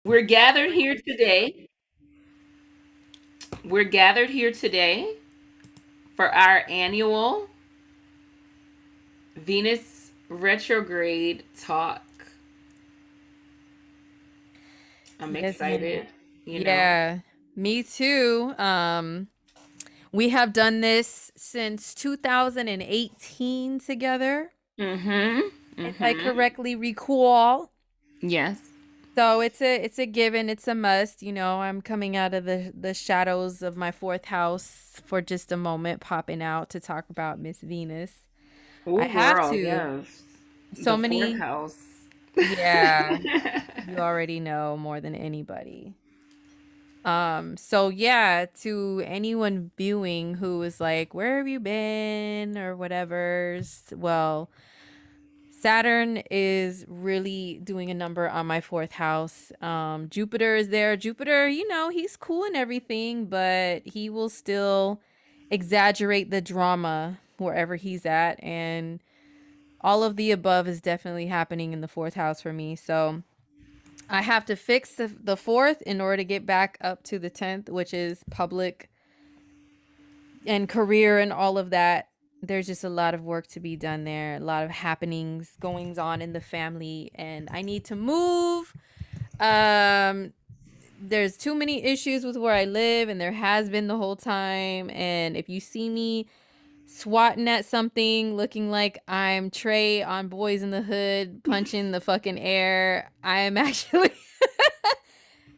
We're gathered here today. We're gathered here today for our annual Venus retrograde talk. I'm Yes, ma'am. excited, you know. Yeah, me too. We have done this since 2018 together, Mhm. if I Mhm. correctly recall. Yes. So it's a given, it's a must. I'm coming out of the shadows of my fourth house for just a moment, popping out to talk about Miss Venus. I Oh, have girl, to. yes. So The fourth many, house. yeah, you already know more than anybody. So yeah, to anyone viewing who is like, where have you been or whatever, well, Saturn is really doing a number on my fourth house. Jupiter is there. Jupiter, he's cool and everything, but he will still exaggerate the drama wherever he's at. And all of the above is definitely happening in the fourth house for me. So I have to fix the fourth in order to get back up to the 10th, which is public and career and all of that. There's just a lot of work to be done there, a lot of happenings, goings on in the family, and I need to move. Um, there's too many issues with where I live, and there has been the whole time. And if you see me swatting at something, looking like I'm Trey on Boys in the Hood, punching the fucking air, I am actually.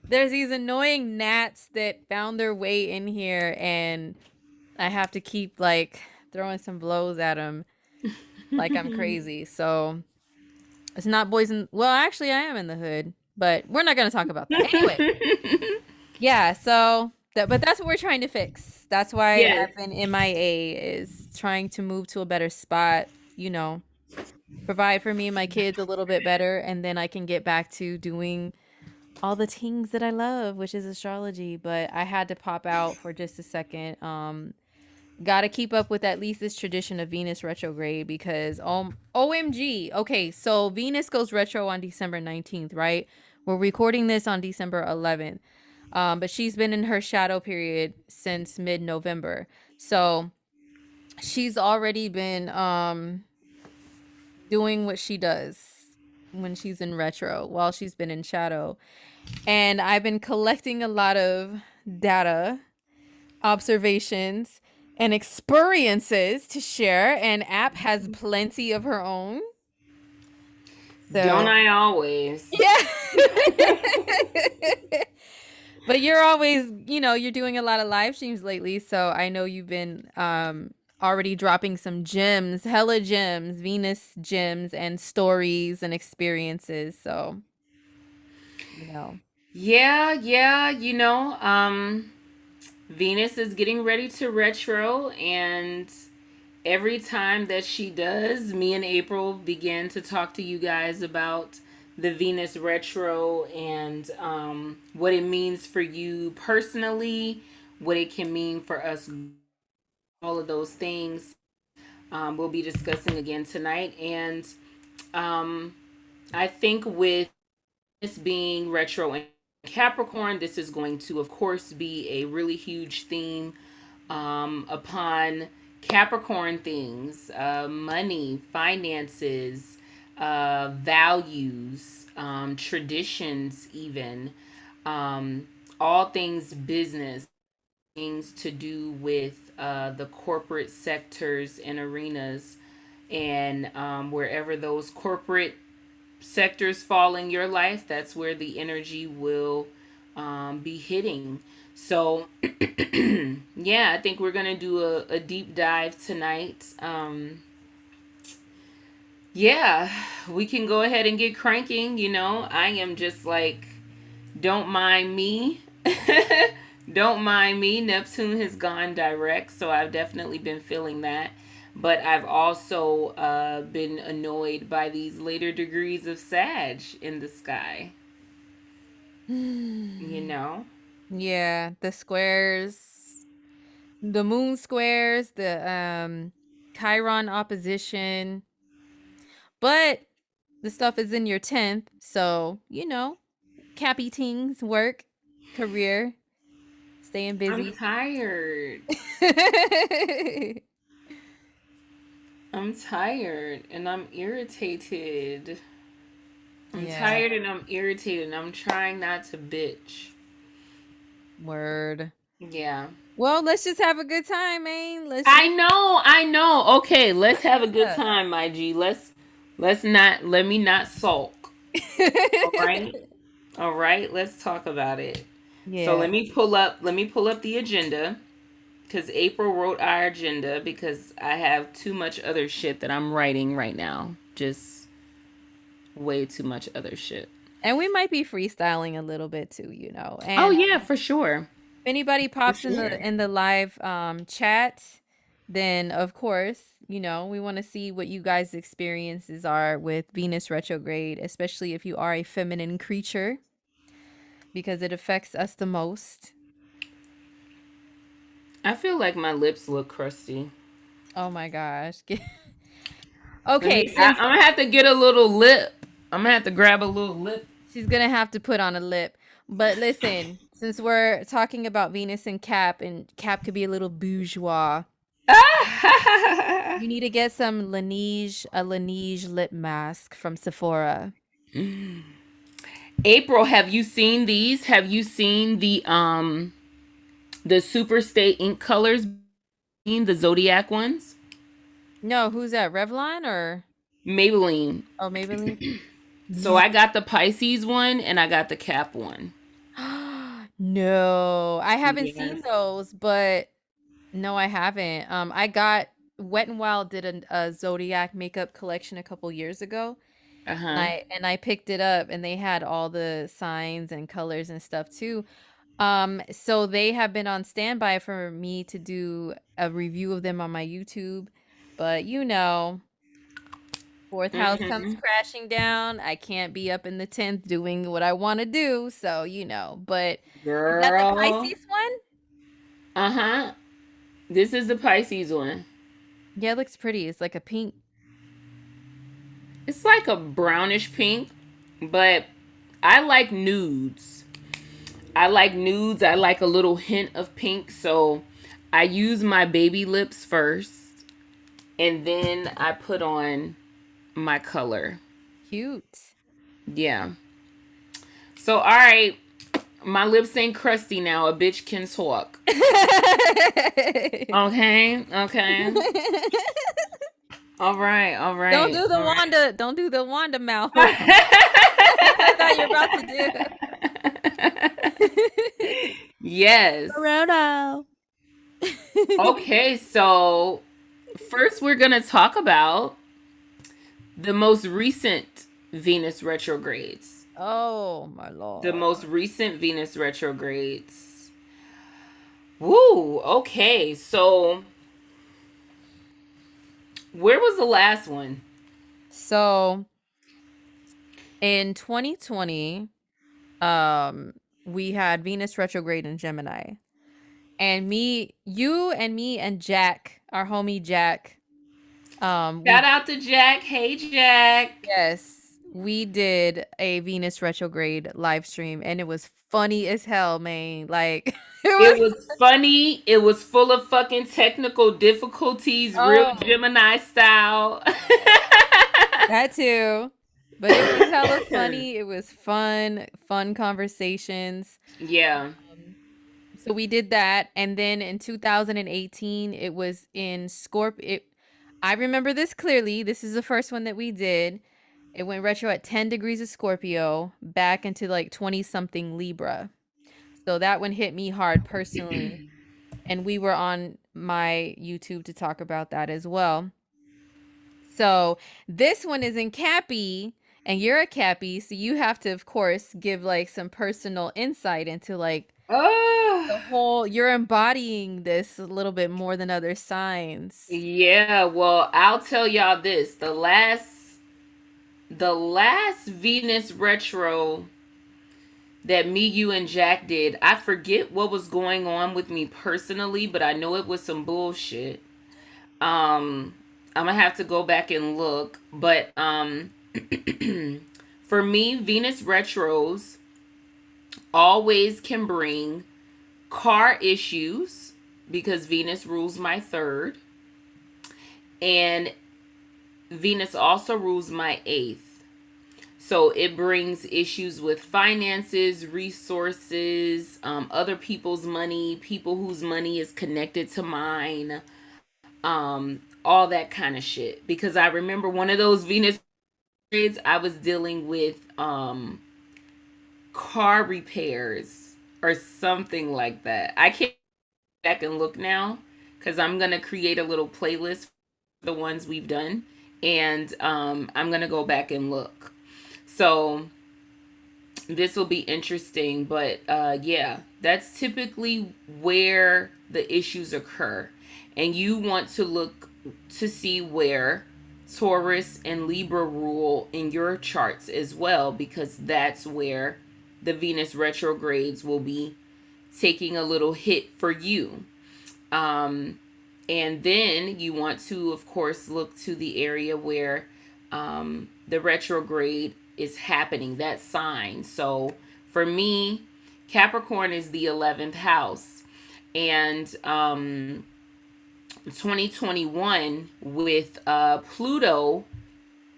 There's these annoying gnats that found their way in here, and I have to keep like throwing some blows at them like I'm crazy. So it's not boys in. Well, actually, I am in the hood, but we're not gonna talk about that. Anyway, yeah. So but that's what we're trying to fix. That's why Yes. I've been MIA, is trying to move to a better spot. Provide for me and my kids a little bit better, and then I can get back to doing all the things that I love, which is astrology. But I had to pop out for just a second. Gotta keep up with at least this tradition of Venus retrograde, because OMG. Okay, so Venus goes retro on December 19th, right? We're recording this on December 11th. But she's been in her shadow period since mid-November. So she's already been doing what she does when she's in retro while she's been in shadow. And I've been collecting a lot of data, observations, and experiences to share, and App has plenty of her own. Don't So, I always? yeah. But you're always, you're doing a lot of live streams lately, so I know you've been already dropping some gems, hella gems, Venus gems and stories and experiences. So, you know. Yeah, yeah, Venus is getting ready to retro, and every time that she does, me and April begin to talk to you guys about the Venus retro and what it means for you personally, what it can mean for us, all of those things. We'll be discussing again tonight. And um, I think with this being retro in Capricorn, this is going to, of course, be a really huge theme upon Capricorn things, money, finances, values, traditions, even all things business, things to do with the corporate sectors and arenas, and wherever those corporate sectors fall in your life, that's where the energy will be hitting. So, yeah, I think we're going to do a deep dive tonight. Yeah, we can go ahead and get cranking. I am just like, don't mind me. Don't mind me. Neptune has gone direct, so I've definitely been feeling that. But I've also been annoyed by these later degrees of Sag in the sky. You know? Yeah, the squares, the moon squares, the Chiron opposition, but the stuff is in your 10th, so, Cappy Tings, work, career, staying I'm busy. tired. I'm tired and I'm irritated. I'm Yeah, tired and I'm irritated and I'm trying not to bitch. word. Yeah. Well, let's just have a good time, man. Let's just I know, I know. Okay, let's have a what's good up. time, my G. Let's not let me not sulk. All right? All right, let's talk about it. So Yeah. let me pull up the agenda cuz April wrote our agenda because I have too much other shit that I'm writing right now. Just way too much other shit. And we might be freestyling a little bit too, you know. Oh And yeah, for sure. if anybody For pops sure. in the live chat, then of course, you know, we want to see what you guys' experiences are with Venus retrograde, especially if you are a feminine creature, because it affects us the most. I feel like my lips look crusty. Oh my gosh. Let Okay, me. since I'm gonna have to get a little lip. I'm gonna have to grab a little lip. she's gonna have to put on a lip. But listen, since we're talking about Venus and Cap could be a little bourgeois, you need to get some Laneige, a Laneige lip mask from Sephora. April, have you seen these? Have you seen the Super Stay ink colors? The Zodiac ones? No, who's that? Revlon or Maybelline. oh Maybelline? So Yeah. I got the Pisces one and I got the Cap one. No, I haven't seen Yes. those, but no, I haven't. I got Wet n Wild did a Zodiac makeup collection a couple years ago, Uh and huh. I picked it up, and they had all the signs and colors and stuff too. So they have been on standby for me to do a review of them on my YouTube, but you know, fourth house comes Mm-hmm. crashing down. I can't be up in the 10th doing what I want to do, so you know. But is that the Girl. Pisces one? Uh huh. This is the Pisces one. Yeah, it looks pretty. It's like a pink. It's like a brownish pink, but I like nudes. I like nudes. I like a little hint of pink. So I use my baby lips first and then I put on my color. Cute. Yeah. So, all right. My lips ain't crusty now. A bitch can talk. Okay. Okay. All right. All Don't right. do the All right. Wanda. Don't do the Wanda mouth. I thought you were about to do. Yes. Corona. Okay. So, first, we're going to talk about the most recent Venus retrogrades. Oh my The lord. most recent Venus retrogrades. Woo. Okay. So, where was the last one? So in 2020, um, we had Venus retrograde in Gemini. And me and Jack, our homie Jack, Shout we out to Jack. Hey, Jack. yes, we did a Venus retrograde live stream and it was funny as hell, man. Like it It was was funny. It was full of fucking technical difficulties, real oh, Gemini style. that too. But it was hella funny. It was fun conversations. Yeah. So we did that, and then in 2018, it was in Scorpio. I remember this clearly. This is the first one that we did. It went retro at 10 degrees of Scorpio, back into like 20 something Libra. So that one hit me hard personally, and we were on my YouTube to talk about that as well. So this one is in Cappy, and you're a Cappy, so you have to, of course, give like some personal insight into like Oh, the whole you're embodying this a little bit more than other signs. yeah. Well, I'll tell y'all this: the last Venus retro that me, you, and Jack did. I forget what was going on with me personally, but I know it was some bullshit. Um, I'm gonna have to go back and look, but for me, Venus retros always can bring car issues because Venus rules my third, and Venus also rules my eighth. So it brings issues with finances, resources, other people's money, people whose money is connected to mine, all that kind of shit. Because I remember one of those Venus periods, I was dealing with car repairs or something like that. I can't go back and look now because I'm gonna create a little playlist for the ones we've done, and I'm gonna go back and look. So this will be interesting, but yeah, that's typically where the issues occur, and you want to look to see where Taurus and Libra rule in your charts as well, because that's where the Venus retrogrades will be taking a little hit for you. Um, and then you want to, of course, look to the area where the retrograde is happening, that sign. So for me, Capricorn is the 11th house. And 2021, with Pluto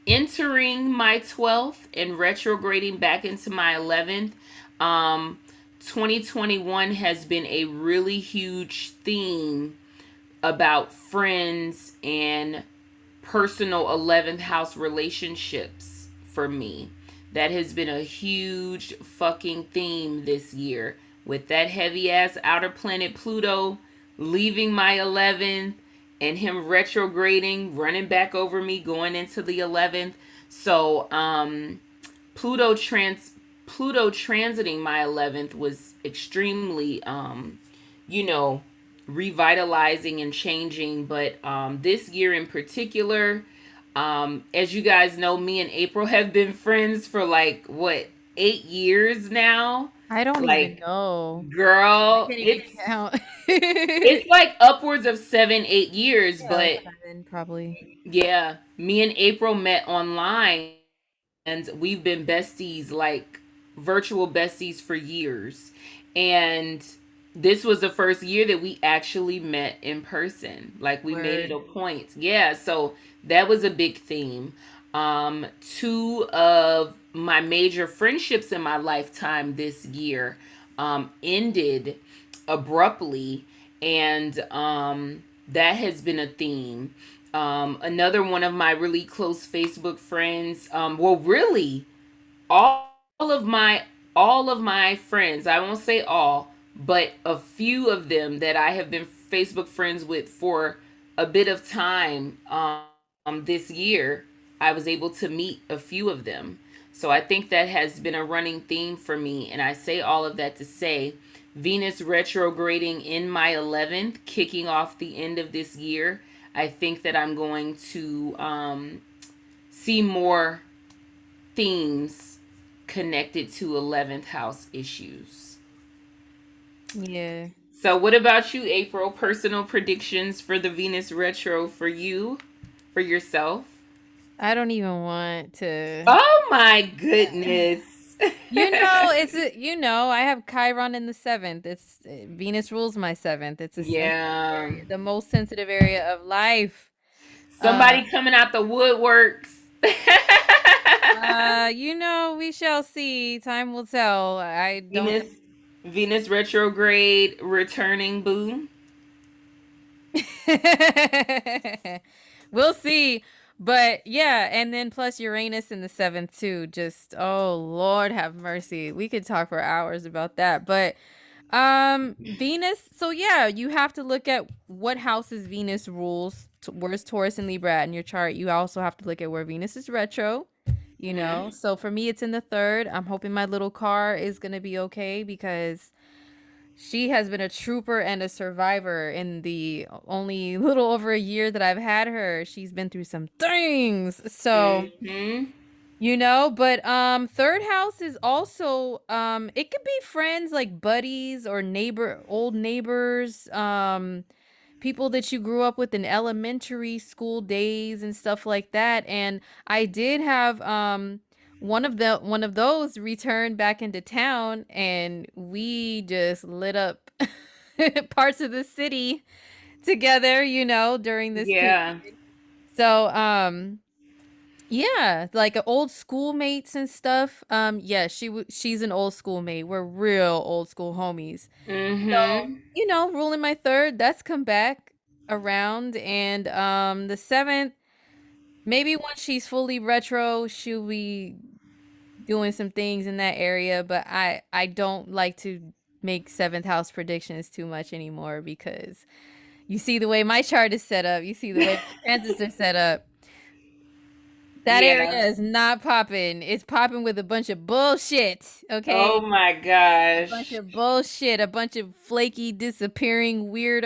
entering my 12th and retrograding back into my 11th, um, 2021 has been a really huge theme about friends and personal 11th house relationships for me. That has been a huge fucking theme this year, with that heavy ass outer planet Pluto leaving my 11th and him retrograding, running back over me, going into the 11th. So Pluto trans Pluto transiting my 11th was extremely you know, revitalizing and changing. But this year in particular, as you guys know, me and April have been friends for like what, 8 years now. I don't even Like, know. I girl, can't even it's count. it's like upwards of 7, 8 years. Yeah, like But 7 probably. yeah, me and April met online, and we've been besties, like virtual besties, for years. And this was the first year that we actually met in person. Like, we made it Word. a point. Yeah, so that was a big theme. Two of my major friendships in my lifetime this year ended abruptly, and that has been a theme. Another one of my really close Facebook friends, well, really, of my all of my friends, I won't say all, but a few of them that I have been Facebook friends with for a bit of time, this year, I was able to meet a few of them. So I think that has been a running theme for me. And I say all of that to say Venus retrograding in my 11th, kicking off the end of this year, I think that I'm going to see more themes connected to 11th house issues. Yeah. So, what about you, April? Personal predictions for the Venus retro for you, for yourself? I don't even want to. Oh my goodness. I have Chiron in the 7th. It's Venus rules my 7th. It's a sensitive Yeah. area, the most sensitive area of life. Uh, Somebody coming out the woodworks. we shall see. Time will tell. I don't Venus Venus retrograde returning, boo. We'll see. But yeah, and then plus Uranus in the 7th too. Just oh Lord have mercy. We could talk for hours about that. But Venus, so yeah, you have to look at what houses Venus rules. Where's Taurus and Libra at in your chart? You also have to look at where Venus is retro. Mm-hmm. So for me it's in the 3rd. I'm hoping my little car is going to be okay because she has been a trooper and a survivor in the only little over a year that I've had her. She's been through some things. So, Mm-hmm. but 3rd house is also it could be friends like buddies or old neighbors, people that you grew up with in elementary school days and stuff like that. And I did have one of those returned back into town, and we just lit up parts of the city together, during this period. Yeah. So, yeah, like old schoolmates and stuff. Yeah, she's an old schoolmate. We're real old school homies. So, Mm-hmm. ruling my third, that's come back around, and the seventh, maybe once she's fully retro, she'll be doing some things in that area, but I don't like to make seventh house predictions too much anymore because you see the way my chart is set up, you see the way my transits are set up. That Yeah. area is not popping. It's popping with a bunch of bullshit, okay? Oh my A bunch gosh. of bullshit, a bunch of flaky, disappearing, weird.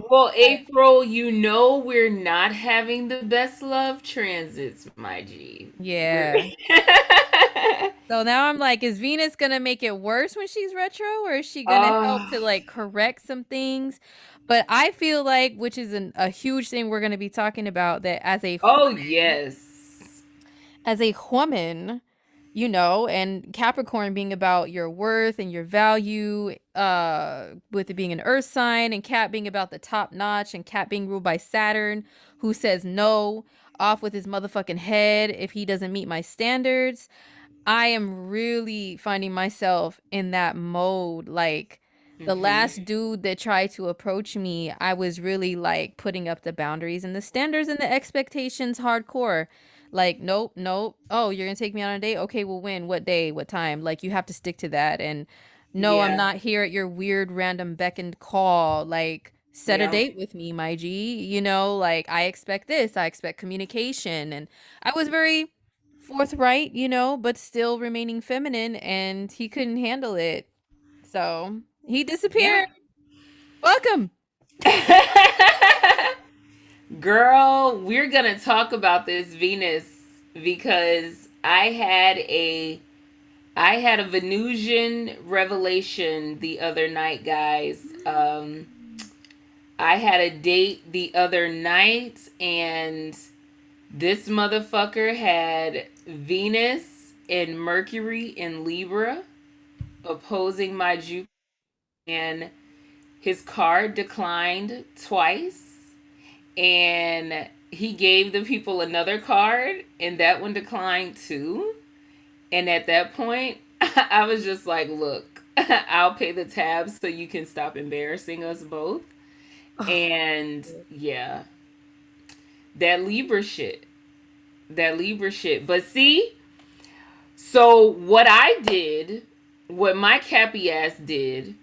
Well, April, you know we're not having the best love transits, my G. We're Yeah. So now I'm like, is Venus gonna make it worse when she's retro, or is she gonna help Oh, to like correct some things? But I feel like, which is a huge thing we're gonna be talking about, that oh yes. as a woman, and Capricorn being about your worth and your value, with it being an earth sign, and Cap being about the top notch, and Cap being ruled by Saturn, who says no, off with his motherfucking head if he doesn't meet my standards. I am really finding myself in that mode. Like, the Mm-hmm. last dude that tried to approach me, I was really like putting up the boundaries and the standards and the expectations hardcore. Like, nope, nope. Oh, you're gonna take me on a date? Okay, well, when? What day? What time? Like, you have to stick to that. And no, I'm Yeah. not here at your weird random beck and call. Like, set a Yeah. date with me, my G. Like, I expect this. I expect communication. And I was very forthright, but still remaining feminine, and he couldn't handle it. So he Yeah. disappeared. Welcome. Girl, we're gonna talk about this Venus because I had a Venusian revelation the other night, guys. I had a date the other night, and this motherfucker had Venus and Mercury in Libra opposing my Jupiter, and his card declined twice, and he gave the people another card, and that one declined too. And at that point, I was just like, look, I'll pay the tab so you can stop embarrassing us both. Oh, And yeah, that Libra shit. That Libra shit. But see, so what my Cappy ass did,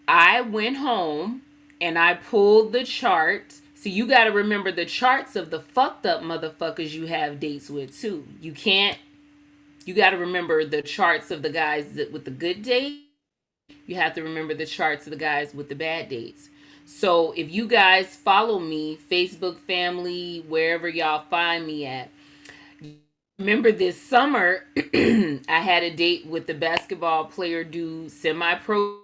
I went home and I pulled the chart. So you got to remember the charts of the fucked up motherfuckers you have dates with too. You got to remember the charts of the guys with the good dates. You have to remember the charts of the guys with the bad dates. So if you guys follow me, Facebook family, wherever y'all find me at, remember this summer, I had a date with the basketball player dude, semi pro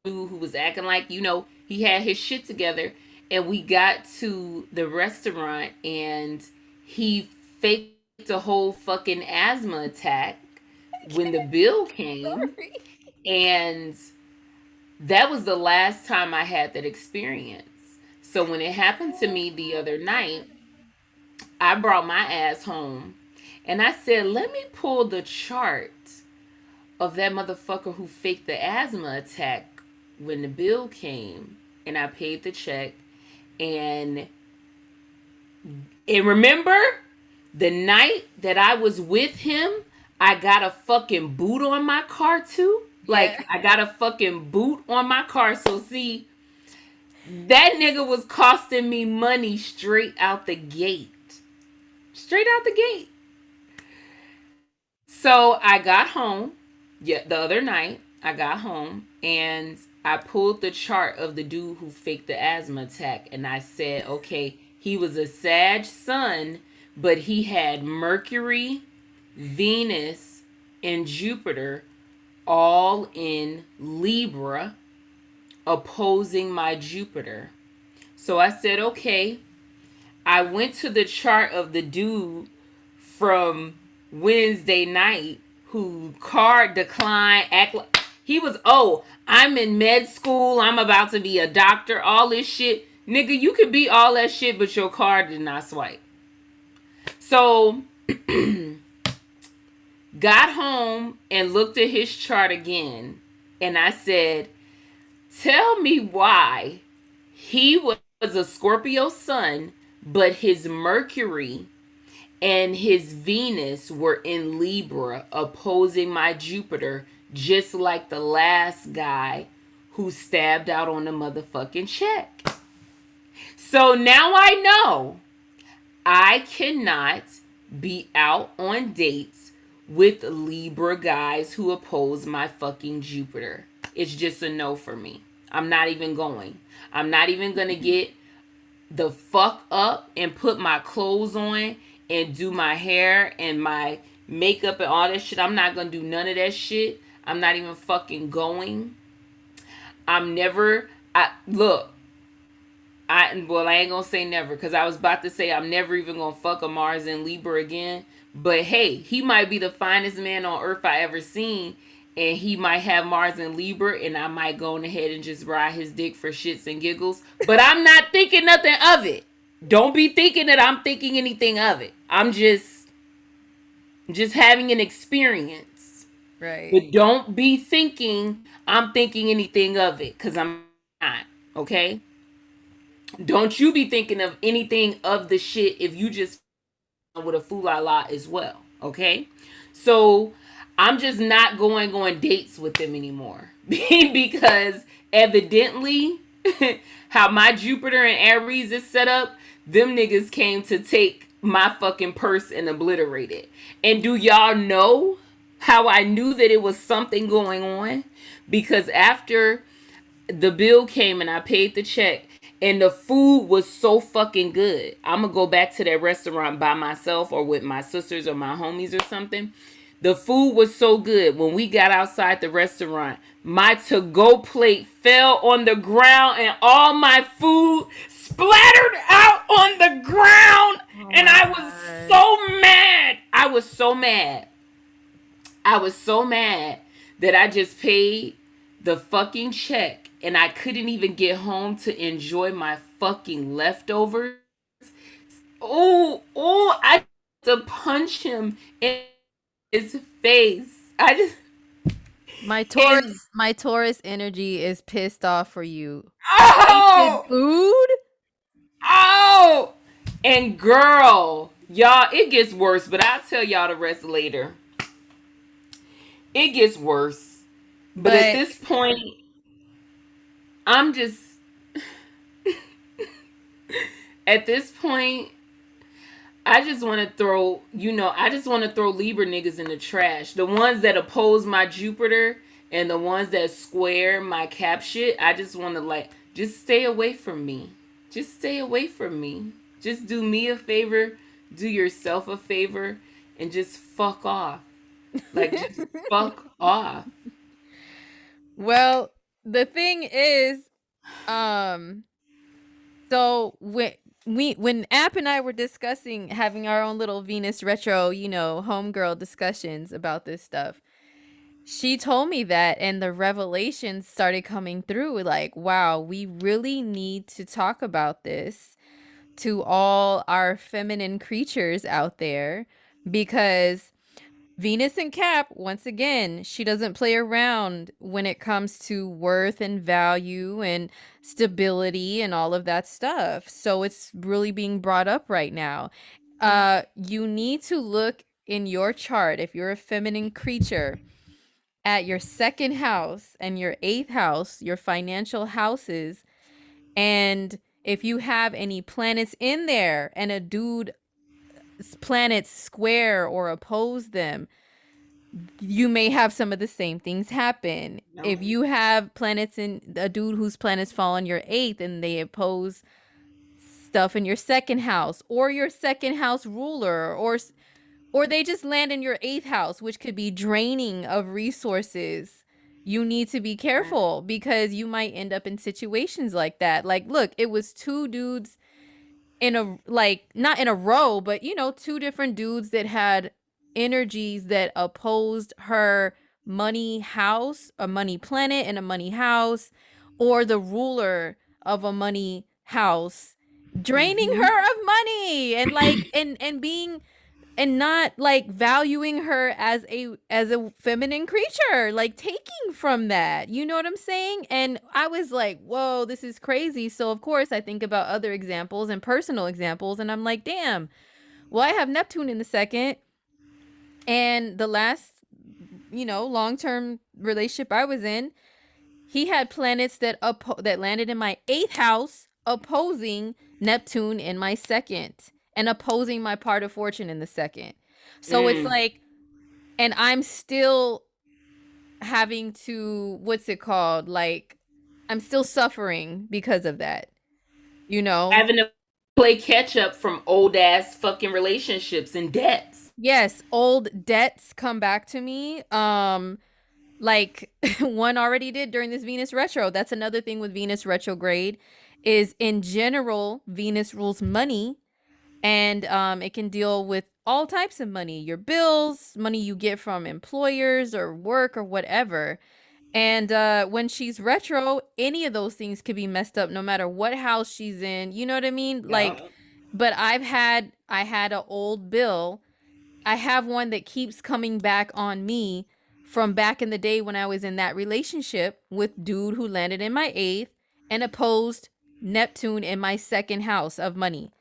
dude, who was acting like, he had his shit together. And we got to the restaurant, and he faked a whole fucking asthma attack when the bill came. sorry. And that was the last time I had that experience. So when it happened to me the other night, I brought my ass home and I said, let me pull the chart of that motherfucker who faked the asthma attack when the bill came, and I paid the check. And remember, the night that I was with him, I got a fucking boot on my car too. Yeah. Like, I got a fucking boot on my car. So see, that nigga was costing me money straight out the gate. Straight out the gate. So I got home. Yeah, the other night I got home and I pulled the chart of the dude who faked the asthma attack, and I said, okay, he was a Sag sun, but he had Mercury, Venus, and Jupiter all in Libra opposing my Jupiter. So I said, okay. I went to the chart of the dude from Wednesday night who card decline, act like he was, oh, I'm in med school, I'm about to be a doctor, all this shit. Nigga, you could be all that shit, but your card did not swipe. So, got home and looked at his chart again, and I said, tell me why he was a Scorpio sun, but his Mercury and his Venus were in Libra, opposing my Jupiter, just like the last guy who stabbed out on the motherfucking check. So now I know I cannot be out on dates with Libra guys who oppose my fucking Jupiter. It's just a no for me. I'm not even going. I'm not even going to get the fuck up and put my clothes on and do my hair and my makeup and all that shit. I'm not going to do none of that shit. I'm not even fucking going. I'm never, look, I ain't gonna say never, because I was about to say I'm never even gonna fuck a Mars in Libra again. But hey, he might be the finest man on earth I ever seen, and he might have Mars in Libra, and I might go on ahead and just ride his dick for shits and giggles. But I'm not thinking nothing of it. Don't be thinking that I'm thinking anything of it. I'm just having an experience. Right. But don't be thinking I'm thinking anything of it, because I'm not. Okay? Don't you be thinking of anything of the shit if you just with a fool la la as well. Okay? So I'm just not going on dates with them anymore. Because evidently how my Jupiter and Aries is set up, them niggas came to take my fucking purse and obliterate it. And do y'all know how I knew that it was something going on? Because after the bill came and I paid the check, and the food was so fucking good. I'm gonna go back to that restaurant by myself or with my sisters or my homies or something. The food was so good. When we got outside the restaurant, my to-go plate fell on the ground and all my food splattered out on the ground. Oh And my I was God. so mad. I was so mad. I was so mad that I just paid the fucking check and I couldn't even get home to enjoy my fucking leftovers. I had to punch him in his face. I just My and Taurus energy is pissed off for you. Wasted oh food? oh and girl, y'all, it gets worse, but I'll tell y'all the rest later. It gets worse. But at But this point, I'm just at this point, I just want to throw, I just want to throw Libra niggas in the trash. The ones that oppose my Jupiter and the ones that square my cap shit, I just want to just stay away from me. Just stay away from me. Just do me a favor, do yourself a favor, and just fuck off. Just fuck off. well, the thing is, um, so when App and I were discussing having our own little Venus retro, homegirl discussions about this stuff, she told me that, and the revelations started coming through like, wow, we really need to talk about this to all our feminine creatures out there, because Venus and Cap, once again, she doesn't play around when it comes to worth and value and stability and all of that stuff. So it's really being brought up right now. You need to look in your chart, if you're a feminine creature, at your second house and your eighth house, your financial houses, and if you have any planets in there and a dude planets square or oppose them, you may have some of the same things happen. No. If you have planets in a dude whose planets fall on your eighth and they oppose stuff in your second house, or your second house ruler, or they just land in your eighth house, which could be draining of resources, you need to be careful because you might end up in situations like that. Like, look, it was two dudes in a, like, not in a row, but two different dudes that had energies that opposed her money house, a money planet and a money house, or the ruler of a money house, draining her of money and like and being and not like valuing her as a feminine creature, like taking from that, you know what I'm saying? And I was like, whoa, this is crazy. So of course I think about other examples and personal examples, and I'm like, damn, well, I have Neptune in the second, and the last, you know, long-term relationship I was in, he had planets that that landed in my 8th house opposing Neptune in my second and opposing my part of fortune in the second. So it's like, and I'm still having to, what's it called? Like, I'm still suffering because of that, you know? Having to play catch up from old ass fucking relationships and debts. Yes, old debts come back to me. Like one already did during this Venus retro. That's another thing with Venus retrograde, is in general Venus rules money, and it can deal with all types of money, your bills, money you get from employers or work or whatever. And when she's retro, any of those things could be messed up no matter what house she's in. You know what I mean? Like, but I had an old bill. I have one that keeps coming back on me from back in the day when I was in that relationship with dude who landed in my 8th and opposed Neptune in my second house of money.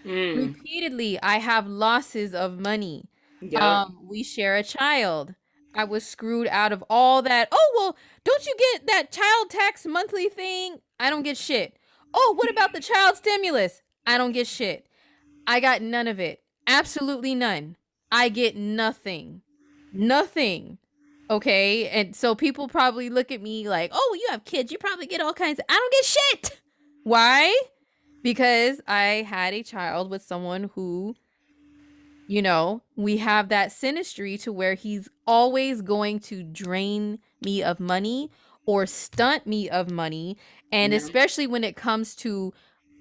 Repeatedly, I have losses of money. We share a child. I was screwed out of all that. Oh, well, don't you get that child tax monthly thing? I don't get shit. Oh, what about the child stimulus? I don't get shit. I got none of it. Absolutely none. I get nothing. Nothing. Okay? And so people probably look at me like, oh, you have kids. You probably get all kinds of. I don't get shit. Why? Because I had a child with someone who, you know, we have that synastry to where he's always going to drain me of money or stunt me of money. And especially when it comes to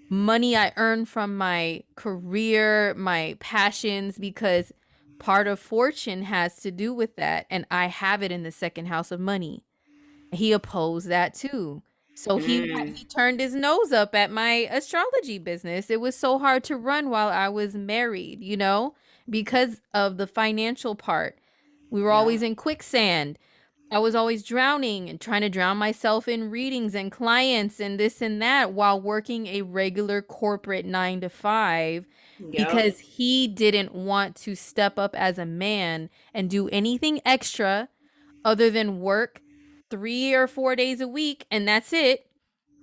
money I earn from my career, my passions, because part of fortune has to do with that. And I have it in the second house of money. He opposed that too. So he turned his nose up at my astrology business. It was so hard to run while I was married, you know, because of the financial part. We were always in quicksand. I was always drowning and trying to drown myself in readings and clients and this and that while working a regular corporate 9 to 5 because he didn't want to step up as a man and do anything extra other than work 3 or 4 days a week, and that's it.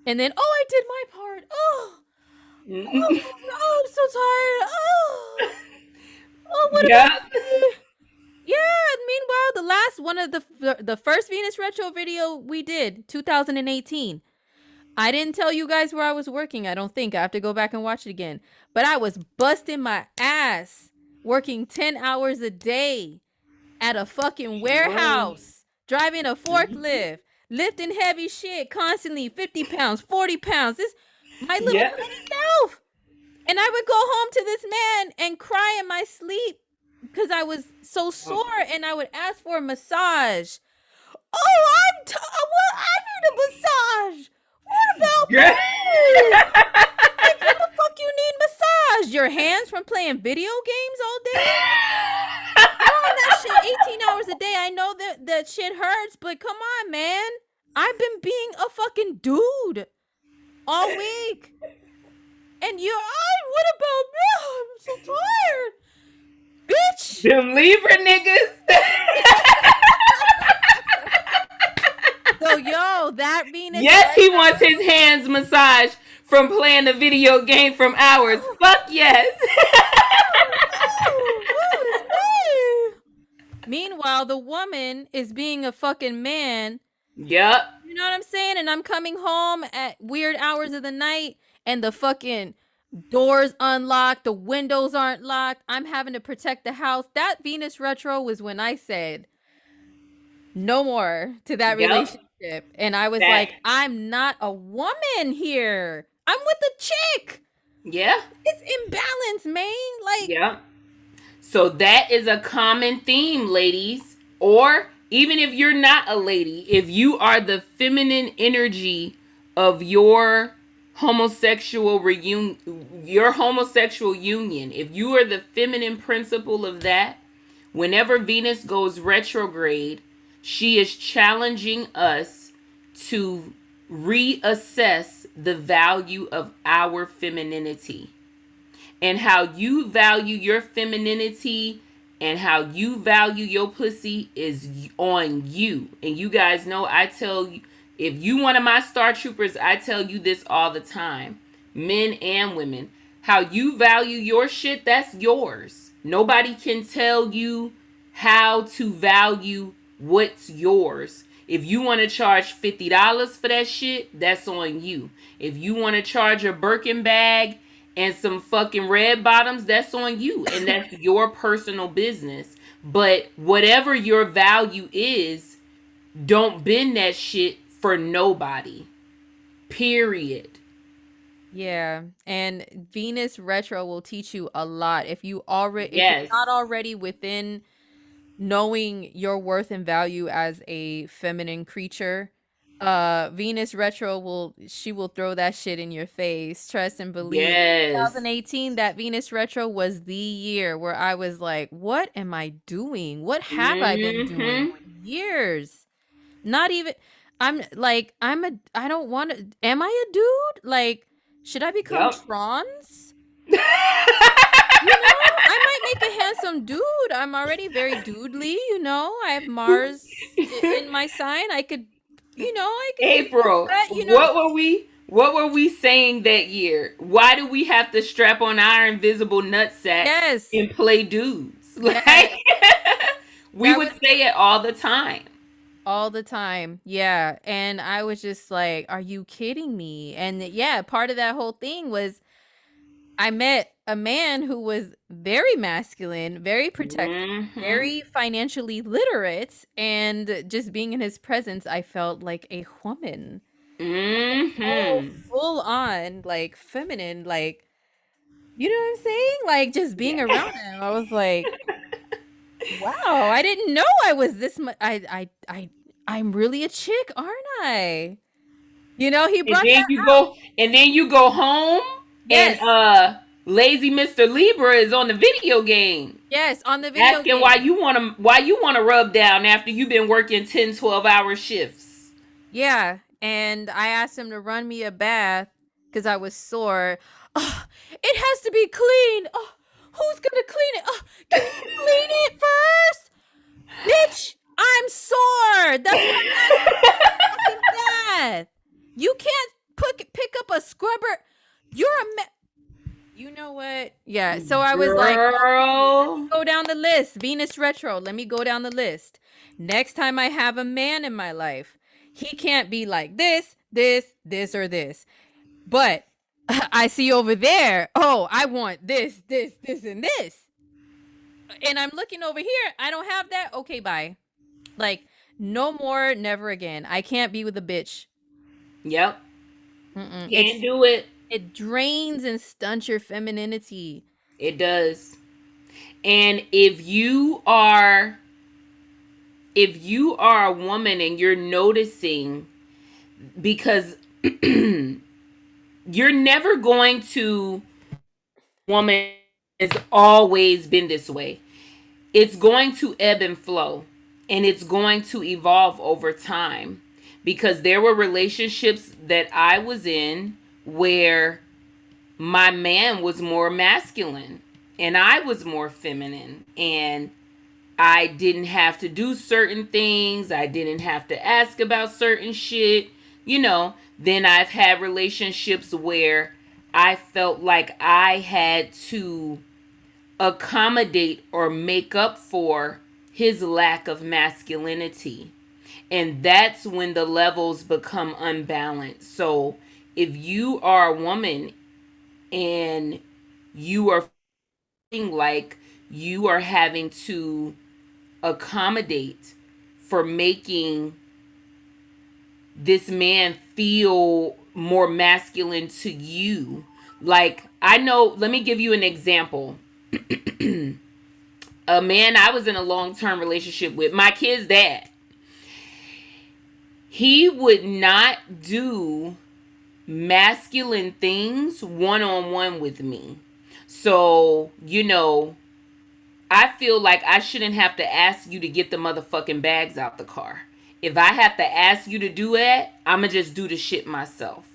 And then, oh, I did my part. Oh, I'm so tired. Oh, what about me? Yeah, meanwhile, the last one of the first Venus retro video we did, 2018. I didn't tell you guys where I was working, I don't think. I have to go back and watch it again. But I was busting my ass working 10 hours a day at a fucking warehouse, driving a forklift, lifting heavy shit constantly, 50 pounds, 40 pounds. This my little tiny self. And I would go home to this man and cry in my sleep because I was so sore, and I would ask for a massage. Oh, well, I need a massage. What about me? Like, what the fuck you need massage? Your hands from playing video games all day? Oh, that shit 18 hours a day. I know that shit hurts, but come on, man. I've been being a fucking dude all week. And what about me? Oh, I'm so tired. Bitch. Them Libra niggas. So, yo, that Venus. Yes, he wants his hands massaged from playing the video game from hours. Fuck yes. Meanwhile, the woman is being a fucking man. Yep. You know what I'm saying? And I'm coming home at weird hours of the night, and the fucking doors unlocked, the windows aren't locked. I'm having to protect the house. That Venus retro was when I said no more to that relationship. And I was like, I'm not a woman here. I'm with a chick. Yeah. It's imbalance, man. Like, yeah. So that is a common theme, ladies. Or even if you're not a lady, if you are the feminine energy of your homosexual union, if you are the feminine principle of that, whenever Venus goes retrograde, she is challenging us to reassess the value of our femininity, and how you value your femininity and how you value your pussy is on you. And you guys know, I tell you, if you one of my star troopers, I tell you this all the time, men and women, how you value your shit, that's yours. Nobody can tell you how to value what's yours. If you want to charge $50 for that shit, that's on you. If you want to charge a Birkin bag and some fucking red bottoms, that's on you. And that's your personal business. But whatever your value is, don't bend that shit for nobody. Period. Yeah, and Venus retro will teach you a lot if if you're Yes. not already within knowing your worth and value as a feminine creature. Venus retro will throw that shit in your face. Trust and believe. Yes. 2018, that Venus retro was the year where I was like, what am I doing? What have I been doing Mm-hmm. for years? Not even I'm like I don't want to am I a dude? Like, should I become Yep. trans? I might make a handsome dude. I'm already very dudely, I have Mars in my sign. I could get April, that. what were we saying that year? Why do we have to strap on our invisible nut sacks Yes. and play dudes? Yes. Like we That would was say it all the time. all the time. Yeah. And I was just like, are you kidding me? And yeah, part of that whole thing was I met a man who was very masculine, very protective, Mm-hmm. very financially literate, and just being in his presence, I felt like a woman. Oh, Mm-hmm. full on, like feminine, like, you know what I'm saying? Like, just being Yeah. around him, I was like, wow, I didn't know I was this much. I'm really a chick, aren't I? He And brought then that you out. go home and Yes, lazy Mr. Libra is on the video game yes, on the video asking why game. you want to rub down after you've been working 10-12 hour shifts. Yeah, and I asked him to run me a bath because I was sore. Oh, it has to be clean. Oh, who's gonna clean it? Oh, can you clean it first? Bitch, I'm sore. That's why I'm asking for a fucking bath. You can't pick up a scrubber. You're a You know what? Yeah. So I was like, okay, let me Girl. go down the list. Venus retro. Let me go down the list. Next time I have a man in my life, he can't be like this, or this. But I see over there, oh, I want this, and this. And I'm looking over here. I don't have that. Okay, bye. Like, no more, never again. I can't be with a bitch. Yep. Mm-mm. Can't do it. It drains and stunts your femininity. It does. And if you are a woman and you're noticing, because you're never going to, woman has always been this way. It's going to ebb and flow, and it's going to evolve over time, because there were relationships that I was in where my man was more masculine and I was more feminine, and I didn't have to do certain things. I didn't have to ask about certain shit. Then I've had relationships where I felt like I had to accommodate or make up for his lack of masculinity. And that's when the levels become unbalanced. So if you are a woman and you are feeling like you are having to accommodate for making this man feel more masculine to you, like, I know, let me give you an example. A man I was in a long-term relationship with, my kid's dad, he would not do masculine things one-on-one with me. So, I feel like I shouldn't have to ask you to get the motherfucking bags out the car. If I have to ask you to do that, I'ma just do the shit myself.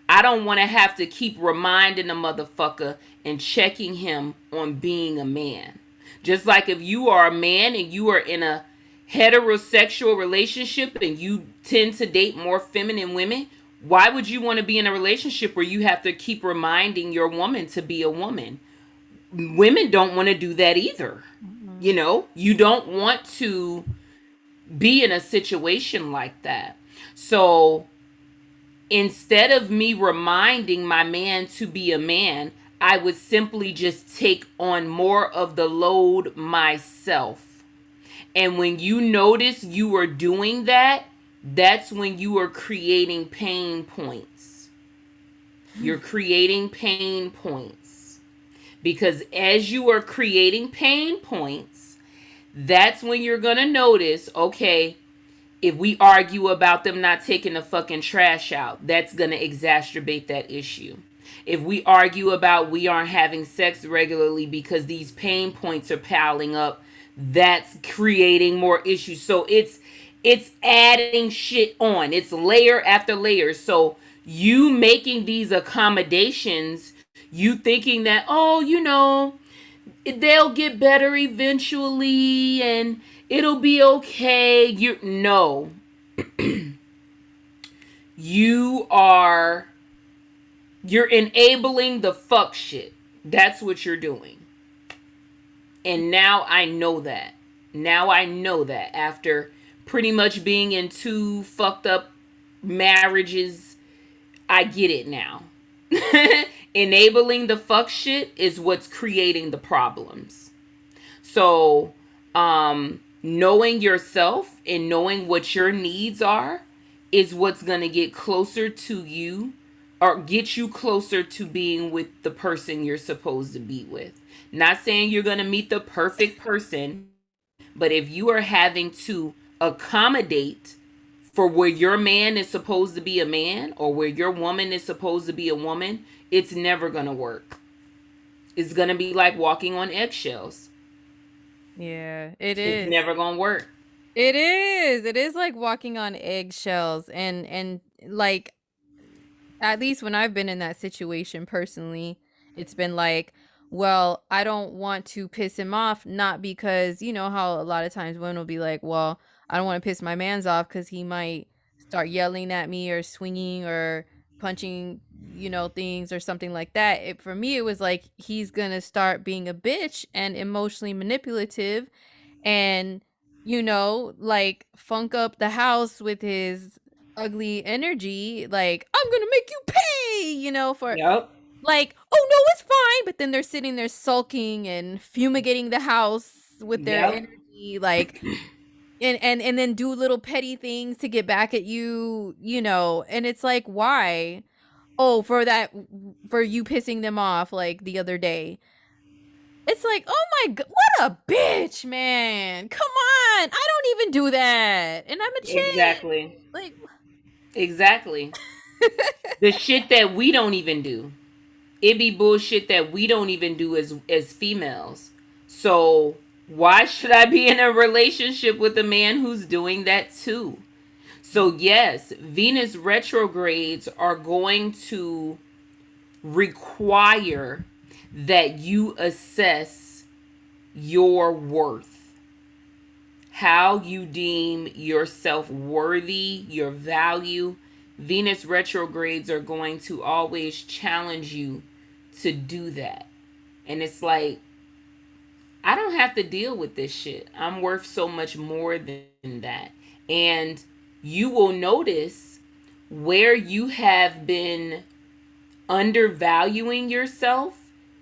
I don't want to have to keep reminding the motherfucker and checking him on being a man. Just like if you are a man and you are in a heterosexual relationship and you tend to date more feminine women, why would you want to be in a relationship where you have to keep reminding your woman to be a woman? Women don't want to do that either. Mm-hmm. You don't want to be in a situation like that. So instead of me reminding my man to be a man, I would simply just take on more of the load myself. And when you notice you are doing that, that's when you are creating pain points. You're creating pain points. Because as you are creating pain points, that's when you're going to notice, okay, if we argue about them not taking the fucking trash out, that's going to exacerbate that issue. If we argue about we aren't having sex regularly because these pain points are piling up, that's creating more issues. So it's adding shit on. It's layer after layer. So you making these accommodations, you thinking that, they'll get better eventually and it'll be okay. You're enabling the fuck shit. That's what you're doing. And now I know that. After pretty much being in 2 fucked up marriages, I get it now. Enabling the fuck shit is what's creating the problems. So, knowing yourself and knowing what your needs are is what's going to get closer to you or get you closer to being with the person you're supposed to be with. Not saying you're going to meet the perfect person, but if you are having to accommodate for where your man is supposed to be a man or where your woman is supposed to be a woman, it's never going to work. It's going to be like walking on eggshells. Yeah, it It's is. never going to work. It is. It is like walking on eggshells, and like, at least when I've been in that situation personally, it's been like, well, I don't want to piss him off, not because, you know how a lot of times women will be like, well, I don't want to piss my man's off because he might start yelling at me or swinging or punching, things or something like that. For me, it was like he's going to start being a bitch and emotionally manipulative and, like funk up the house with his ugly energy, like, I'm gonna make you pay, for Yep. like, oh no, it's fine. But then they're sitting there sulking and fumigating the house with their Yep. energy, like, and then do little petty things to get back at you, and it's like, why? Oh, for you pissing them off like the other day. It's like, oh my god, what a bitch, man. Come on. I don't even do that. And I'm a chick. Exactly. Like, Exactly. The shit that we don't even do. It be bullshit that we don't even do as females. So why should I be in a relationship with a man who's doing that too? So yes, Venus retrogrades are going to require that you assess your worth, how you deem yourself worthy, your value. Venus retrogrades are going to always challenge you to do that. And it's like, I don't have to deal with this shit. I'm worth so much more than that. And you will notice where you have been undervaluing yourself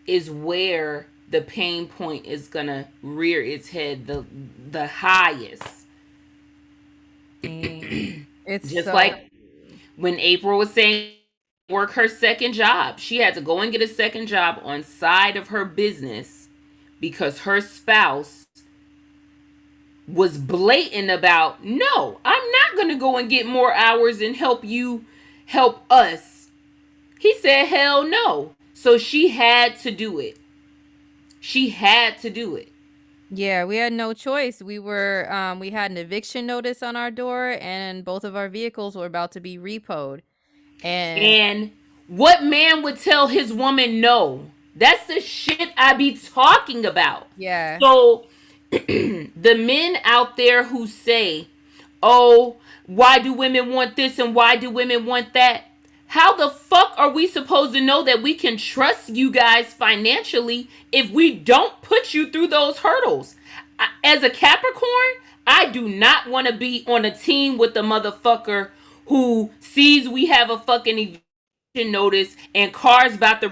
is where the pain point is gonna rear its head the highest. it's Just so like when April was saying work her second job. She had to go and get a second job on side of her business because her spouse was blatant about, no, I'm not going to go and get more hours and help you help us. He said, hell no. So she had to do it. She had to do it. Yeah, we had no choice. We had an eviction notice on our door, and both of our vehicles were about to be repoed. And And what man would tell his woman no? That's the shit I be talking about. yeah, So the men out there who say, oh, why do women want this and why do women want that? How the fuck are we supposed to know that we can trust you guys financially if we don't put you through those hurdles? As a Capricorn, I do not want to be on a team with the motherfucker who sees we have a fucking eviction notice and cars about to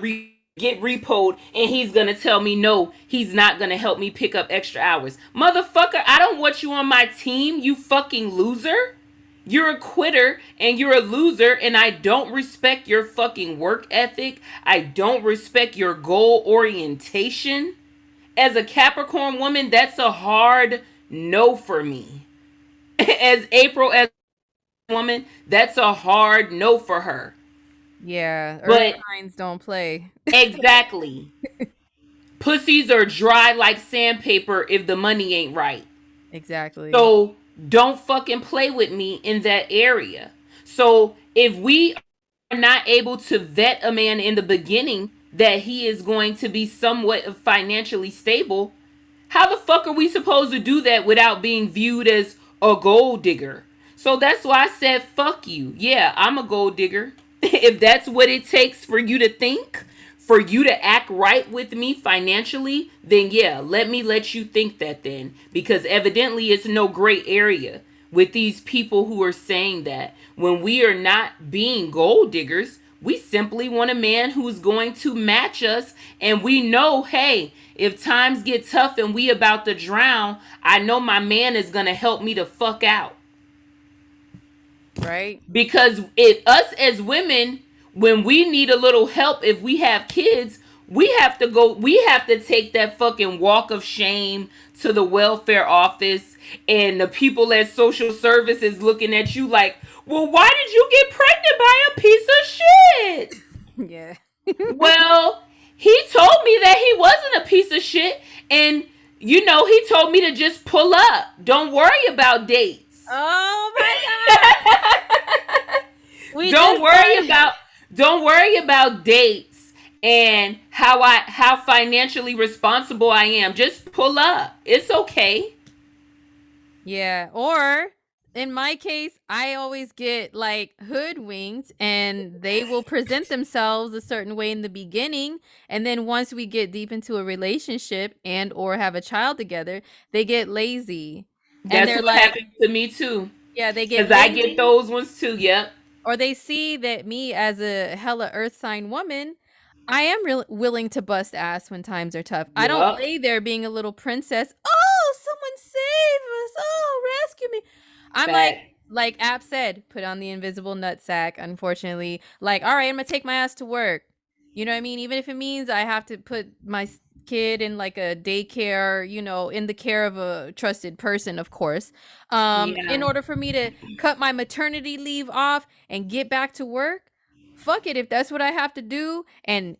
get repoed, and he's gonna tell me no, he's not gonna help me pick up extra hours. Motherfucker, I don't want you on my team, you fucking loser. You're a quitter and you're a loser, and I don't respect your fucking work ethic. I don't respect your goal orientation. As a Capricorn woman, that's a hard no for me. As April, as a woman, that's a hard no for her. yeah, earth But signs don't play. exactly. Pussies are dry like sandpaper if the money ain't right. Exactly. So don't fucking play with me in that area. So if we are not able to vet a man in the beginning that he is going to be somewhat financially stable, how the fuck are we supposed to do that without being viewed as a gold digger? So that's why I said fuck you. Yeah, I'm a gold digger. If that's what it takes for you to think, for you to act right with me financially, then yeah, let me let you think that then. Because evidently it's no gray area with these people who are saying that. When we are not being gold diggers, we simply want a man who's going to match us, and we know, hey, if times get tough and we about to drown, I know my man is going to help me to fuck out. Right? Because it us as women, when we need a little help, if we have kids, we have to take that fucking walk of shame to the welfare office, and the people at social services looking at you like, well, why did you get pregnant by a piece of shit? Yeah. Well, he told me that he wasn't a piece of shit, and he told me to just pull up. Don't worry about dates. Oh my god. We don't just worry about don't worry about dates and how financially responsible I am. Just pull up. It's okay. Yeah, or in my case, I always get like hoodwinked, and they will present themselves a certain way in the beginning, and then once we get deep into a relationship and or have a child together, they get lazy. And That's they're what like, happened to me too. yeah, they get Cause I get lazy, those ones too. Yep. or they see that me as a hella earth sign woman, I am willing to bust ass when times are tough. I don't Yep. lay there being a little princess. Oh, someone save us. Oh, rescue me. I'm Fact. like App said, put on the invisible nutsack, unfortunately. Like, all right, I'm going to take my ass to work. You know what I mean? Even if it means I have to put my kid in like a daycare, in the care of a trusted person, of course. In Yeah. order for me to cut my maternity leave off and get back to work, fuck it, if that's what I have to do, and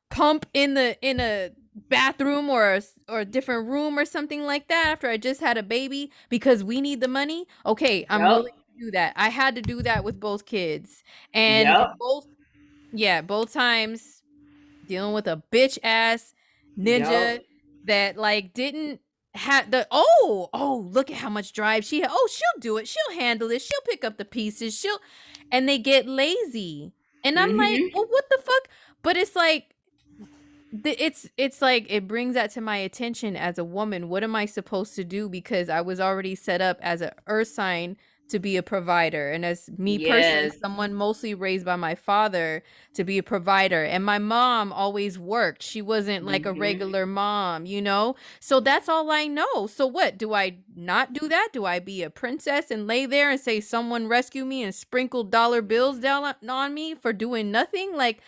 pump in a bathroom or a different room or something like that after I just had a baby because we need the money. Okay, I'm Yep. willing to do that. I had to do that with both kids. And Yep. both times dealing with a bitch ass ninja Yep. that like didn't have look at how much drive she had. Oh, she'll do it. She'll handle it. She'll pick up the pieces. And they get lazy. And I'm like, Mhm. well, what the fuck? But it's like it's like it brings that to my attention as a woman. What am I supposed to do? Because I was already set up as an earth sign to be a provider, and as me personally, Yes. someone mostly raised by my father to be a provider, and my mom always worked. She wasn't like a Mhm. regular mom, so that's all I know. So what, do I not do that? Do I be a princess and lay there and say someone rescue me and sprinkle dollar bills down on me for doing nothing? Like,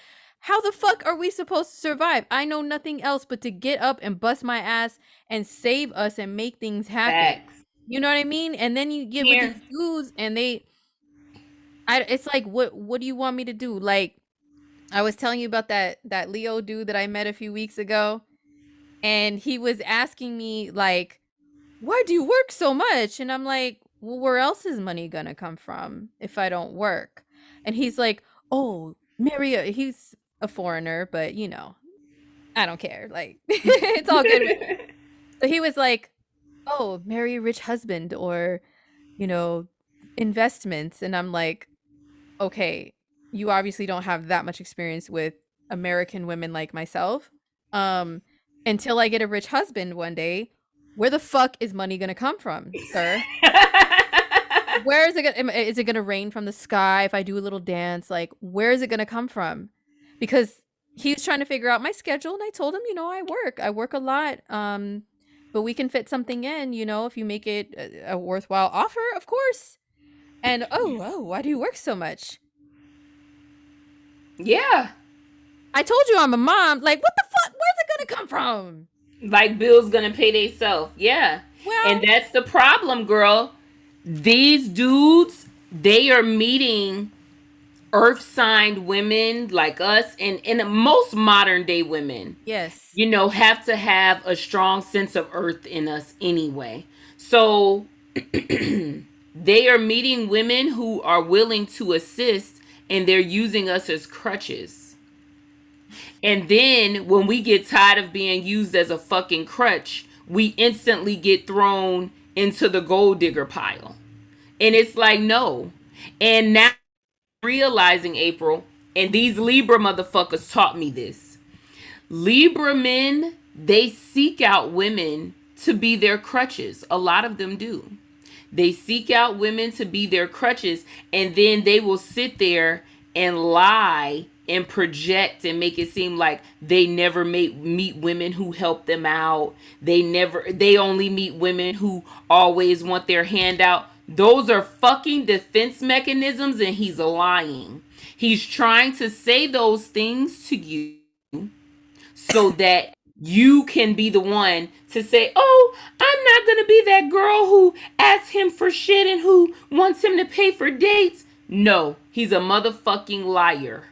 How the fuck are we supposed to survive? I know nothing else but to get up and bust my ass and save us and make things happen. Facts. You know what I mean? And then you get with Here. these dudes and it's like, what do you want me to do? Like, I was telling you about that Leo dude that I met a few weeks ago, and he was asking me like, why do you work so much? And I'm like, well, where else is money gonna come from if I don't work? And he's like, oh, he's a foreigner, but you know, I don't care. Like, it's all good with me. So he was like, oh, marry a rich husband, or, you know, investments. And I'm like, okay, you obviously don't have that much experience with American women like myself. Um, until I get a rich husband one day, where the fuck is money gonna come from, sir? Where is it gonna rain from the sky if I do a little dance? Like, where is it gonna come from? Because he's trying to figure out my schedule, and I told him, you know, I work a lot. But we can fit something in, you know, if you make it a worthwhile offer, of course. And why do you work so much? Yeah. I told you I'm a mom. Like, what the fuck? Where's it gonna come from? Like bills gonna pay theyself. Yeah. Well, And that's the problem, girl. These dudes, they are meeting earth signed women like us, and most modern day women, yes. you know, have to have a strong sense of earth in us anyway. So they are meeting women who are willing to assist, and they're using us as crutches. And then when we get tired of being used as a fucking crutch, we instantly get thrown into the gold digger pile. And it's like, no. And now realizing, April, and these Libra motherfuckers taught me this. Libra men, they seek out women to be their crutches. A lot of them do. They seek out women to be their crutches, and then they will sit there and lie and project and make it seem like they never meet women who help them out. They only meet women who always want their hand out. Those are fucking defense mechanisms, and he's lying. He's trying to say those things to you so that you can be the one to say, oh, I'm not going to be that girl who asks him for shit and who wants him to pay for dates. No, he's a motherfucking liar.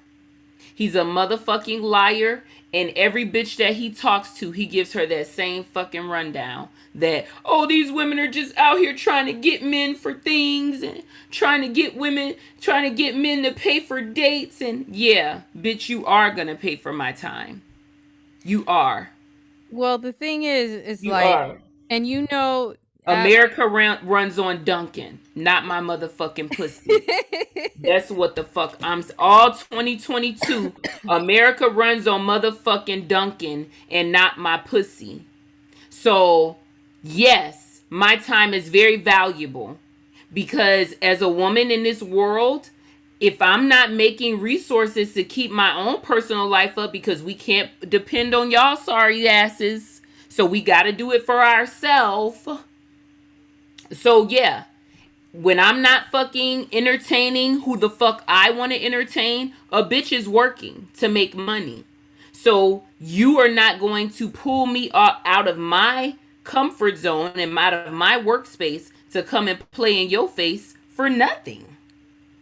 He's a motherfucking liar, and every bitch that he talks to, he gives her that same fucking rundown. That, oh, these women are just out here trying to get men for things and trying to get men to pay for dates. And yeah, bitch, you are going to pay for my time. You are. Well, the thing is You like, are. and you know, America runs on Duncan, not my motherfucking pussy. That's what the fuck I'm all 2022. America runs on motherfucking Duncan and not my pussy. So, yes, my time is very valuable because as a woman in this world, if I'm not making resources to keep my own personal life up, because we can't depend on y'all sorry asses, so we got to do it for ourselves. So yeah, when I'm not fucking entertaining who the fuck I want to entertain, a bitch is working to make money. So you are not going to pull me out of my comfort zone and out of my workspace to come and play in your face for nothing.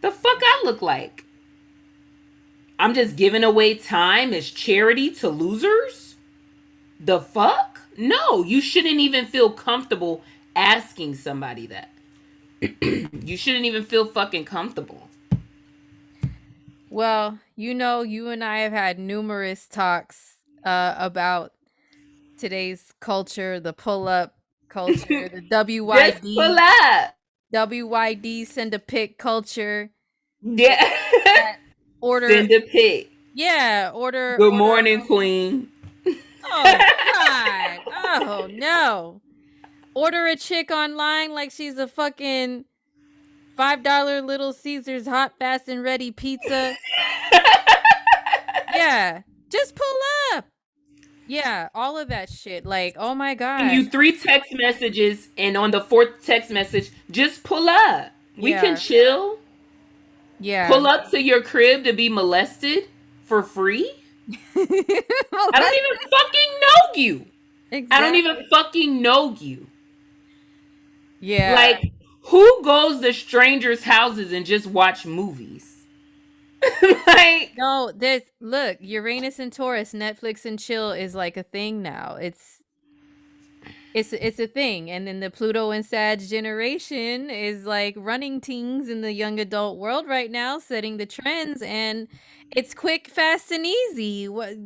The fuck I look like? I'm just giving away time as charity to losers? The fuck? No, you shouldn't even feel comfortable asking somebody that. You shouldn't even feel fucking comfortable. well, you know, you and I have had numerous talks about today's culture, the pull-up culture, the Just pull up. WYD send a pic culture. Yeah. Order. Send a pic. Yeah, order. Good morning, queen. Oh God. Oh no. Order a chick online like she's a fucking $5 Little Caesars hot, fast, and ready pizza. Yeah, just pull up. Yeah, all of that shit. Like, oh my God. You 3 text messages, and on the 4th text message, just pull up. We can chill. Yeah. Pull up to your crib to be molested for free? Well, I don't even fucking know you. I don't exactly. even fucking know you. Yeah. Like, who goes to strangers' houses and just watch movies? Like, No, there's look, Uranus and Taurus, Netflix and chill is like a thing now. It's a thing. And then the Pluto and Sag generation is like running things in the young adult world right now, setting the trends, and it's quick, fast, and easy. What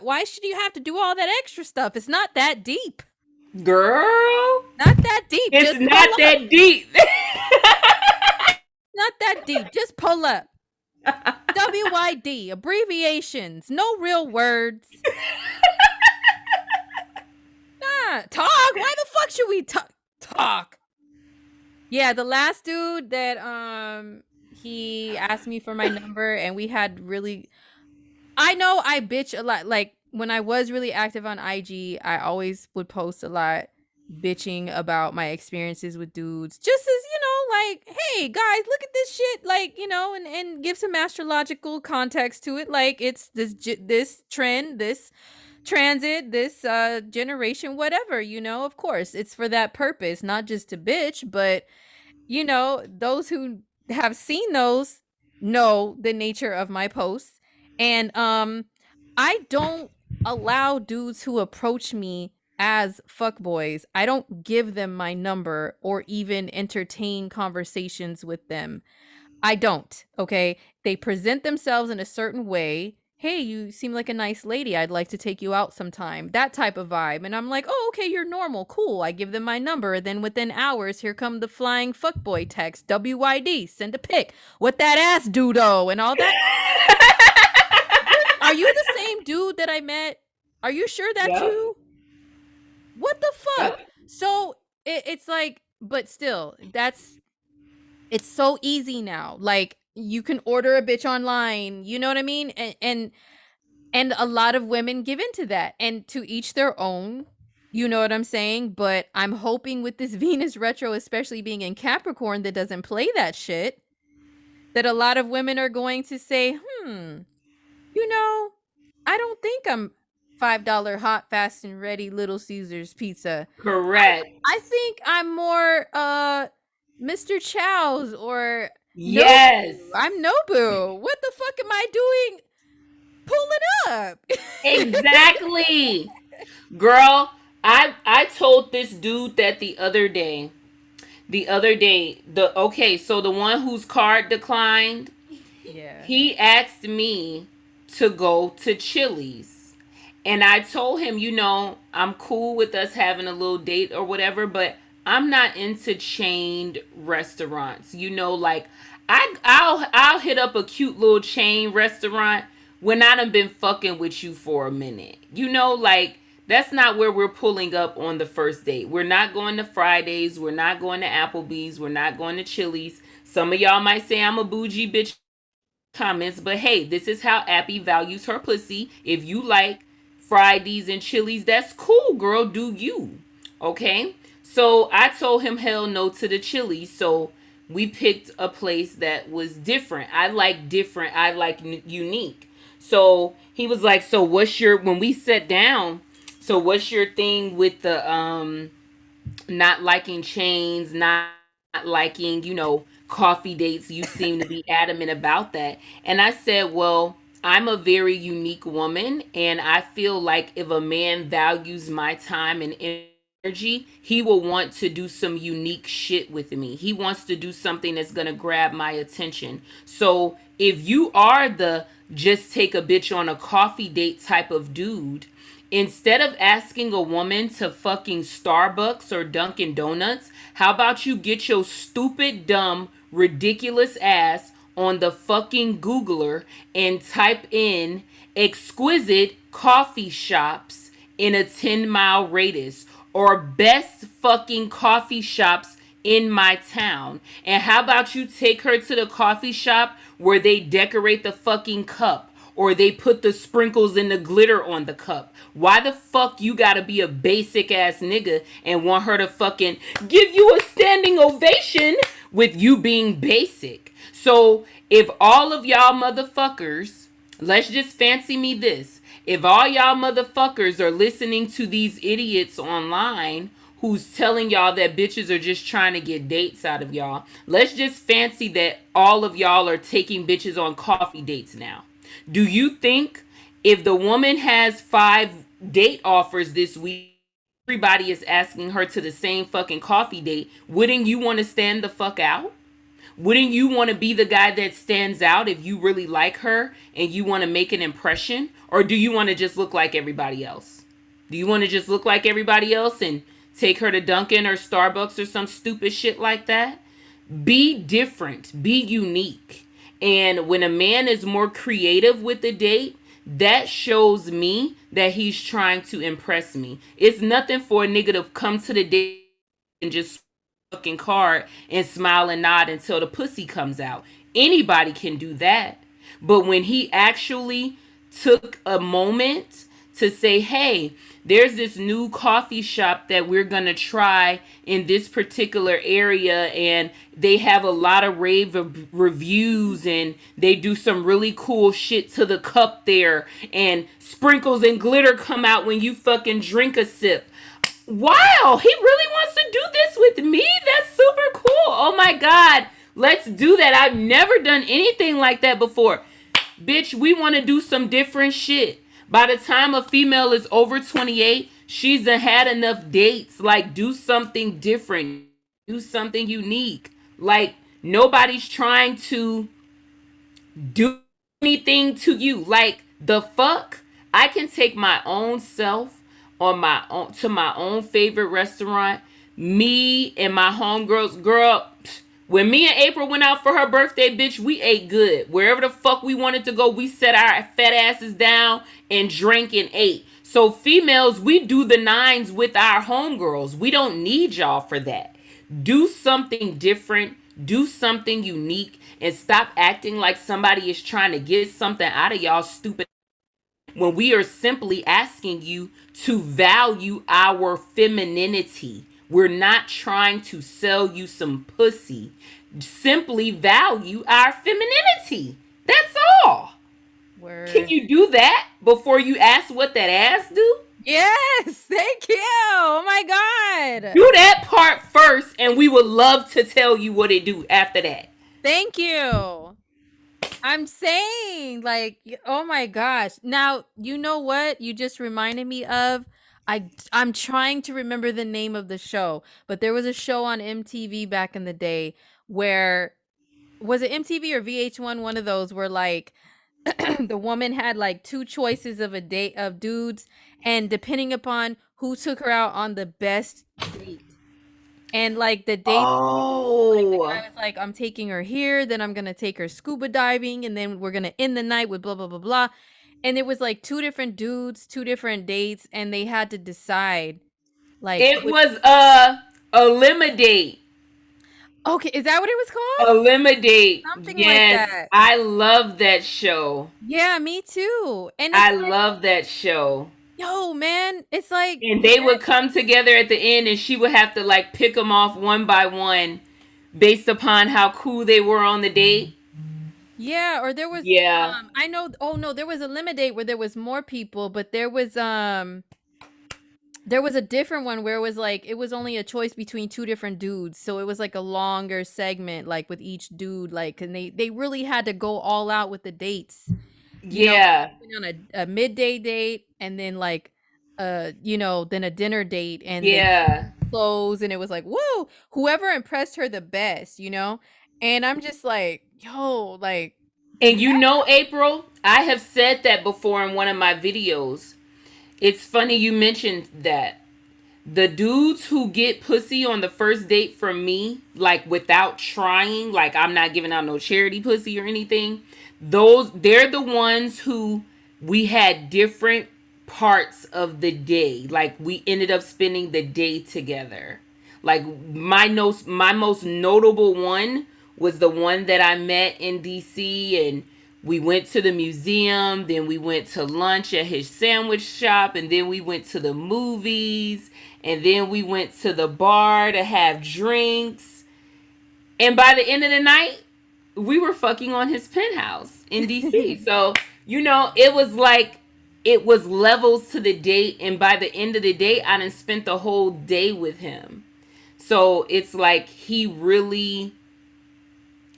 why should you have to do all that extra stuff? It's not that deep. girl, Not that deep. it's Just pull not up. that deep. Not that deep. Just pull up. WYD, abbreviations, no real words. Nah, talk. Why the fuck should we talk? Yeah, the last dude that he asked me for my number and we had really I know I bitch a lot. Like when I was really active on IG, I always would post a lot bitching about my experiences with dudes. Just as, like, hey guys, look at this shit, like, and give some astrological context to it. Like it's this trend, this transit, this generation, whatever, of course. It's for that purpose, not just to bitch, but those who have seen those know the nature of my posts. And I don't allow dudes who approach me as fuckboys. I don't give them my number or even entertain conversations with them. I don't, okay? They present themselves in a certain way. Hey, you seem like a nice lady. I'd like to take you out sometime. That type of vibe. And I'm like, oh, okay, you're normal. Cool. I give them my number. Then within hours, here come the flying fuckboy text. WYD, send a pic. What that ass do though? And all that. Are you the same dude that I met? Are you sure that's Yep. you? What the fuck? Yep. So it's like, but still, it's so easy now. Like you can order a bitch online, you know what I mean? And a lot of women give into that. And to each their own, you know what I'm saying? But I'm hoping with this Venus retro, especially being in Capricorn that doesn't play that shit, that a lot of women are going to say, you know, I don't think I'm $5 hot, fast, and ready Little Caesars pizza. Correct. I think I'm more Mr. Chow's or Yes. Nobu. I'm Nobu. What the fuck am I doing? Pulling up. Exactly. Girl, I told this dude that the other day. So the one whose card declined, Yeah. he asked me to go to Chili's. And I told him, I'm cool with us having a little date or whatever, but I'm not into chained restaurants. Like I'll hit up a cute little chain restaurant when I done been fucking with you for a minute. Like that's not where we're pulling up on the first date. We're not going to Fridays. We're not going to Applebee's. We're not going to Chili's. Some of y'all might say I'm a bougie bitch comments, but hey, this is how Appy values her pussy. If you like Fridays and Chili's, that's cool, girl. Do you? Okay? So I told him hell no to the Chili's. So we picked a place that was different. I like different. I like unique. So he was like, so what's your, when we sat down, so what's your thing with the not liking chains, not liking, coffee dates? You seem to be adamant about that. And I said, well, I'm a very unique woman, and I feel like if a man values my time and energy, he will want to do some unique shit with me. He wants to do something that's going to grab my attention. So if you are the just take a bitch on a coffee date type of dude, instead of asking a woman to fucking Starbucks or Dunkin' Donuts, how about you get your stupid, dumb, ridiculous ass on the fucking Googler and type in exquisite coffee shops in a 10-mile radius or best fucking coffee shops in my town. And how about you take her to the coffee shop where they decorate the fucking cup or they put the sprinkles and the glitter on the cup? Why the fuck you gotta be a basic ass nigga and want her to fucking give you a standing ovation with you being basic? So if all of y'all motherfuckers Let's just fancy me this. If all y'all motherfuckers are listening to these idiots online who's telling y'all that bitches are just trying to get dates out of y'all, let's just fancy that all of y'all are taking bitches on coffee dates now. Do you think if the woman has 5 date offers this week, everybody is asking her to the same fucking coffee date, wouldn't you want to stand the fuck out? Wouldn't you want to be the guy that stands out if you really like her and you want to make an impression? Or do you want to just look like everybody else? Do you want to just look like everybody else and take her to Dunkin' or Starbucks or some stupid shit like that? Be different, be unique. And when a man is more creative with the date, that shows me that he's trying to impress me. It's nothing for a nigga to come to the date and just fucking card and smile and nod until the pussy comes out. Anybody can do that. But when he actually took a moment to say, hey, there's this new coffee shop that we're going to try in this particular area, and they have a lot of rave reviews, and they do some really cool shit to the cup there, and sprinkles and glitter come out when you fucking drink a sip. Wow, he really wants to do this with me? That's super cool. Oh my God, let's do that. I've never done anything like that before. Bitch, we want to do some different shit. By the time a female is over 28, she's had enough dates. Like, do something different. Do something unique. Like, nobody's trying to do anything to you. Like, the fuck? I can take my own self on my own to my own favorite restaurant. Me and my homegirls, girl, when me and April went out for her birthday, bitch, we ate good. Wherever the fuck we wanted to go, we set our fat asses down and drank and ate. So females, we do the nines with our homegirls. We don't need y'all for that. Do something different. Do something unique. And stop acting like somebody is trying to get something out of y'all stupid, when we are simply asking you to value our femininity. We're not trying to sell you some pussy. Simply value our femininity. That's all. Word. Can you do that before you ask what that ass do? Yes, thank you. Oh my God. Do that part first, and we would love to tell you what it do after that. Thank you. I'm saying, like, oh my gosh. Now, you know what? You just reminded me of. I'm trying to remember the name of the show, but there was a show on MTV back in the day where, was it MTV or VH1? One of those where, like, the woman had like 2 choices of a date of dudes, and depending upon who took her out on the best date. And like the date, like the guy was like, I'm taking her here, then I'm gonna take her scuba diving, and then we're gonna end the night with blah blah blah blah. And it was like 2 different dudes, 2 different dates, and they had to decide like It was a Eliminate. Okay, is that what it was called? Eliminate. Something like Yes, that. I love that show. Yeah, me too. And it's I like, love that show. yo, man, it's like, And they would come together at the end, and she would have to like pick them off one by one based upon how cool they were on the date. yeah, or there was Yeah. I know, oh no, there was a Eliminate where there was more people, but there was a different one where it was like it was only a choice between 2 different dudes. So it was like a longer segment, like with each dude, like, and they really had to go all out with the dates. You know, Yeah. on a midday date, and then like then a dinner date, and then Yeah. clothes, and it was like, whoa, whoever impressed her the best, you know? And I'm just like, yo, like, And you know, April, I have said that before in one of my videos. It's funny you mentioned that. The dudes who get pussy on the first date from me, like without trying, like I'm not giving out no charity pussy or anything, they're the ones who we had different parts of the day. Like we ended up spending the day together. Like my most notable one was the one that I met in DC, and we went to the museum, then we went to lunch at his sandwich shop, and then we went to the movies, and then we went to the bar to have drinks. And by the end of the night, we were fucking on his penthouse in DC. So It was like it was levels to the date, and by the end of the day, I done spent the whole day with him. So it's like he really,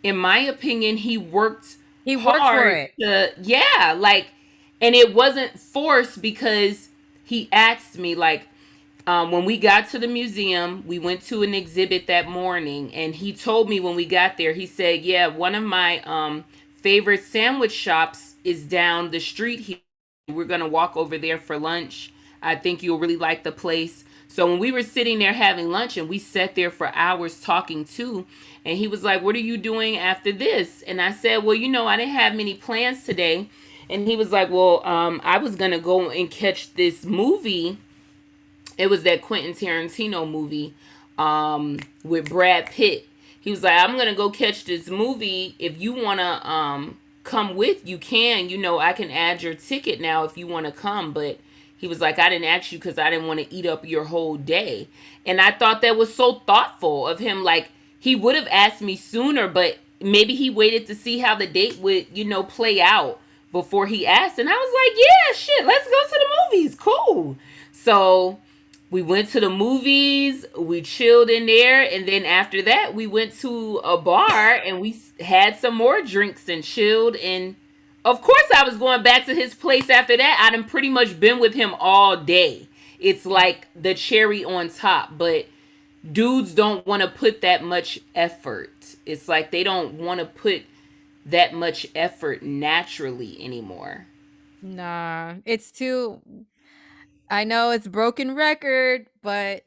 in my opinion, he worked He worked for hard it. to, yeah, like, and it wasn't forced because he asked me, like, when we got to the museum, we went to an exhibit that morning, and he told me when we got there, he said, "Yeah, one of my favorite sandwich shops is down the street here. We're gonna walk over there for lunch. I think you'll really like the place." So when we were sitting there having lunch, and we sat there for hours talking too, and he was like, "What are you doing after this?" And I said, "Well, I didn't have many plans today." And he was like, "Well, I was gonna go and catch this movie. It was that Quentin Tarantino movie with Brad Pitt." He was like, "I'm gonna go catch this movie. If you wanna come with, you can. I can add your ticket now if you wanna come." But he was like, "I didn't ask you because I didn't want to eat up your whole day." And I thought that was so thoughtful of him. Like, he would have asked me sooner, but maybe he waited to see how the date would, play out before he asked. And I was like, "Yeah, shit, let's go to the movies. Cool." So we went to the movies, we chilled in there, and then after that, we went to a bar and we had some more drinks and chilled. And of course, I was going back to his place after that. I'd have pretty much been with him all day. It's like the cherry on top, but dudes don't want to put that much effort. It's like they don't want to put that much effort naturally anymore. Nah, it's too. I know it's broken record, but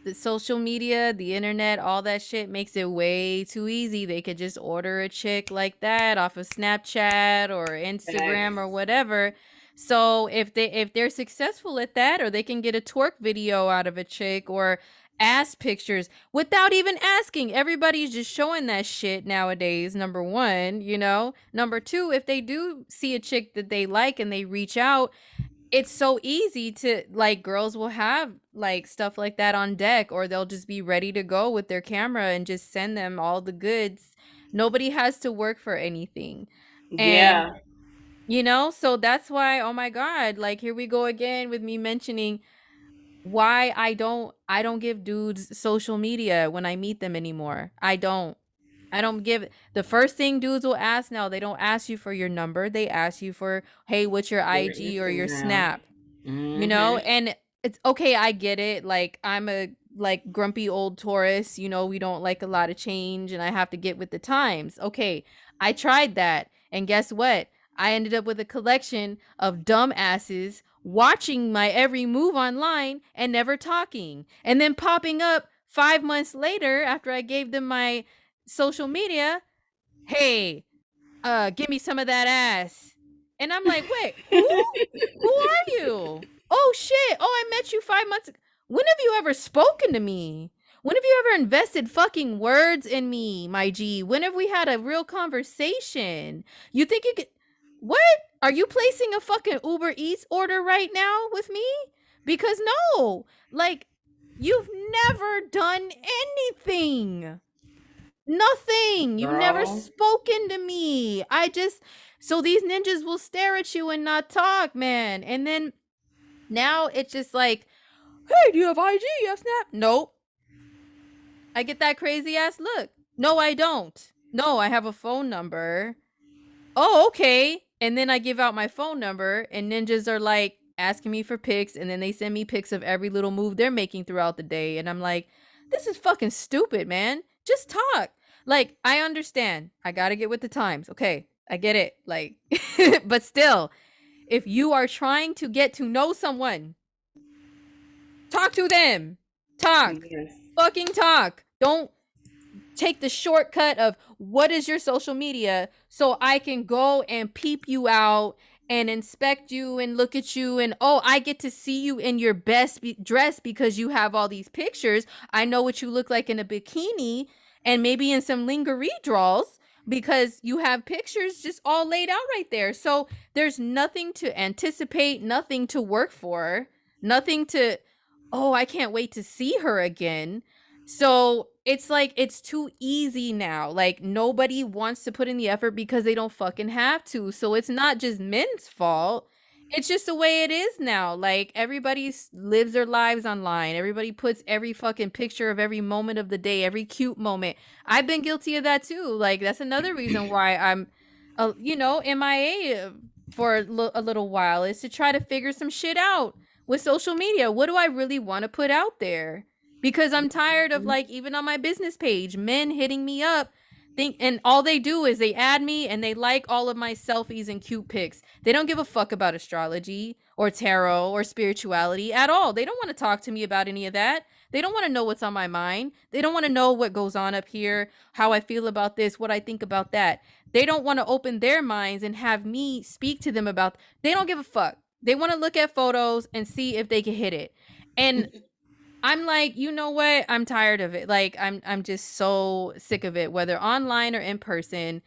the social media, the internet, all that shit makes it way too easy. They could just order a chick like that off of Snapchat or Instagram or Facts. whatever. So if they're successful at that, or they can get a twerk video out of a chick or ass pictures without even asking. Everybody's just showing that shit nowadays. Number one, Number two, if they do see a chick that they like and they reach out, it's so easy to, like, girls will have like stuff like that on deck, or they'll just be ready to go with their camera and just send them all the goods. Nobody has to work for anything. And Yeah. so that's why, oh my god, like, here we go again with me mentioning why I don't give dudes social media when I meet them anymore. I don't give. The first thing dudes will ask now, they don't ask you for your number, they ask you for, hey, what's your Your IG or your Instagram. Snap. Mm-hmm. And it's okay, I get it. Like, I'm a, like, grumpy old Taurus, we don't like a lot of change and I have to get with the times. Okay, I tried that, and guess what? I ended up with a collection of dumbasses watching my every move online and never talking, and then popping up 5 months later after I gave them my social media. Hey, give me some of that ass. And I'm like, wait, who? Who are you? Oh shit. Oh, I met you 5 months ago. When have you ever spoken to me? When have you ever invested fucking words in me, my G? When have we had a real conversation? You think you could. What? Are you placing a fucking Uber Eats order right now with me? Because no. Like, you've never done anything. Nothing. You've never Girl. spoken to me. So these ninjas will stare at you and not talk, man. And then now it's just like, hey, do you have IG? You have Snap? Nope. I get that crazy ass look. No, I don't. No, I have a phone number. Oh, okay. And then I give out my phone number, and ninjas are like asking me for pics, and then they send me pics of every little move they're making throughout the day. And I'm like, this is fucking stupid, man. Just talk. Like, I understand. I gotta get with the times. Okay. I get it. Like, but still, if you are trying to get to know someone, talk to them. Talk. Yes. Fucking talk. Don't take the shortcut of what is your social media so I can go and peep you out and inspect you and look at you, and oh, I get to see you in your best dress because you have all these pictures. I know what you look like in a bikini and maybe in some lingerie draws because you have pictures just all laid out right there. So there's nothing to anticipate, nothing to work for, nothing to, oh, I can't wait to see her again. So it's like it's too easy now. Like nobody wants to put in the effort because they don't fucking have to. So it's not just men's fault. It's just the way it is now. Like everybody lives their lives online. Everybody puts every fucking picture of every moment of the day, every cute moment. I've been guilty of that too. Like that's another reason why I'm, MIA for a little while, is to try to figure some shit out with social media. What do I really want to put out there? Because I'm tired of, like, even on my business page, men hitting me up and all they do is they add me and they like all of my selfies and cute pics. They don't give a fuck about astrology or tarot or spirituality at all. They don't want to talk to me about any of that. They don't want to know what's on my mind. They don't want to know what goes on up here, how I feel about this, what I think about that. They don't want to open their minds and have me speak to them about. They don't give a fuck. They want to look at photos and see if they can hit it. And I'm like, you know what? I'm tired of it. Like I'm just so sick of it, whether online or in person.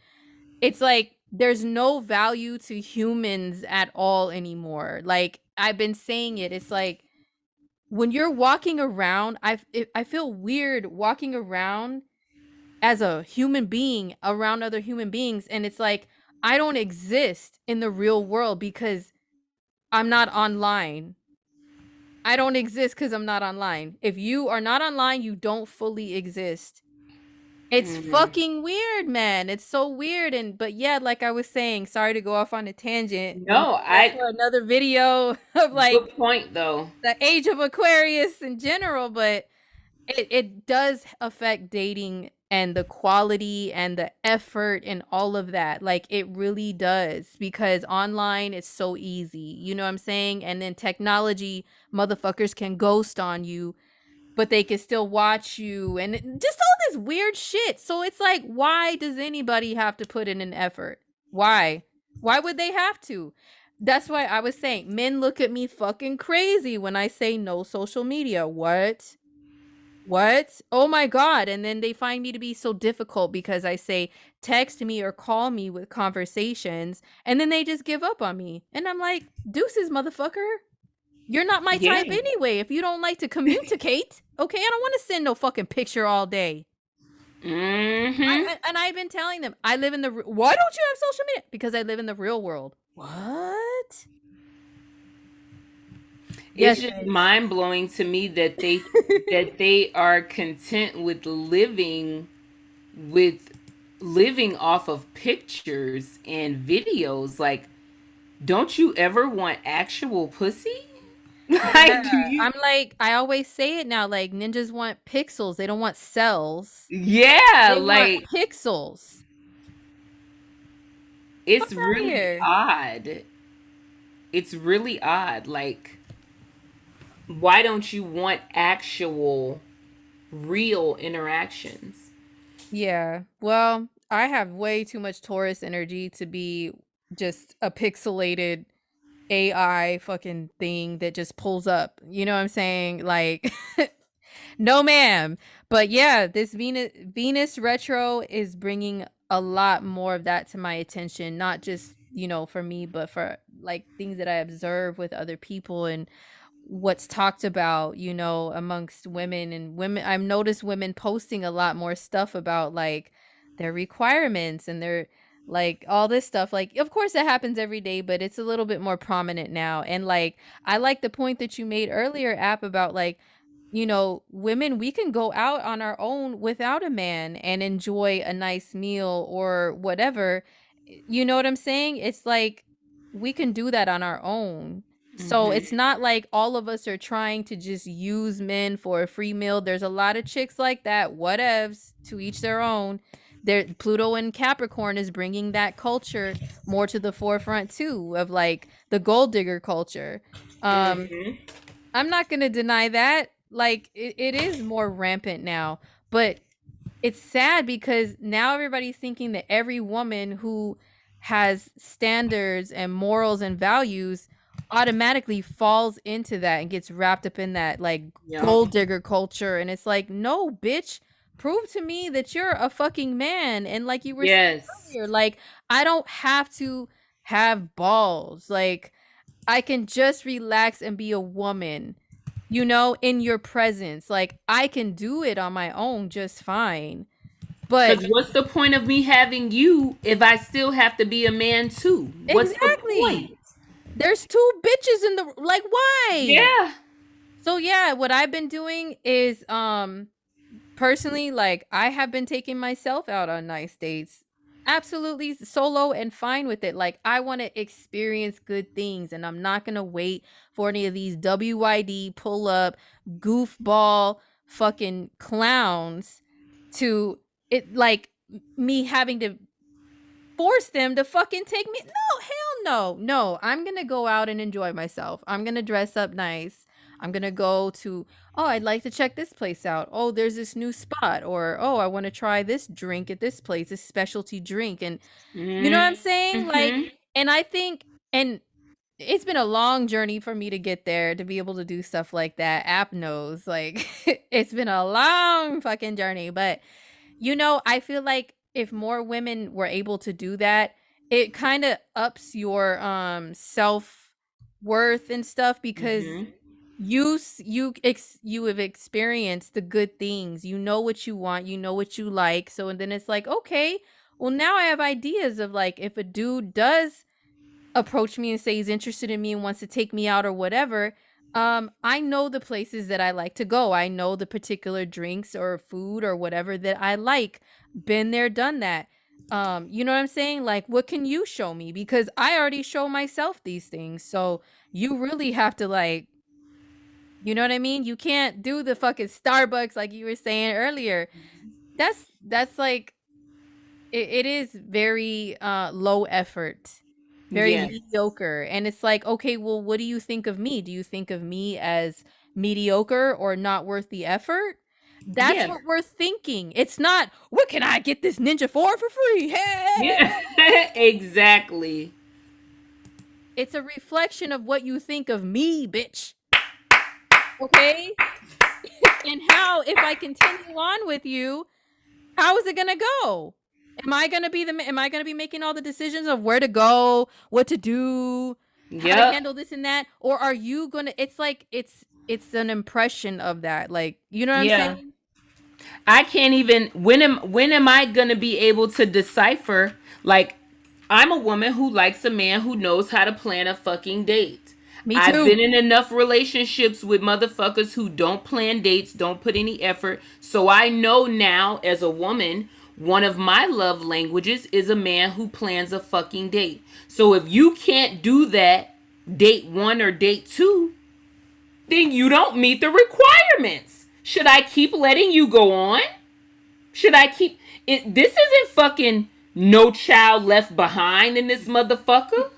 It's like there's no value to humans at all anymore. Like I've been saying it. It's like when you're walking around, I feel weird walking around as a human being around other human beings, and it's like I don't exist in the real world because I'm not online. I don't exist because I'm not online. If you are not online, you don't fully exist. It's fucking weird, man. It's so weird. And but yeah, like I was saying, sorry to go off on a tangent. No, That's I for another video of like good point though. the age of Aquarius in general, but it does affect dating and the quality and the effort and all of that. Like it really does, because online is so easy. You know what I'm saying? And then technology, motherfuckers can ghost on you, but they can still watch you and just all this weird shit. So it's like, why does anybody have to put in an effort? Why? Why would they have to? That's why I was saying men look at me fucking crazy when I say no social media. What? What? Oh my God. And then they find me to be so difficult because I say text me or call me with conversations, and then they just give up on me. And I'm like, deuces, motherfucker. You're not my Yeah. type anyway. If you don't like to communicate, okay, I don't want to send no fucking picture all day. Mm-hmm. And I've been telling them, I live in the. Why don't you have social media? Because I live in the real world. What? It's Yes. just mind blowing to me that they are content with living off of pictures and videos. Like, don't you ever want actual pussy? Yeah. Like, do you? I'm like, I always say it now. Like ninjas want pixels. They don't want cells. Yeah, They want like pixels. Fuck it's out of really here. odd. It's really odd. Like, why don't you want actual, real interactions? Yeah. Well, I have way too much Taurus energy to be just a pixelated AI fucking thing that just pulls up. You know what I'm saying? Like no ma'am. But yeah, this Venus retro is bringing a lot more of that to my attention, not just, for me, but for like things that I observe with other people and what's talked about, amongst women. And women, I've noticed women posting a lot more stuff about like their requirements and their like all this stuff. Like of course it happens every day, but it's a little bit more prominent now. And like I like the point that you made earlier, App, about like, women, we can go out on our own without a man and enjoy a nice meal or whatever. You know what I'm saying? It's like we can do that on our own. So it's Mm-hmm. not like all of us are trying to just use men for a free meal. There's a lot of chicks like that. Whatevs, to each their own. There, Pluto and Capricorn is bringing that culture more to the forefront too, of like the gold digger culture. Um, Mm-hmm. I'm not gonna deny that. Like it is more rampant now, but it's sad because now everybody's thinking that every woman who has standards and morals and values automatically falls into that and gets wrapped up in that like Yep. gold digger culture. And it's like, no, bitch, prove to me that you're a fucking man. And like you were saying Yes. earlier, like I don't have to have balls. Like I can just relax and be a woman. you know, in your presence. Like, I can do it on my own just fine. But Because what's the point of me having you if I still have to be a man too? What's the exactly. point? There's two bitches in the like why? Yeah. So yeah, what I've been doing is personally, like, I have been taking myself out on nice dates. Absolutely solo and fine with it. Like, I want to experience good things and I'm not going to wait for any of these WYD pull up goofball fucking clowns to it like me having to force them to fucking take me. No, hell no. No, I'm going to go out and enjoy myself. I'm going to dress up nice. I'm going to go to, oh, I'd like to check this place out. Oh, there's this new spot. Or, oh, I want to try this drink at this place, this specialty drink. And you know what I'm saying? Like, Mm-hmm. and I think, and it's been a long journey for me to get there to be able to do stuff like that. App knows. Like, it's been a long fucking journey. But you know, I feel like if more women were able to do that, it kind of ups your self-worth and stuff because Mm-hmm. you have experienced the good things. You know what you want, you know what you like. So and then it's like, okay, well now I have ideas of like if a dude does approach me and say he's interested in me and wants to take me out or whatever, I know the places that I like to go. I know the particular drinks or food or whatever that I like. Been there, done that. You know what I'm saying? Like, what can you show me? Because I already show myself these things. So you really have to like, you know what I mean? You can't do the fucking Starbucks like you were saying earlier. That's like it is very low effort, very Yes. mediocre. And it's like, okay, well, what do you think of me? Do you think of me as mediocre or not worth the effort? That's Yeah. what we're thinking. It's not, what can I get this ninja for free? Hey! Yeah. Exactly. It's a reflection of what you think of me, bitch. Okay? And how, if I continue on with you, how is it gonna go? Am I gonna be making all the decisions of where to go, what to do, how to Yep. handle this and that? Or are you gonna it's like it's an impression of that. Like, you know what I'm Yeah. saying? I can't even when am I gonna be able to decipher, like, I'm a woman who likes a man who knows how to plan a fucking date. Me I've too. been in enough relationships with motherfuckers who don't plan dates, don't put any effort. So I know now as a woman, one of my love languages is a man who plans a fucking date. So if you can't do that date 1 or date 2, then you don't meet the requirements. Should I keep letting you go on? Should I keep it? This isn't fucking No Child Left Behind in this motherfucker.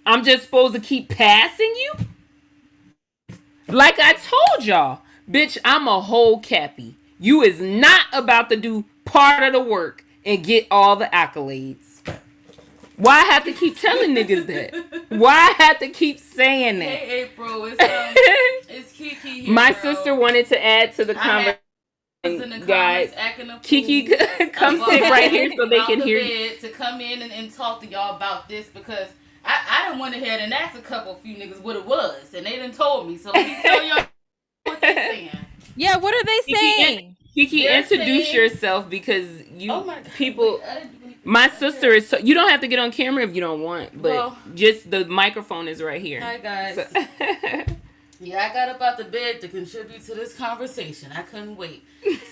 I'm just supposed to keep passing you? Like I told y'all, bitch, I'm a whole Cappy. You is not about to do part of the work and get all the accolades. Why I have to keep telling niggas that? Why I have to keep saying that? Hey April, it's Kiki here. My bro. sister wanted to add to the I was in conversation, the guys. comments acting a fool. Kiki, come sit right here so they out can the hear you. bed to come in and talk to y'all about this because I done went ahead and asked a few niggas what it was and they done told me. So let me tell y'all what they saying. Yeah, what are they saying? Kiki, They're introduce saying- yourself because you Oh my God, people. wait, My sister is. So, you don't have to get on camera if you don't want, but Well, just the microphone is right here. Hi guys. So- Yeah, I got up out the bed to contribute to this conversation. I couldn't wait.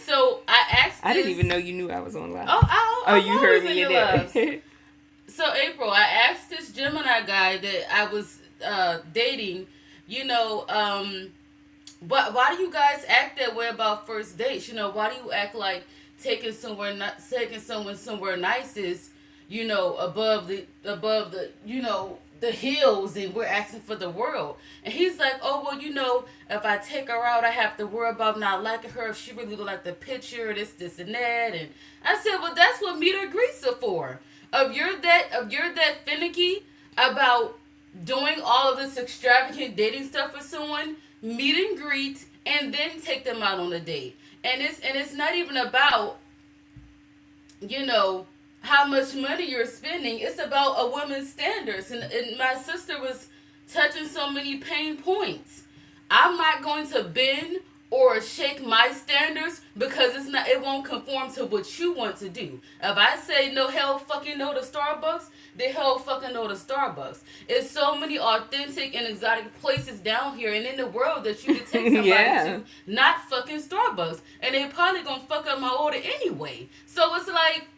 So I asked. I didn't even know you knew I was on live. Oh, You heard me in it. it. So April, I asked this Gemini guy that I was dating, you know, why do you guys act that way about first dates? You know, why do you act like taking someone somewhere nice is, you know, above the you know, the hills and we're asking for the world. And he's like, oh, well, you know, if I take her out, I have to worry about not liking her if she really look like the picture, this and that. And I said, well, that's what meet or greets are for. If you're that finicky about doing all of this extravagant dating stuff with someone, meet and greet and then take them out on a date. And it's not even about, you know, how much money you're spending. It's about a woman's standards. And my sister was touching so many pain points. I'm not going to bend or shake my standards because it won't conform to what you want to do. If I say no, hell fucking no to Starbucks, then hell fucking no to Starbucks. It's so many authentic and exotic places down here and in the world that you can take somebody Yeah. to, not fucking Starbucks. And they probably gonna fuck up my order anyway. So it's like,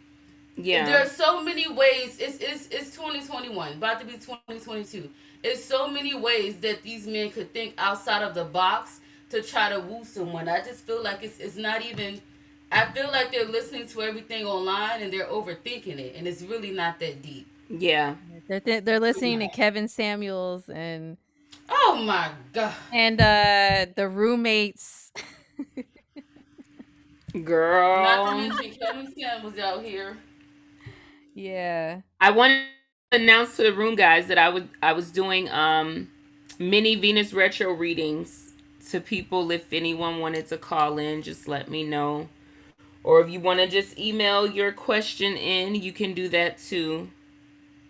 Yeah. there are so many ways. It's 2021, about to be 2022. It's so many ways that these men could think outside of the box to try to woo someone. I just feel like it's not even. I feel like they're listening to everything online and they're overthinking it, and it's really not that deep. Yeah. They're listening to Kevin Samuels and Oh my god! the roommates. Girl. Not to mention Kevin Sam was out here. Yeah. I want to announce to the room, guys, that I was doing mini Venus retro readings to people. If anyone wanted to call in, just let me know. Or if you want to just email your question in, you can do that too.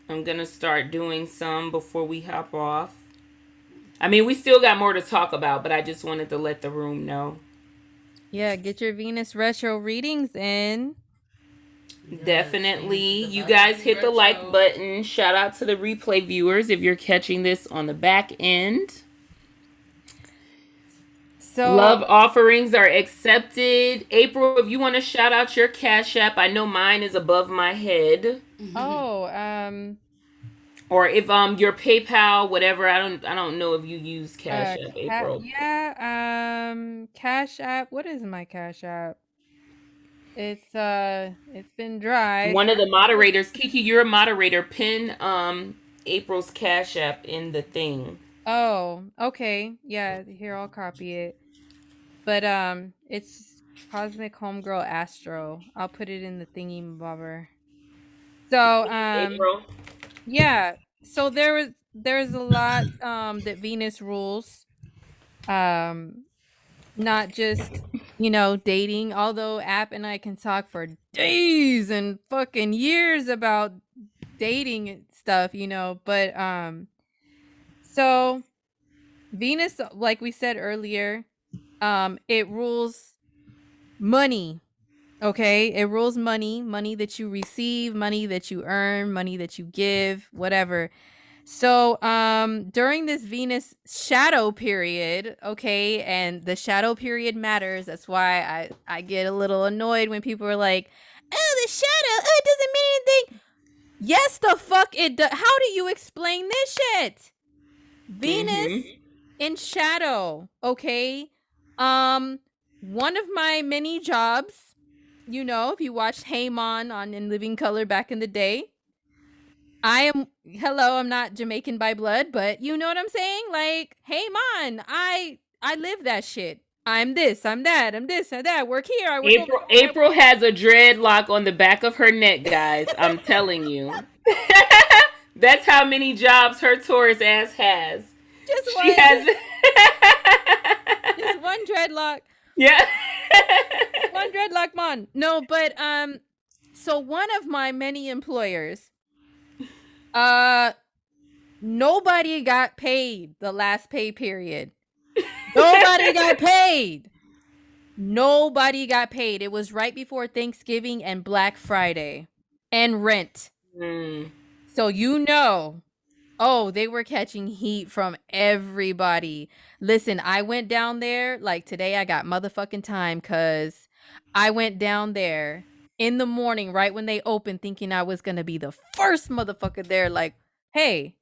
I'm going to start doing some before we hop off. I mean, we still got more to talk about, but I just wanted to let the room know. Yeah, get your Venus retro readings in. Yes, Definitely. and You it's about guys to be hit the like retro. button. Shout out to the replay viewers if you're catching this on the back end. So Love offerings are accepted. April, if you want to shout out your Cash App, I know mine is above my head. oh, Or if your PayPal, whatever, I don't know if you use Cash App, April. yeah, Cash App. What is my Cash App? It's been dry. One of the moderators, Kiki, you're a moderator. Pin April's Cash App in the thing. Oh, okay. Yeah, here I'll copy it. But it's Cosmic Homegirl Astro. I'll put it in the thingy bobber. So April. yeah. So there's a lot that Venus rules. Not just, dating, although App and I can talk for days and fucking years about dating and stuff, but so Venus, like we said earlier, it rules money. Okay, it rules money that you receive, money that you earn, money that you give, whatever. So during this Venus shadow period, okay, and the shadow period matters. That's why I get a little annoyed when people are like, oh, the shadow, oh, it doesn't mean anything. Yes, the fuck it does. How do you explain this shit? Venus in shadow, okay? One of my many jobs, if you watched Haymon on In Living Color back in the day, I'm not Jamaican by blood, but you know what I'm saying? Like, Haymon, I live that shit. I'm this, I'm that, I'm this, I'm that. Work here, I work over there. April has a dreadlock on the back of her neck, guys. I'm telling you. That's how many jobs her Taurus ass has. Just She has just one dreadlock. Yeah. One dreadlock man. No, but so one of my many employers, nobody got paid the last pay period. Nobody got paid. Nobody got paid. It was right before Thanksgiving and Black Friday and rent. So they were catching heat from everybody. Listen, I went down there, like today I got motherfucking time because I went down there in the morning right when they opened thinking I was going to be the first motherfucker there. Like, hey,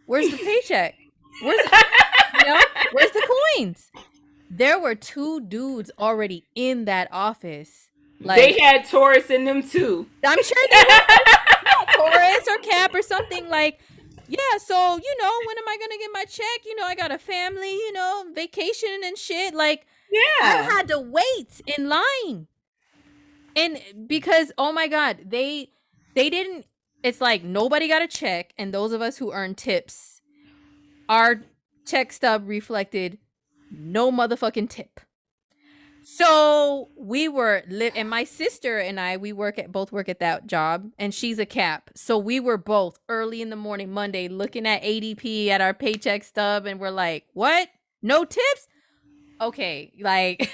where's the paycheck? Where's the coins? There were 2 dudes already in that office. Like, they had Taurus in them too. I'm sure they were Taurus or Cap or something like, yeah, so, when am I going to get my check? I got a family, vacation and shit. Like, I had to wait in line. And because, oh my God, they didn't, it's like nobody got a check. And those of us who earn tips, our check stub reflected no motherfucking tip. So we were and my sister and I, we both work at that job, and she's a Cap. So we were both early in the morning Monday looking at ADP at our paycheck stub, and we're like, what? No tips? Okay, like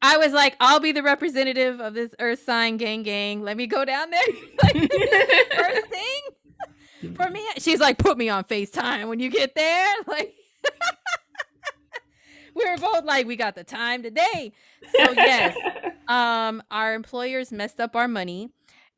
I was like, I'll be the representative of this earth sign gang. Let me go down there. Like, this is the first thing for me. She's like, put me on FaceTime when you get there. Like, we were both like, we got the time today. So yes, our employers messed up our money,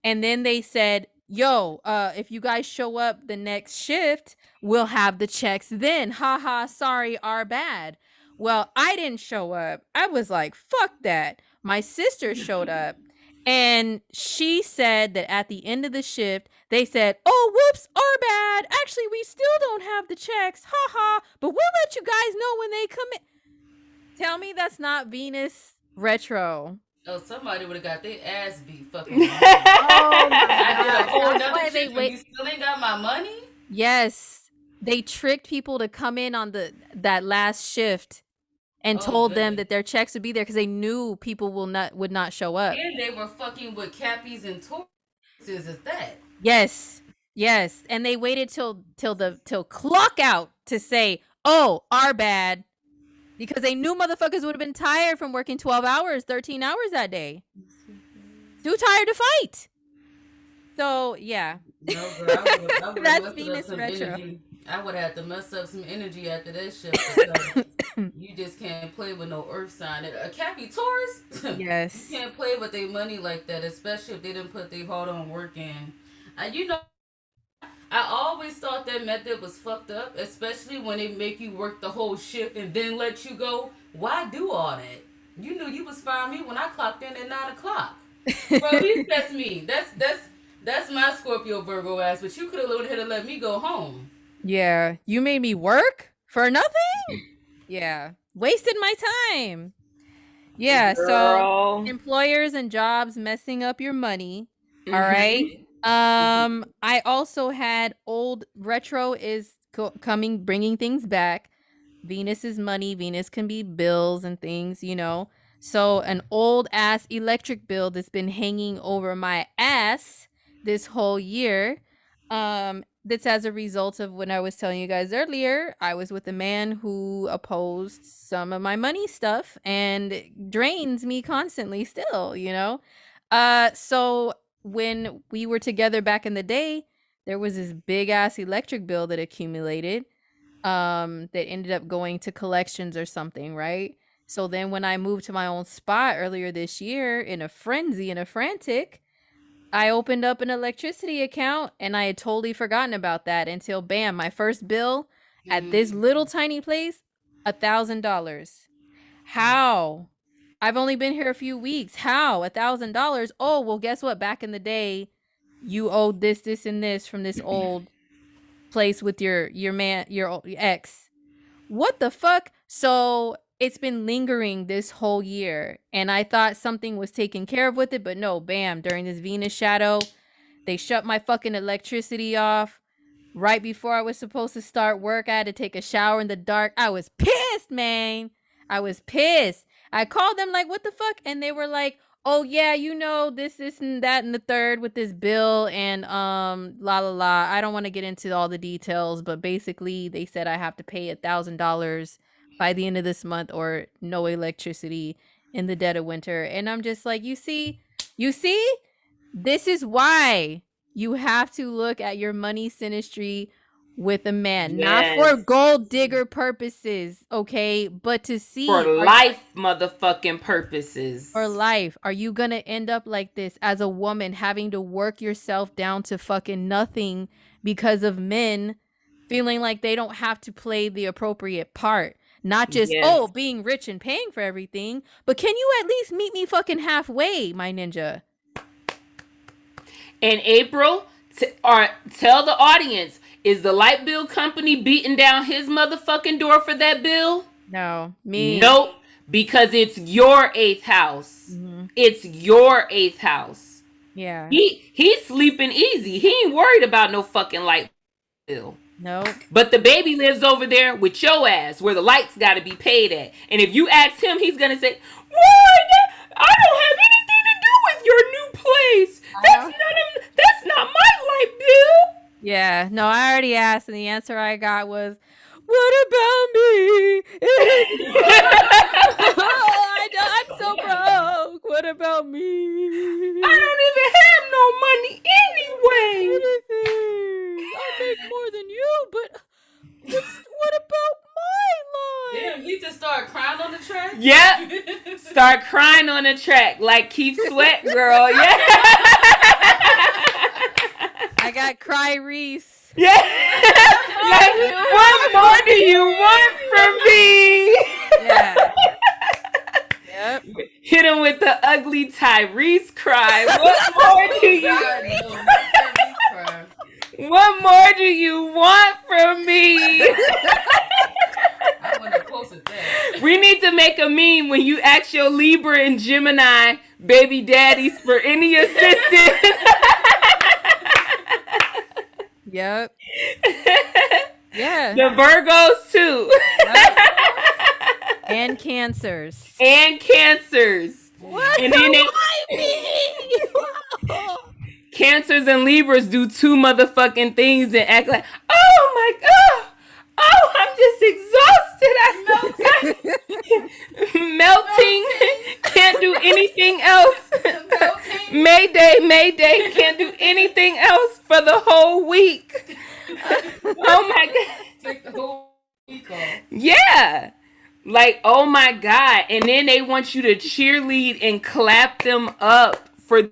and then they said, yo, if you guys show up the next shift, we'll have the checks then. Haha, sorry, our bad. Well, I didn't show up. I was like, fuck that. My sister showed up, and she said that at the end of the shift, they said, oh, whoops, our bad. Actually, we still don't have the checks. Haha, but we'll let you guys know when they come in. Tell me that's not Venus retro. Oh, somebody would have got their ass beat fucking. Oh my I did a whole That's nother why shit, but you still ain't got my money? Yes, they tricked people to come in on that last shift and Oh, told them goodness. that their checks would be there because they knew people would not show up. And they were fucking with Cappies and Tauruses at that. Yes, and they waited till clock out to say, "Oh, our bad," because they knew motherfuckers would have been tired from working 12 hours, 13 hours that day. Too tired to fight. So yeah. No, girl, I would've That's messed up Venus some retro. energy. I would have to mess up some energy after that shit. Because you just can't play with no earth sign. A Cappy Taurus? Yes. You can't play with their money like that, especially if they didn't put their hard on work in. You know, I always thought that method was fucked up, especially when they make you work the whole shift and then let you go. Why do all that? You knew you was firing me when I clocked in at 9 o'clock. Bro, at least that's me. That's my Scorpio Virgo ass, but you could have went ahead and let me go home. Yeah, you made me work for nothing? Yeah, wasted my time. Yeah, Girl. so employers and jobs messing up your money. Mhm. All right. I also had old retro is coming, bringing things back. Venus is money. Venus can be bills and things, you know. So an old ass electric bill that's been hanging over my ass this whole year. That's as a result of when I was telling you guys earlier, I was with a man who opposed some of my money stuff and drains me constantly still, you know. So when we were together back in the day, there was this big ass electric bill that accumulated that ended up going to collections or something, right? So then when I moved to my own spot earlier this year in a frenzy, in a frantic, I opened up an electricity account and I had totally forgotten about that until bam, my first bill at this little tiny place, $1,000. How? I've only been here a few weeks. How? $1,000? Oh, well, guess what? Back in the day, you owed this, this, and this from this old place with your man, your ex. What the fuck? So it's been lingering this whole year, and I thought something was taken care of with it, but no, bam, during this Venus shadow, they shut my fucking electricity off right before I was supposed to start work. I had to take a shower in the dark. I was pissed, man. I was pissed. I called them like, what the fuck? And they were like, oh yeah, you know, this and that and the third with this bill and la la la. I don't want to get into all the details, but basically they said I have to pay $1,000 by the end of this month or no electricity in the dead of winter. And I'm just like, you see, this is why you have to look at your money synastry with a man, not for Yes. gold digger purposes, okay, but to see For life motherfucking purposes. for life. Are you gonna end up like this as a woman, having to work yourself down to fucking nothing because of men feeling like they don't have to play the appropriate part? Not just, Yes. oh, being rich and paying for everything, but can you at least meet me fucking halfway, my ninja? In April, tell the audience, is the light bill company beating down his motherfucking door for that bill? No, me. Nope, because it's your 8th house. Mm-hmm. It's your 8th house. Yeah. He's sleeping easy. He ain't worried about no fucking light bill. Nope. But the baby lives over there with your ass, where the lights got to be paid at. And if you ask him, he's gonna say, "What? I don't have anything to do with your new place. That's not my light bill." Yeah. No, I already asked, and the answer I got was, What about me? I'm so broke. What about me? I don't even have no money anyway. Anything. I make more than you, but what about my life? Damn, he just started crying on the track? Yep. Start crying on the track like Keith Sweat, girl. Yeah. I got Cry Reese. Yeah. Like, what more do you want from me? Yeah. Yep. Hit him with the ugly Tyrese cry. What more do you What more do you want from me? I wouldn't have posted that. We need to make a meme when you ask your Libra and Gemini baby daddies for any assistance. Yep. Yeah. The Virgos too. Yep. And Cancers. And Cancers. What? And then Cancers and Libras do two motherfucking things and act like, oh my god, oh, I'm just exhausted. I'm melting. Can't do anything else. Mayday, Mayday, can't do anything else for the whole week. Oh my god. Take the whole week off. Yeah. Like, oh my god. And then they want you to cheerlead and clap them up for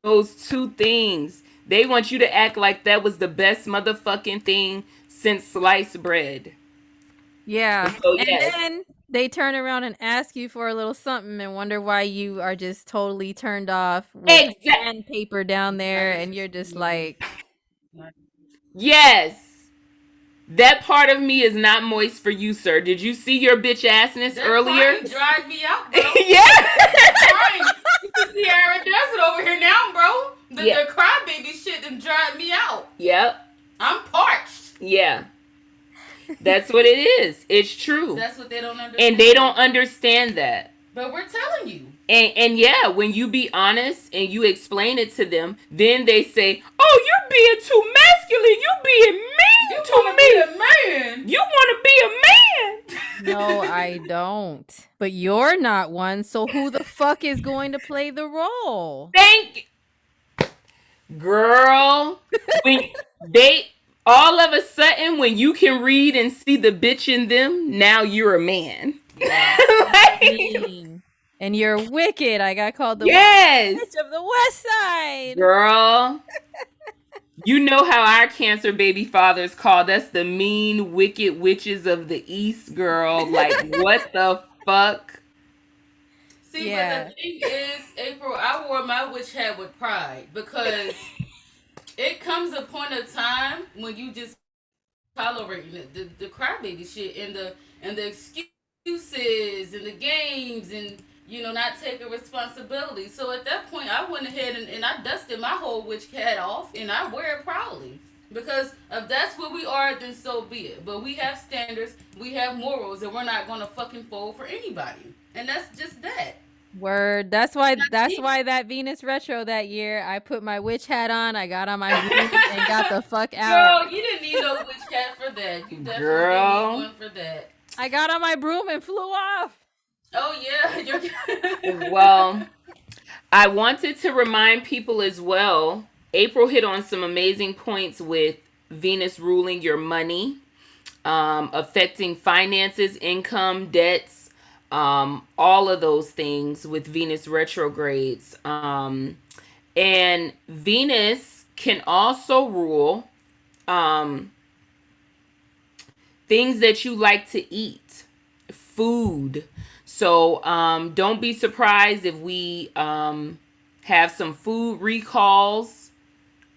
those two things. They want you to act like that was the best motherfucking thing since sliced bread. Yeah. So, yes. And then they turn around and ask you for a little something and wonder why you are just totally turned off with sandpaper down there, and you're just like, yes. That part of me is not moist for you, sir. Did you see your bitch assness earlier? That dried me out, bro. Yeah. You can see Aaron does it over here now, bro. The crybaby shit done dried me out. Yep. I'm parched. Yeah. That's what it is. It's true. That's what they don't understand. And they don't understand that. But we're telling you. And yeah, when you be honest and you explain it to them, then they say, oh, you're being too masculine. You being mean to me. You want to be a man. You want to be a man. no, I don't. But you're not one, so who the fuck is going to play the role? Thank you. Girl. When they... All of a sudden, when you can read and see the bitch in them, now you're a man. And you're wicked. I got called the witch of the West Side. Girl. You know how our Cancer baby fathers called us the mean, wicked witches of the East, girl. Like, what the fuck? See, but the thing is, April, I wore my witch hat with pride because... It comes a point of time when you just tolerate the crybaby shit and the excuses and the games and not taking responsibility. So at that point, I went ahead and I dusted my whole witch hat off and I wear it proudly because if that's what we are, then so be it. But we have standards, we have morals, and we're not gonna fucking fold for anybody. And that's just that. Word. That's why that Venus retro that year, I put my witch hat on, I got on my broom and got the fuck out. Girl, you didn't need no witch hat for that. You definitely didn't need one for that. I got on my broom and flew off. Oh yeah. Well, I wanted to remind people as well, April hit on some amazing points with Venus ruling your money, affecting finances, income, debts, all of those things with Venus retrogrades. And Venus can also rule things that you like to eat, food. So don't be surprised if we have some food recalls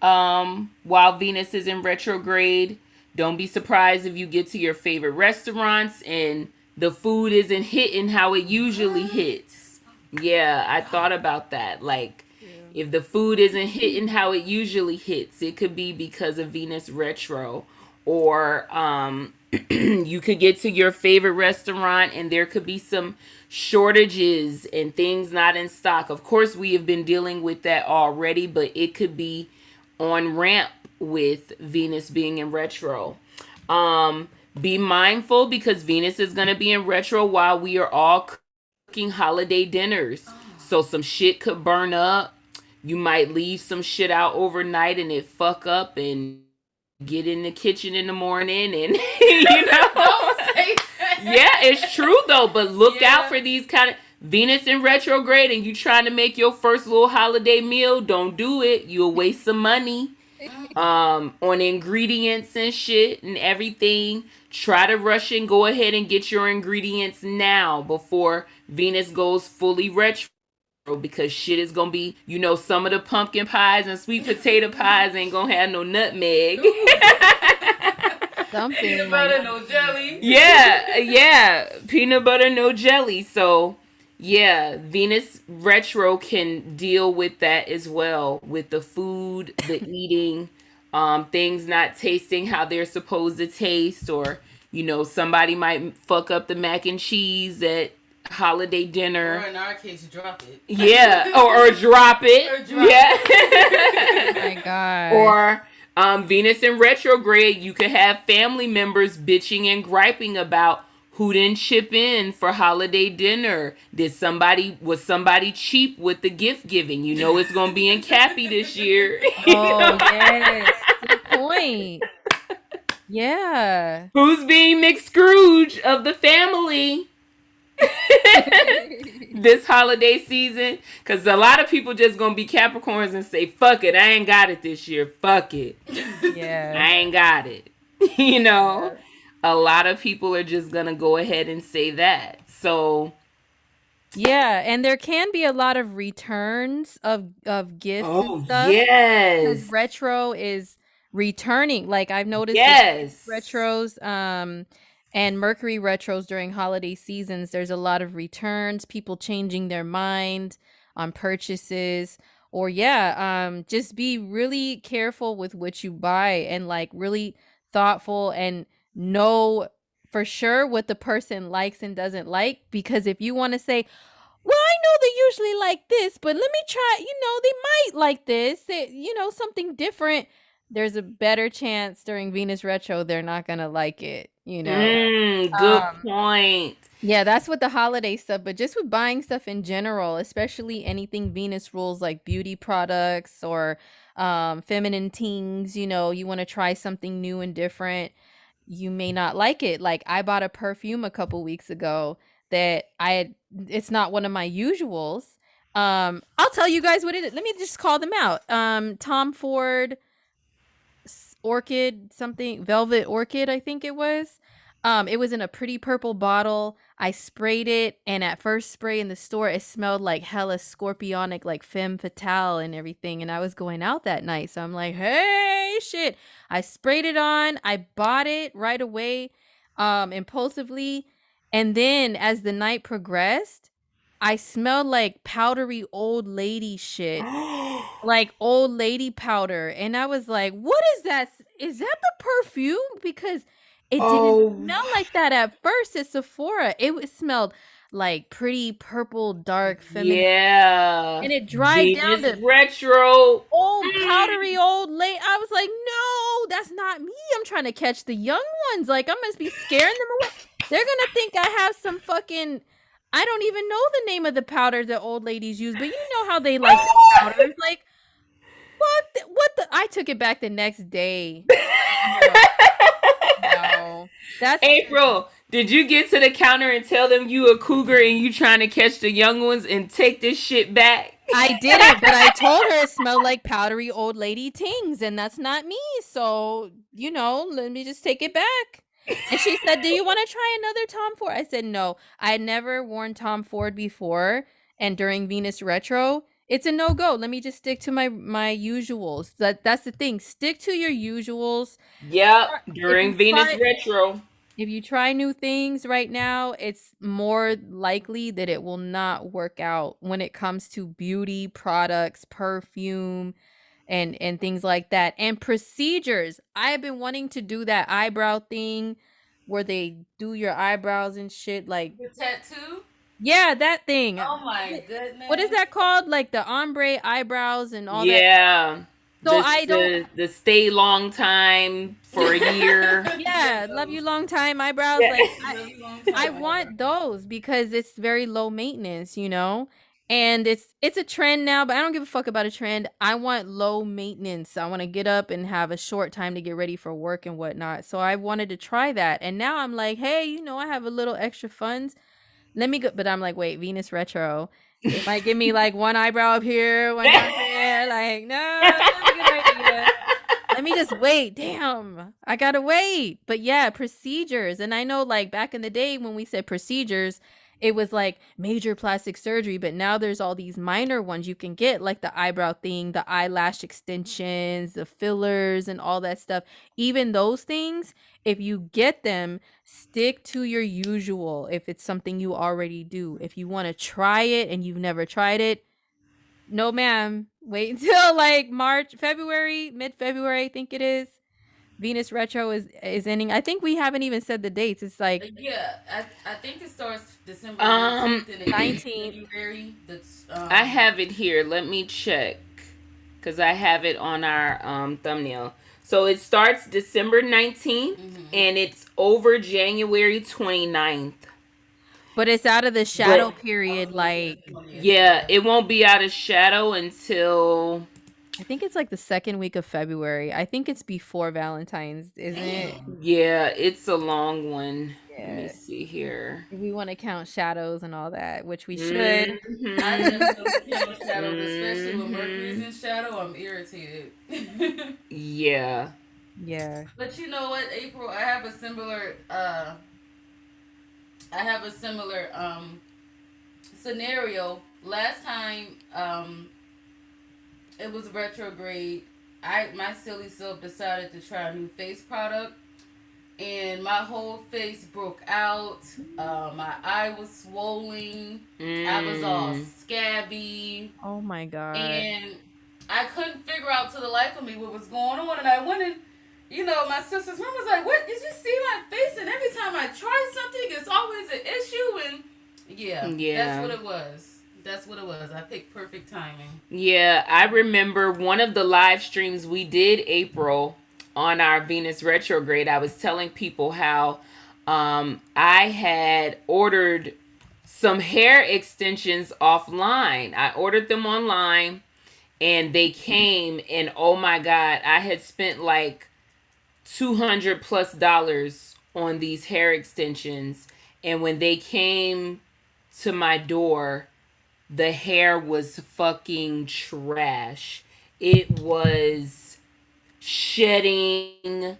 while Venus is in retrograde. Don't be surprised if you get to your favorite restaurants and the food isn't hitting how it usually hits. Yeah, I thought about that. Like, if the food isn't hitting how it usually hits, it could be because of Venus retro. Or you could get to your favorite restaurant and there could be some shortages and things not in stock. Of course, we have been dealing with that already, but it could be on ramp with Venus being in retro. Be mindful because Venus is going to be in retro while we are all cooking holiday dinners. So some shit could burn up. You might leave some shit out overnight and it fuck up and get in the kitchen in the morning and Don't say that. Yeah, it's true though, but look out for these kind of Venus in retrograde and you trying to make your first little holiday meal, don't do it. You'll waste some money on ingredients and shit and everything. Try to rush and go ahead and get your ingredients now before Venus goes fully retro because shit is gonna be, some of the pumpkin pies and sweet potato pies ain't gonna have no nutmeg. Something Peanut butter, no jelly. Yeah, peanut butter, no jelly. So, yeah, Venus retro can deal with that as well, with the food, the eating, things not tasting how they're supposed to taste, or somebody might fuck up the mac and cheese at holiday dinner. Or in our case, drop it. Yeah, or drop it. Oh my god. Or Venus in retrograde, you could have family members bitching and griping about who didn't chip in for holiday dinner. Was somebody cheap with the gift giving? It's gonna be in Cappy this year. Yes, good point. Yeah. Who's being McScrooge of the family this holiday season? Because a lot of people just gonna be Capricorns and say, fuck it, I ain't got it this year. Fuck it. Yeah. I ain't got it. A lot of people are just gonna go ahead and say that. So yeah, and there can be a lot of returns of gifts and stuff. Yes. Because retro is returning. Like I've noticed retros and Mercury retros during holiday seasons, there's a lot of returns, people changing their mind on purchases, or just be really careful with what you buy and like really thoughtful and know for sure what the person likes and doesn't like. Because if you want to say, well, I know they usually like this, but let me try, they might like this, something different. There's a better chance during Venus retro they're not gonna like it, Good point. Yeah, that's with the holiday stuff, but just with buying stuff in general, especially anything Venus rules like beauty products or feminine things, you want to try something new and different, you may not like it. Like I bought a perfume a couple weeks ago that it's not one of my usuals. I'll tell you guys what it is. Let me just call them out. Tom Ford Orchid something, Velvet Orchid, I think it was. It was in a pretty purple bottle. I sprayed it, and at first spray in the store, it smelled like hella scorpionic, like femme fatale and everything. And I was going out that night, so I'm like, hey, shit. I sprayed it on. I bought it right away, impulsively. And then as the night progressed, I smelled like powdery old lady shit. Like old lady powder. And I was like, what is that? Is that the perfume? Because it didn't smell like that at first at Sephora. It smelled like pretty purple, dark, feminine. Yeah. And it dried down to retro. Old powdery old lady. I was like, no, that's not me. I'm trying to catch the young ones. Like, I must be scaring them away. They're going to think I have some fucking... I don't even know the name of the powder that old ladies use, but you know how they like the powders. Like, what the? I took it back the next day. No. That's April. Did you get to the counter and tell them you a cougar and you trying to catch the young ones and take this shit back? I didn't, but I told her it smelled like powdery old lady tings, and that's not me. So, let me just take it back. And she said, do you want to try another Tom Ford? I said, no. I had never worn Tom Ford before. And during Venus retro, it's a no-go. Let me just stick to my usuals. That's the thing. Stick to your usuals. Yep. During Venus retro. If you try new things right now, it's more likely that it will not work out when it comes to beauty products, perfume, and things like that. And procedures. I have been wanting to do that eyebrow thing where they do your eyebrows and shit. Like the tattoo? Yeah, that thing. Oh my goodness. What is that called? Like the ombre eyebrows and all that? Yeah. So I don't. The stay long time for a year. Yeah, love you long time eyebrows. Yeah. Like Really long I time want eyebrows. those because it's very low maintenance, you know? And it's a trend now, but I don't give a fuck about a trend. I want low maintenance. I want to get up and have a short time to get ready for work and whatnot. So I wanted to try that. And now I'm like, hey, I have a little extra funds. Let me go. But I'm like, wait, Venus retro. It might give me like one eyebrow up here, one down there. Like, no, it's not a good idea. Let me just wait. Damn, I gotta wait. But yeah, procedures. And I know, like, back in the day when we said procedures, it was like major plastic surgery. But now there's all these minor ones you can get, like the eyebrow thing, the eyelash extensions, the fillers, and all that stuff. Even those things, if you get them, stick to your usual if it's something you already do. If you want to try it and you've never tried it, no, ma'am. Wait until like March, February, mid-February, I think it is. Venus retro is ending. I think we haven't even said the dates. It's like Yeah, I think it starts December Um, 19th and it ends 19th. February. That's I have it here. Let me check because I have it on our thumbnail. So it starts December 19th and it's over January 29th. But it's out of the But shadow period. Like, yeah, it won't be out of shadow until I think it's like the second week of February. I think it's before Valentine's, isn't it? Damn. yeah, it's a long one. Let me Yeah. see here. If we want to count shadows and all that, which we should. I Mhm. definitely feel shadow, especially when Mercury's in shadow. I'm irritated. Yeah. Yeah. But you know what, April? I have a similar scenario. Last time it was retrograde. My silly self decided to try a new face product, and my whole face broke out. My eye was swollen. I was all Mm. scabby, Oh my God. and I couldn't figure out to the life of me what was going on. And I went in, my sister's mom was like, "What? Did you see my face?" And every time I try something, it's always an issue. And yeah, that's Yeah. what it was. That's what it was. I picked perfect timing. Yeah, I remember one of the live streams we did, April, on our Venus retrograde. I was telling people how I had ordered some hair extensions offline. I ordered them online and they came, and oh my God, I had spent like $200+ on these hair extensions. And when they came to my door, the hair was fucking trash. It was shedding.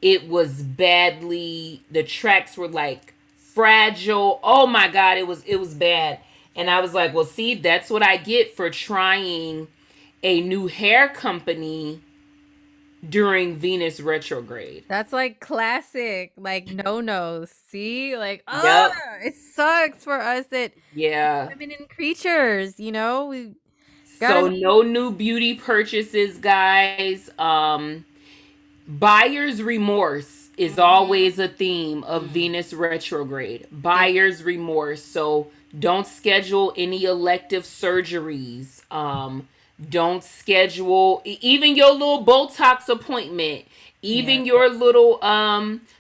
It was badly. The tracks were like fragile. Oh my God, it was bad. And I was like, well, see, that's what I get for trying a new hair company during Venus retrograde. That's like classic, like no-nos. See? Like, Yep. it sucks for us that Yeah. feminine creatures, we So gotta. no new beauty purchases, guys. Buyer's remorse is Mm-hmm. always a theme of Mm. Venus retrograde. It, Buyer's remorse. So don't schedule any elective surgeries. Don't schedule even your little Botox appointment. yeah. Even your little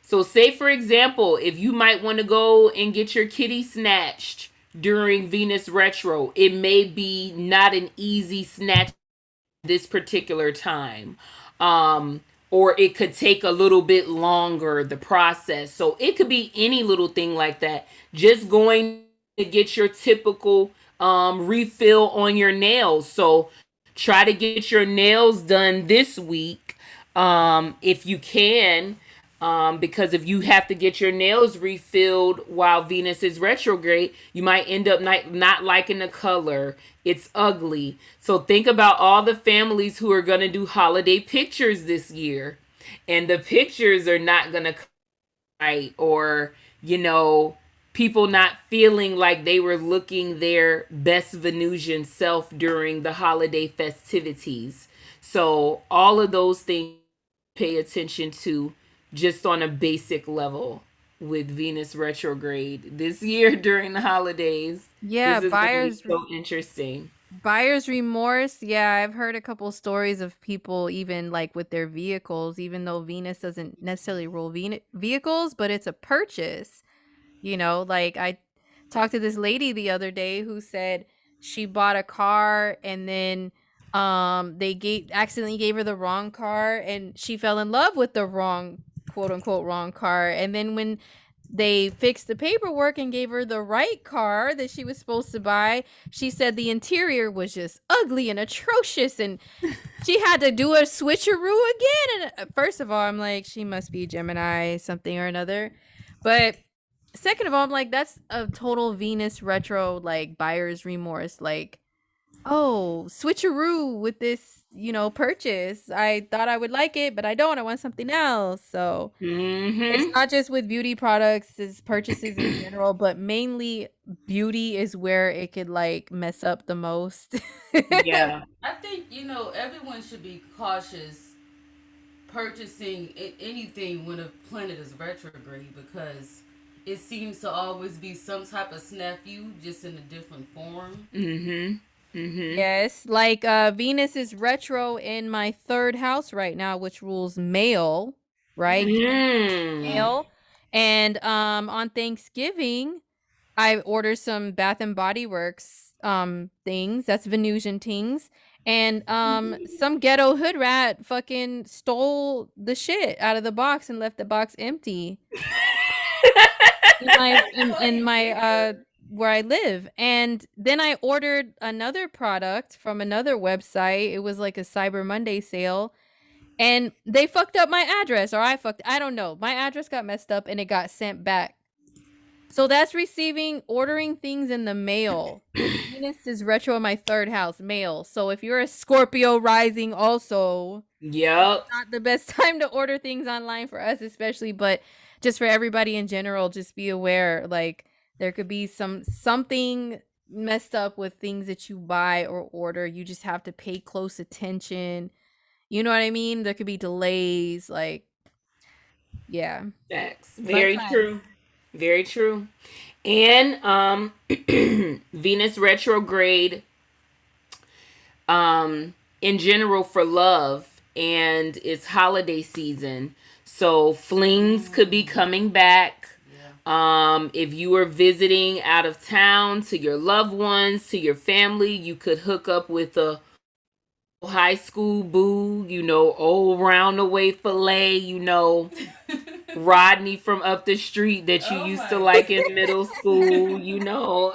so say for example, if you might want to go and get your kitty snatched during Venus retro, it may be not an easy snatch this particular time. Or it could take a little bit longer, the process. So it could be any little thing like that. Just going to get your typical refill on your nails. So try to get your nails done this week if you can. Because if you have to get your nails refilled while Venus is retrograde, you might end up not liking the color. It's ugly. So think about all the families who are going to do holiday pictures this year. And the pictures are not going to come right. Or, people not feeling like they were looking their best Venusian self during the holiday festivities. So all of those things pay attention to just on a basic level with Venus retrograde this year during the holidays. Yeah, This is going to be buyers so interesting. Buyer's remorse. Yeah, I've heard a couple stories of people even like with their vehicles, even though Venus doesn't necessarily rule vehicles, but it's a purchase. Like I talked to this lady the other day who said she bought a car and then they accidentally gave her the wrong car and she fell in love with the wrong, quote unquote, wrong car. And then when they fixed the paperwork and gave her the right car that she was supposed to buy, she said the interior was just ugly and atrocious and she had to do a switcheroo again. And first of all, I'm like, she must be Gemini something or another. But second of all, I'm like, that's a total Venus retro, like buyer's remorse. Like, oh, switcheroo with this, purchase. I thought I would like it, but I don't. I want something else. So it's not just with beauty products, it's purchases in general, but mainly beauty is where it could like mess up the most. Yeah. I think, everyone should be cautious purchasing anything when a planet is retrograde because it seems to always be some type of snafu just in a different form. Yes, like Venus is retro in my third house right now, which rules male, right? Male. And on Thanksgiving, I ordered some Bath and Body Works things. That's Venusian things. And some ghetto hood rat fucking stole the shit out of the box and left the box empty in my where I live. And then I ordered another product from another website. It was like a Cyber Monday sale. And they fucked up my address, or I don't know. My address got messed up and it got sent back. So that's ordering things in the mail. Venus is retro in my third house, mail. So if you're a Scorpio rising also, Yep. it's not the best time to order things online for us especially, but just for everybody in general, just be aware. Like there could be something messed up with things that you buy or order. You just have to pay close attention. You know what I mean? There could be delays, like yeah. Facts. Very true. Very true. And Venus retrograde in general for love, and it's holiday season. So flings could be coming back. If you are visiting out of town to your loved ones, to your family, you could hook up with a high school boo, old round the way fillet, Rodney from up the street that you used to like in middle school,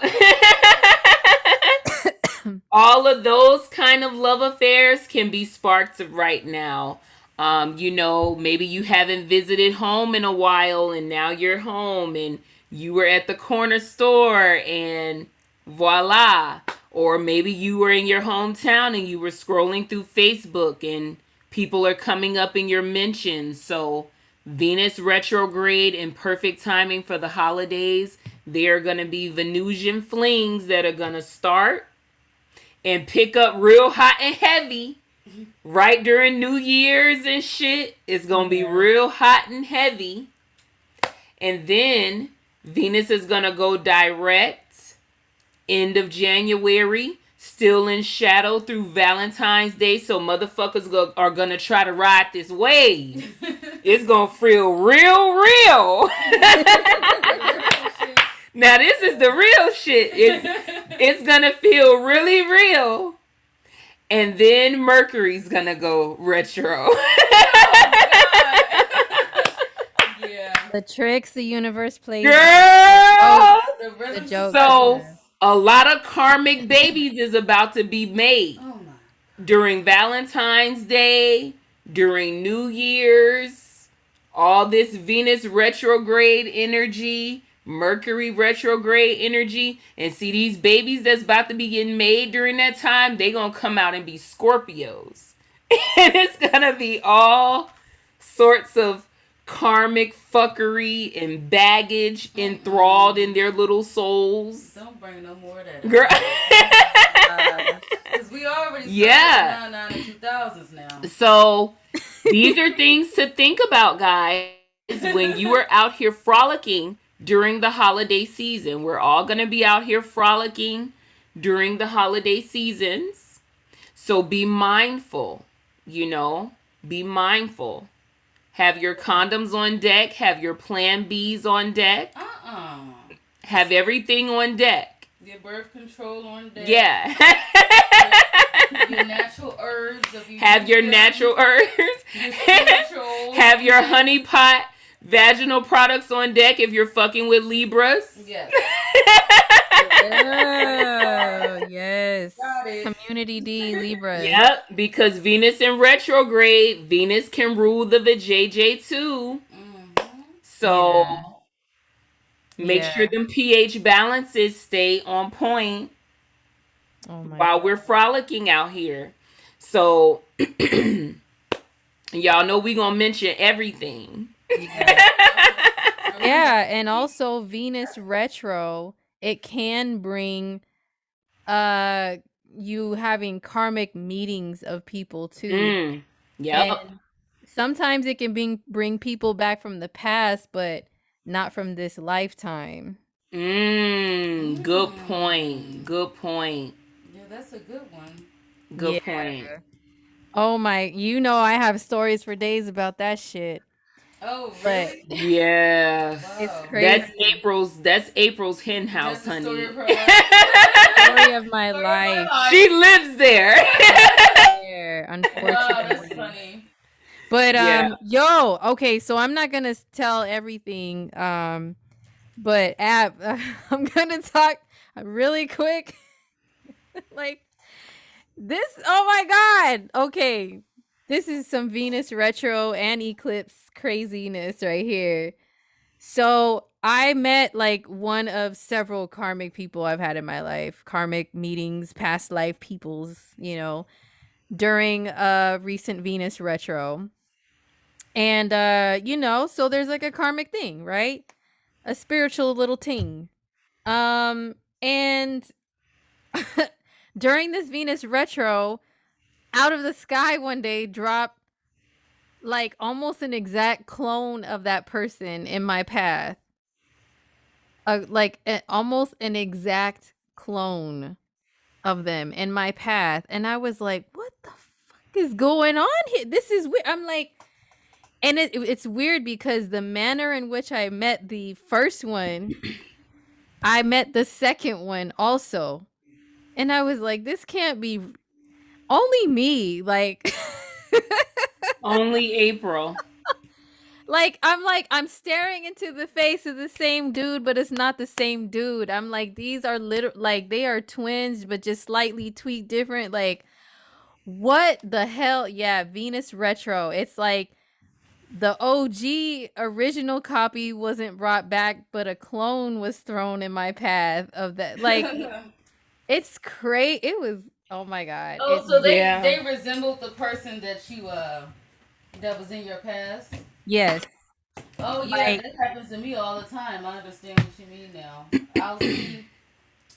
All of those kind of love affairs can be sparked right now. Maybe you haven't visited home in a while and now you're home and you were at the corner store and voila. Or maybe you were in your hometown and you were scrolling through Facebook and people are coming up in your mentions. So Venus retrograde in perfect timing for the holidays. There are going to be Venusian flings that are going to start and pick up real hot and heavy right during New Year's and shit. It's going to be real hot and heavy. And then Venus is going to go direct end of January, still in shadow through Valentine's Day. So motherfuckers are going to try to ride this wave. It's going to feel real. Now this is the real shit. It's going to feel really real. And then Mercury's going to go retro. The tricks the universe plays. Girl! The joke. So a lot of karmic babies is about to be made during Valentine's Day, during New Year's, all this Venus retrograde energy, Mercury retrograde energy. And see, these babies that's about to be getting made during that time, they gonna come out and be Scorpios. And it's gonna be all sorts of karmic fuckery and baggage enthralled in their little souls. Don't bring no more of that. Girl. Because we already started in the 2000s now. So these are things to think about, guys, when you are out here frolicking during the holiday season. We're all going to be out here frolicking during the holiday seasons. So be mindful, be mindful. Have your condoms on deck, have your plan Bs on deck. Have everything on deck. Your birth control on deck. Yeah. Your natural herbs. Have your natural herbs. Your spiritual. Have your honey pot vaginal products on deck if you're fucking with Libras. Yes. Oh, yes. Community D, Libras. Yep, because Venus in retrograde, Venus can rule the vajayjay too. So make sure them pH balances stay on point while we're frolicking out here. So y'all know we gonna mention everything. Yeah, and also Venus retro, it can bring you having karmic meetings of people too. Yeah. Sometimes it can bring people back from the past, but not from this lifetime. Good point. Good point. Yeah, that's a good one. Good point. Oh my, I have stories for days about that shit. Oh, really? Yeah. Wow. It's crazy. That's April's hen house, honey. Story of her life. Story of my life. She lives there. Unfortunately. Wow, that's funny. But okay, so I'm not gonna tell everything. But I'm gonna talk really quick. Like this. Oh my god. Okay. This is some Venus retro and eclipse craziness right here. So I met like one of several karmic people I've had in my life, karmic meetings, past life peoples, during a recent Venus retro. And, so there's like a karmic thing, right? A spiritual little ting. And during this Venus retro, out of the sky one day dropped like almost an exact clone of that person in my path. Almost an exact clone of them in my path. And I was like, what the fuck is going on here? This is weird. I'm like, and it's weird because the manner in which I met the first one, I met the second one also. And I was like, this can't be only me. Like, only April. I'm staring into the face of the same dude, but it's not the same dude. I'm like, these are they are twins, but just slightly tweaked different. Like, what the hell? Yeah, Venus retro. It's like the OG original copy wasn't brought back, but a clone was thrown in my path of that. Like, it's crazy. It was, oh my God. Oh, so they resembled the person that you, that was in your past? Yes. Oh yeah, that happens to me all the time. I understand what you mean now.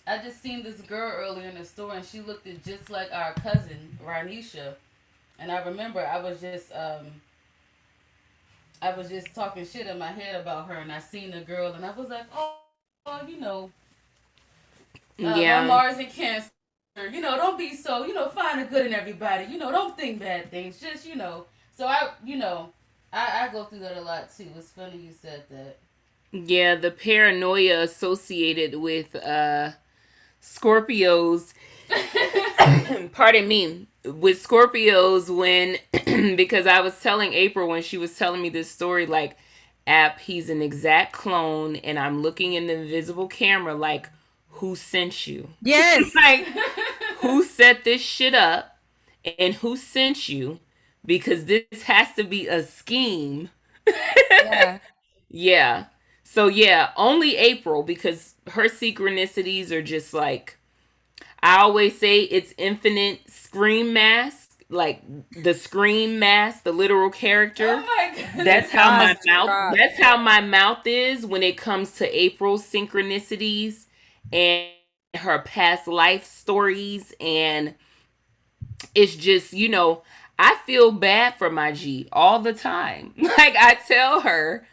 I just seen this girl earlier in the store, and she looked just like our cousin Ranisha, and I remember I was just talking shit in my head about her, and I seen the girl, and I was like, oh my Mars and Cancer, don't be so, find the good in everybody, don't think bad things, just so I go through that a lot too. It's funny you said that. Yeah, the paranoia associated with Scorpios. Pardon me. With Scorpios, when because I was telling April when she was telling me this story, like, he's an exact clone, and I'm looking in the invisible camera, like, who sent you? Yes. Like, who set this shit up, and who sent you? Because this has to be a scheme. Yeah. Yeah. So yeah, only April, because her synchronicities are just like, I always say it's infinite scream mask, like the scream mask, the literal character. Oh my God. That's how my mouth is when it comes to April's synchronicities and her past life stories. And it's just, I feel bad for my G all the time. Like, I tell her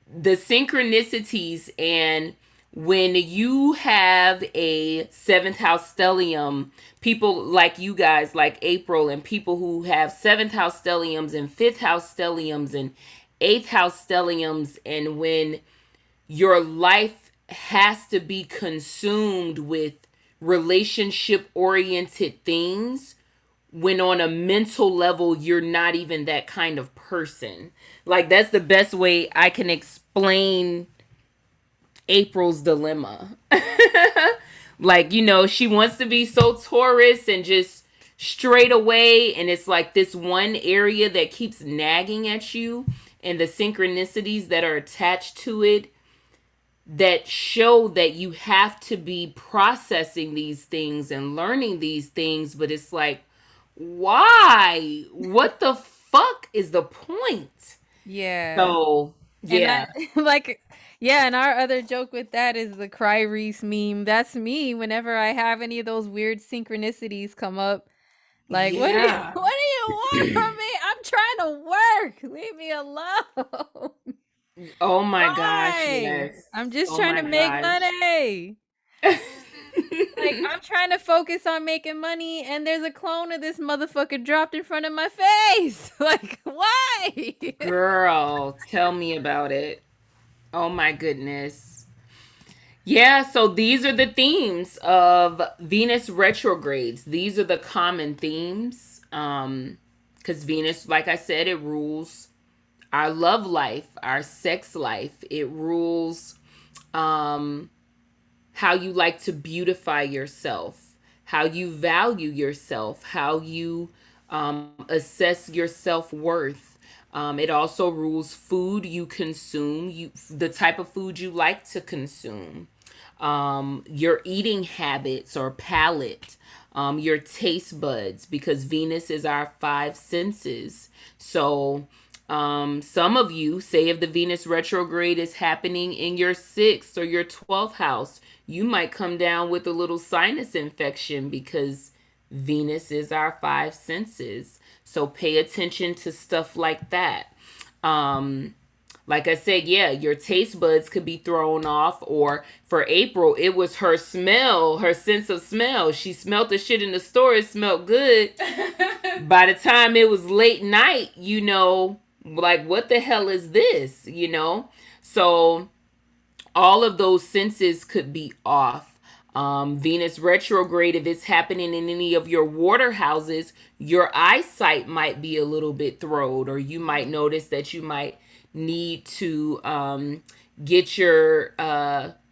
the synchronicities and when you have a seventh house stellium, people like you guys, like April, and people who have seventh house stelliums and fifth house stelliums and eighth house stelliums, and when your life has to be consumed with relationship oriented things, when on a mental level you're not even that kind of person. Like, that's the best way I can explain April's dilemma. Like, she wants to be so Taurus and just straight away, and it's like this one area that keeps nagging at you, and the synchronicities that are attached to it that show that you have to be processing these things and learning these things. But it's like, why? What the fuck is the point? Yeah. So, yeah. And our other joke with that is the Cry Reese meme. That's me whenever I have any of those weird synchronicities come up. Like, what do Yeah. you want from me? I'm trying to work. Leave me alone. Oh my gosh, Why? yes. I'm just Oh trying my to make gosh. money. Like, I'm trying to focus on making money, and there's a clone of this motherfucker dropped in front of my face. Like, why? Girl, tell me about it. Oh my goodness. Yeah, so these are the themes of Venus retrogrades. These are the common themes. Because Venus, like I said, it rules our love life, our sex life. It rules how you like to beautify yourself, how you value yourself, how you assess your self-worth. It also rules food you consume, the type of food you like to consume, your eating habits or palate, your taste buds, because Venus is our five senses. So some of you, say if the Venus retrograde is happening in your 6th or your 12th house, you might come down with a little sinus infection because Venus is our five senses. So pay attention to stuff like that. Like I said, yeah, your taste buds could be thrown off. Or for April, it was her smell, her sense of smell. She smelled the shit in the store. It smelled good. By the time it was late night, like, what the hell is this? So all of those senses could be off. Venus retrograde, if it's happening in any of your water houses, your eyesight might be a little bit throwed, or you might notice that you might need to get your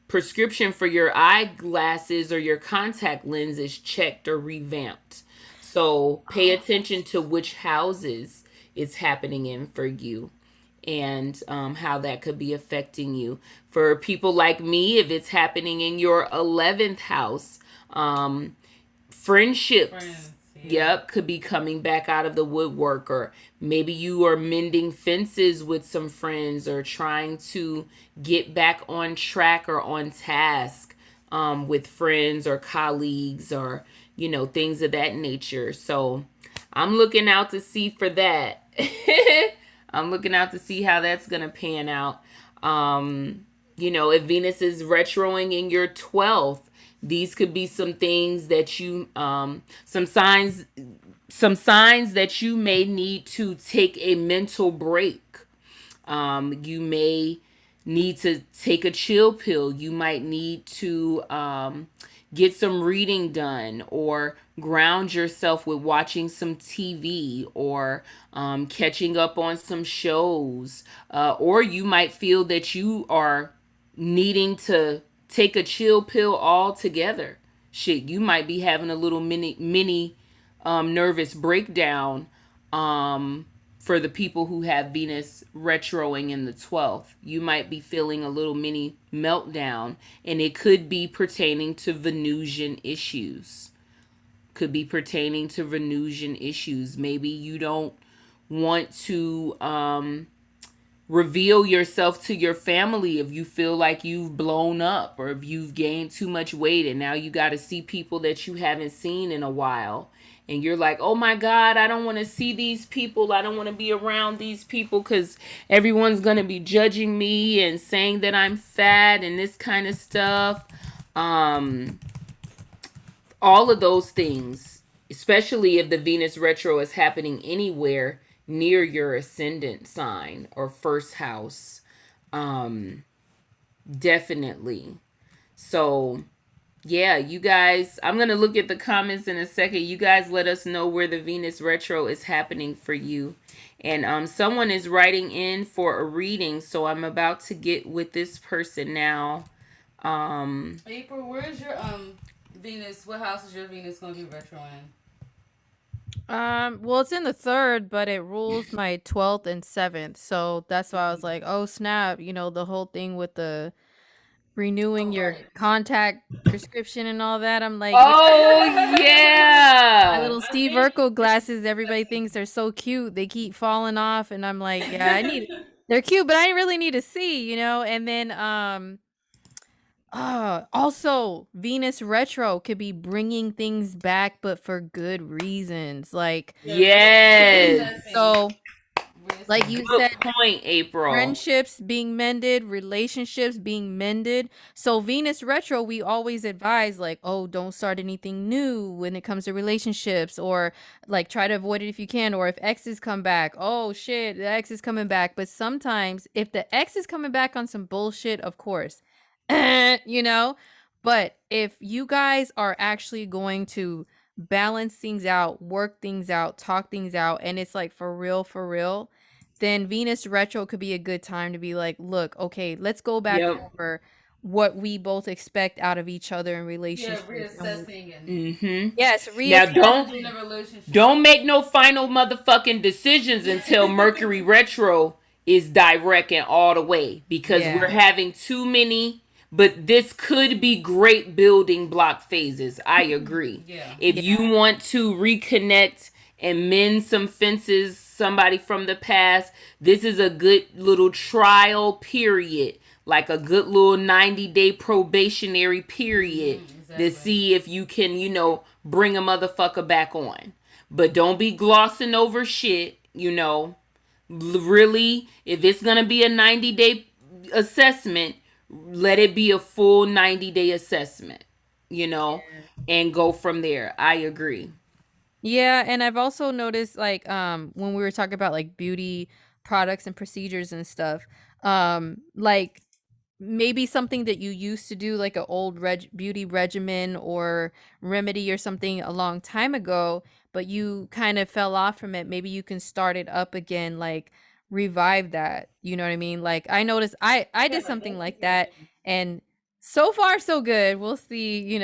prescription for your eyeglasses or your contact lenses checked or revamped. So pay attention to which houses it's happening in for you, and how that could be affecting you. For people like me, if it's happening in your 11th house, friendships, Friends, yep, could be coming back out of the woodwork. Or maybe you are mending fences with some friends, or trying to get back on track or on task with friends or colleagues, or things of that nature. So I'm looking out to see for that. I'm looking out to see how that's gonna pan out. If Venus is retroing in your 12th, these could be some things that you some signs that you may need to take a mental break. You may need to take a chill pill. You might need to get some reading done, or ground yourself with watching some TV, or catching up on some shows. Or you might feel that you are needing to take a chill pill altogether. Shit, you might be having a little mini nervous breakdown for the people who have Venus retroing in the 12th. You might be feeling a little mini meltdown, and it could be pertaining to Venusian issues. Maybe you don't want to reveal yourself to your family if you feel like you've blown up, or if you've gained too much weight and now you got to see people that you haven't seen in a while. and you're like, oh my God, I don't want to see these people. I don't want to be around these people because everyone's going to be judging me and saying that I'm fat and this kind of stuff. Um, all of those things, especially if the Venus retro is happening anywhere near your ascendant sign or first house. Definitely. So, yeah, you guys, I'm going to look at the comments in a second. You guys let us know where the Venus retro is happening for you. And someone is writing in for a reading, so I'm about to get with this person now. April, where's your Venus? What house is your Venus going to be retro in? Well, it's in the 3rd, but it rules my 12th and 7th. So that's why I was like, oh snap, the whole thing with the renewing your contact prescription and all that. I'm like, Oh, my yeah. little Steve Urkel glasses, everybody thinks they're so cute. They keep falling off, and I'm like, yeah, they're cute, but I really need to see, and then also Venus retro could be bringing things back, but for good reasons. Like, Yes. so like you Good said, point, April. friendships being mended, relationships being mended. So Venus retro, we always advise like, oh, don't start anything new when it comes to relationships, or like try to avoid it if you can. Or if exes come back, oh shit, the ex is coming back. But sometimes if the ex is coming back on some bullshit, of course, you know. But if you guys are actually going to balance things out, work things out, talk things out, and it's like for real, then Venus retro could be a good time to be like, look, okay, let's go back over what we both expect out of each other in relationships. Reassessing and yes, now don't make no final motherfucking decisions until Mercury retro is direct and all the way, because we're having too many. But this could be great building block phases. I agree. If you want to reconnect and mend some fences, somebody from the past, this is a good little trial period, like a good little 90-day probationary period to see if you can, bring a motherfucker back on. But don't be glossing over shit, Really, if it's going to be a 90-day assessment, let it be a full 90-day assessment, and go from there. I agree. Yeah, and I've also noticed like when we were talking about like beauty products and procedures and stuff, like maybe something that you used to do like an old beauty regimen or remedy or something a long time ago, but you kind of fell off from it. Maybe you can start it up again, like revive that. You know what I mean? Like I noticed I did something like that, and so far so good. We'll see,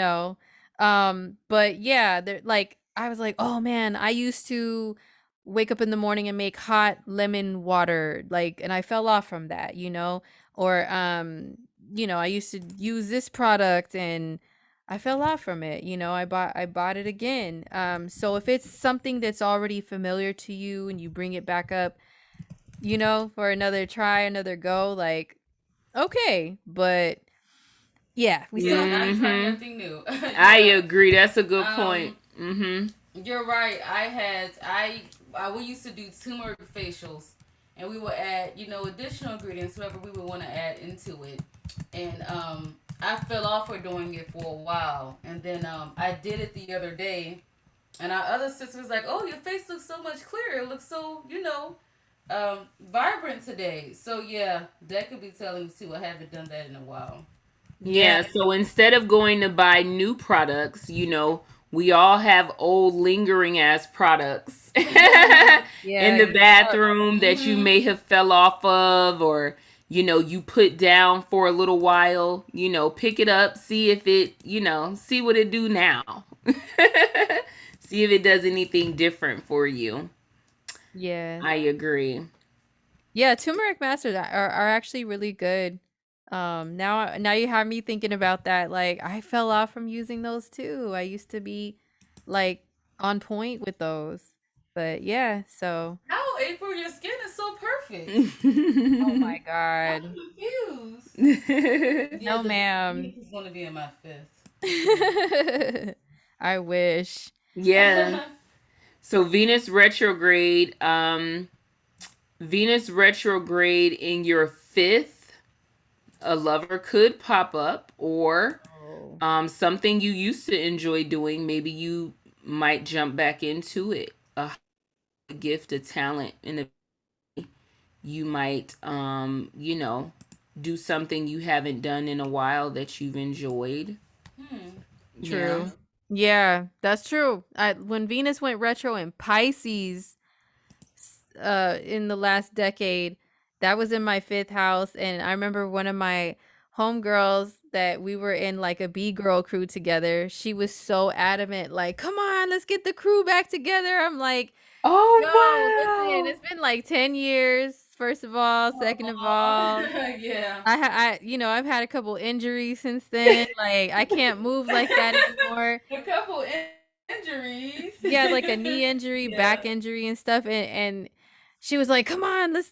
but yeah, there like I was like, oh man, I used to wake up in the morning and make hot lemon water, like, and I fell off from that, or I used to use this product and I fell off from it. I bought it again. So if it's something that's already familiar to you and you bring it back up, for another try, another go, like, okay, but yeah, we still not trying nothing new. I agree. That's a good point. You're right. We used to do turmeric facials, and we would add, additional ingredients, whatever we would want to add into it. And I fell off for doing it for a while, and then I did it the other day, and our other sister was like, "Oh, your face looks so much clearer. It looks so, vibrant today." So yeah, that could be telling me too. I haven't done that in a while. Yeah, so instead of going to buy new products, we all have old lingering ass products in the bathroom that you may have fell off of, or you put down for a little while. Pick it up, see if it, see what it do now. See if it does anything different for you. Yeah, I agree. Yeah, turmeric masters are actually really good. Now you have me thinking about that. Like I fell off from using those too. I used to be like on point with those. But yeah, so How, April, your skin is so perfect. oh my I'm god. confused. No, ma'am. This is gonna be in my fifth. I wish. Yeah. So Venus retrograde in your fifth, a lover could pop up, or Oh. something you used to enjoy doing. Maybe you might jump back into it. A gift, a talent, and you might, do something you haven't done in a while that you've enjoyed. Hmm. Yeah. True. Yeah, that's true. When Venus went retro in Pisces, in the last decade, that was in my fifth house, and I remember one of my homegirls that we were in like a B girl crew together. She was so adamant, like, "Come on, let's get the crew back together." I'm like, "Yo, listen, Oh it's been like 10 years. First of all, second of all." Aw. Yeah. I've had a couple injuries since then. Like, I can't move like that anymore. A couple injuries. Yeah, like a knee injury, Yeah. back injury and stuff, and she was like, "Come on, let's,"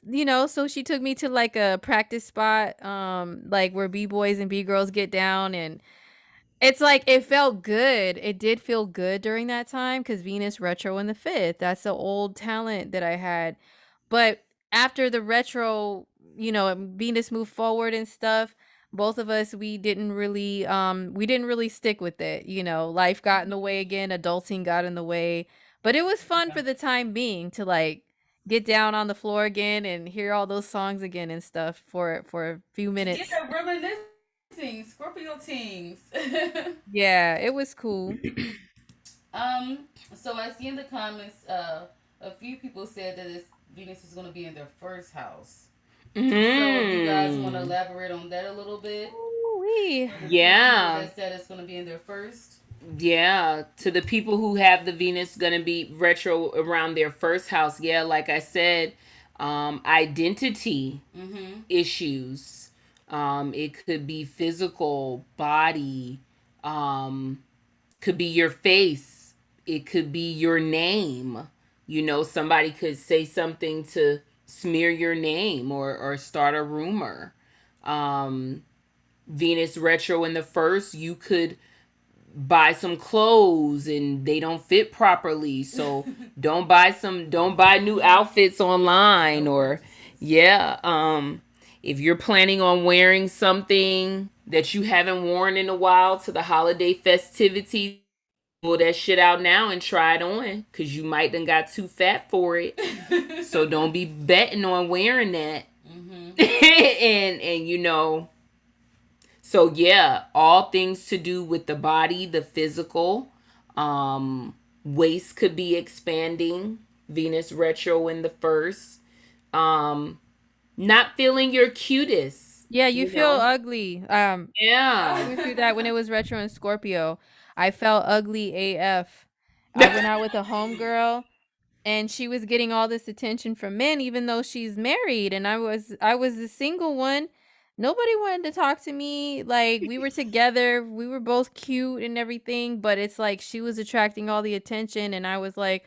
so she took me to like a practice spot, like where B-boys and B-girls get down, and it's like it felt good. It did feel good during that time because Venus retro in the fifth. That's the old talent that I had. But after the retro, Venus moved forward and stuff, both of us we didn't really stick with it. Life got in the way again, adulting got in the way. But it was fun Yeah. for the time being to like get down on the floor again and hear all those songs again and stuff for a few minutes. Yeah, reminiscing, Scorpio teens. Yeah, it was cool. um, so I see in the comments, a few people said that Venus is going to be in their first house. So if you guys want to Mm. elaborate on that a little bit, Ooh-wee. for the few people Yeah. that said it's going to be in their first. Yeah. To the people who have the Venus gonna be retro around their first house, yeah, like I said, identity Mm-hmm. issues. It could be physical, body, um, could be your face, it could be your name. Somebody could say something to smear your name, or start a rumor. Um, Venus retro in the first, you could buy some clothes and they don't fit properly. So don't buy new outfits online, No or purchases. yeah, if you're planning on wearing something that you haven't worn in a while to the holiday festivities, pull that shit out now and try it on, cuz you might done got too fat for it. So don't be betting on wearing that. Mm-hmm. and so yeah, all things to do with the body, the physical. Waist could be expanding. Venus retro in the first. Um, Not feeling your cutest. Yeah, you You feel know. ugly. I Yeah. went through that when it was retro and Scorpio. I felt ugly AF. I went out with a homegirl and she was getting all this attention from men even though she's married and I was the single one. Nobody wanted to talk to me. Like we were together, we were both cute and everything, but it's like she was attracting all the attention and I was like,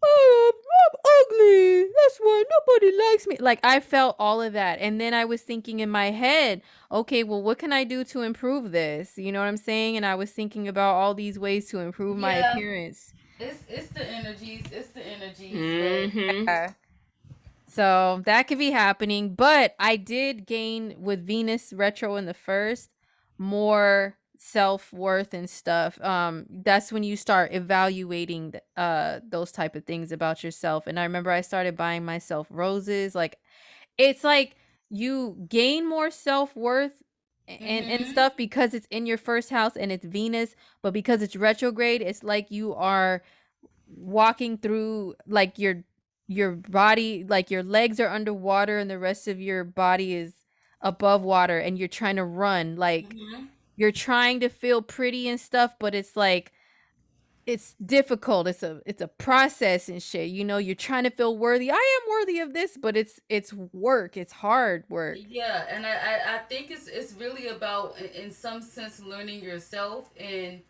"Oh, I'm ugly. That's why nobody likes me." Like I felt all of that. And then I was thinking in my head, okay, well, what can I do to improve this? You know what I'm saying? And I was thinking about all these ways to improve my Yeah, appearance. it's the energies. It's the energies, but Mm-hmm. Yeah. So that could be happening. But I did gain with Venus retro in the first more self-worth and stuff. That's when you start evaluating those type of things about yourself. And I remember I started buying myself roses. Like it's like you gain more self-worth and mm-hmm. stuff because it's in your first house and it's Venus, but because it's retrograde, it's like you are walking through like your body, like your legs are underwater and the rest of your body is above water and you're trying to run, like Mm-hmm. you're trying to feel pretty and stuff, but it's like it's difficult. It's a process and shit. You're trying to feel worthy. I am worthy of this, but it's work. It's hard work. Yeah, and I think it's really about in some sense learning yourself, and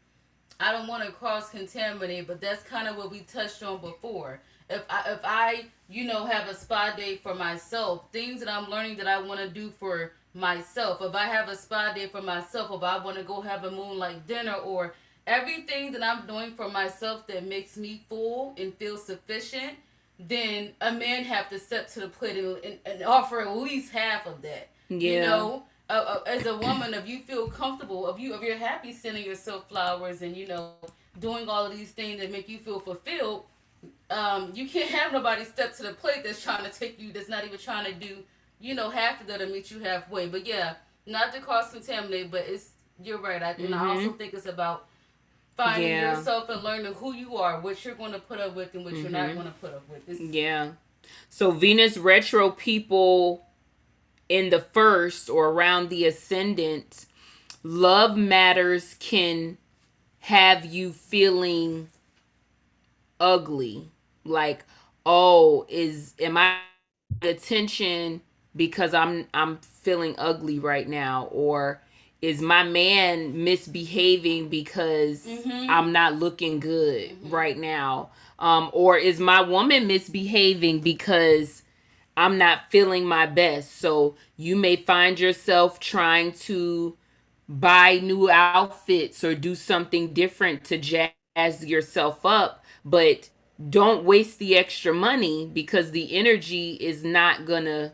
I don't want to cross contaminate, but that's kind of what we touched on before. If I have a spa day for myself, things that I'm learning that I want to do for myself. If I have a spa day for myself, if I want to go have a moonlight dinner or everything that I'm doing for myself that makes me full and feel sufficient, then a man have to step to the plate and offer at least half of that. You Yeah. know, as a woman, if you feel comfortable, if you're happy sending yourself flowers and doing all of these things that make you feel fulfilled, you can't have nobody step to the plate that's trying to take you, that's not even trying to do, half of that to meet you halfway. But yeah, not to cross contaminate, but you're right. And I also Mhm. think it's about finding Yeah. yourself and learning who you are, what you're going to put up with and what you're not Mhm. going to put up with. Yeah. So Venus retro people in the first or around the ascendant, love matters can have you feeling ugly. Like, oh, is am I attention because I'm feeling ugly right now, or is my man misbehaving because Mm-hmm. I'm not looking good Mm-hmm. right now, or is my woman misbehaving because I'm not feeling my best. So you may find yourself trying to buy new outfits or do something different to jazz yourself up, but don't waste the extra money because the energy is not gonna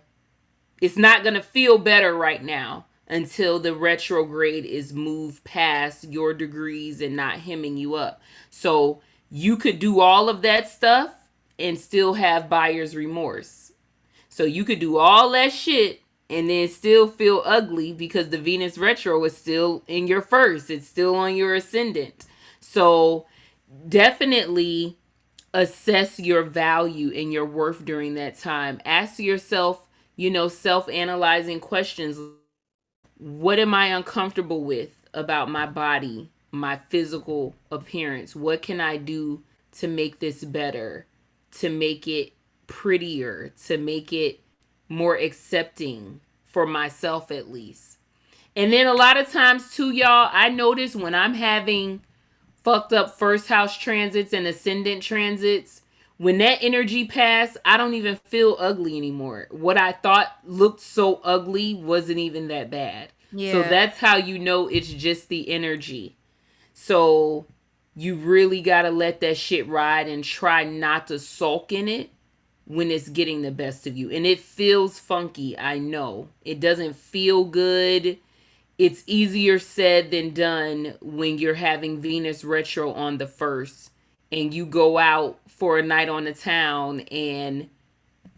it's not gonna feel better right now until the retrograde is moved past your degrees and not hemming you up. So you could do all of that stuff and still have buyer's remorse. So you could do all that shit and then still feel ugly because the Venus retro is still in your first. It's still on your ascendant. So definitely assess your value and your worth during that time. Ask yourself, self analyzing questions. What am I uncomfortable with about my body, my physical appearance? What can I do to make this better, to make it prettier, to make it more accepting for myself at least? And then a lot of times, too, y'all, I notice when I'm having fucked up first house transits and ascendant transits, when that energy pass, I don't even feel ugly anymore. What I thought looked so ugly wasn't even that bad. So Yeah. that's how you know it's just the energy. So you really got to let that shit ride and try not to sulk in it when it's getting the best of you. And it feels funky, I know. It doesn't feel good. It's easier said than done when you're having Venus retro on the first and you go out for a night on the town and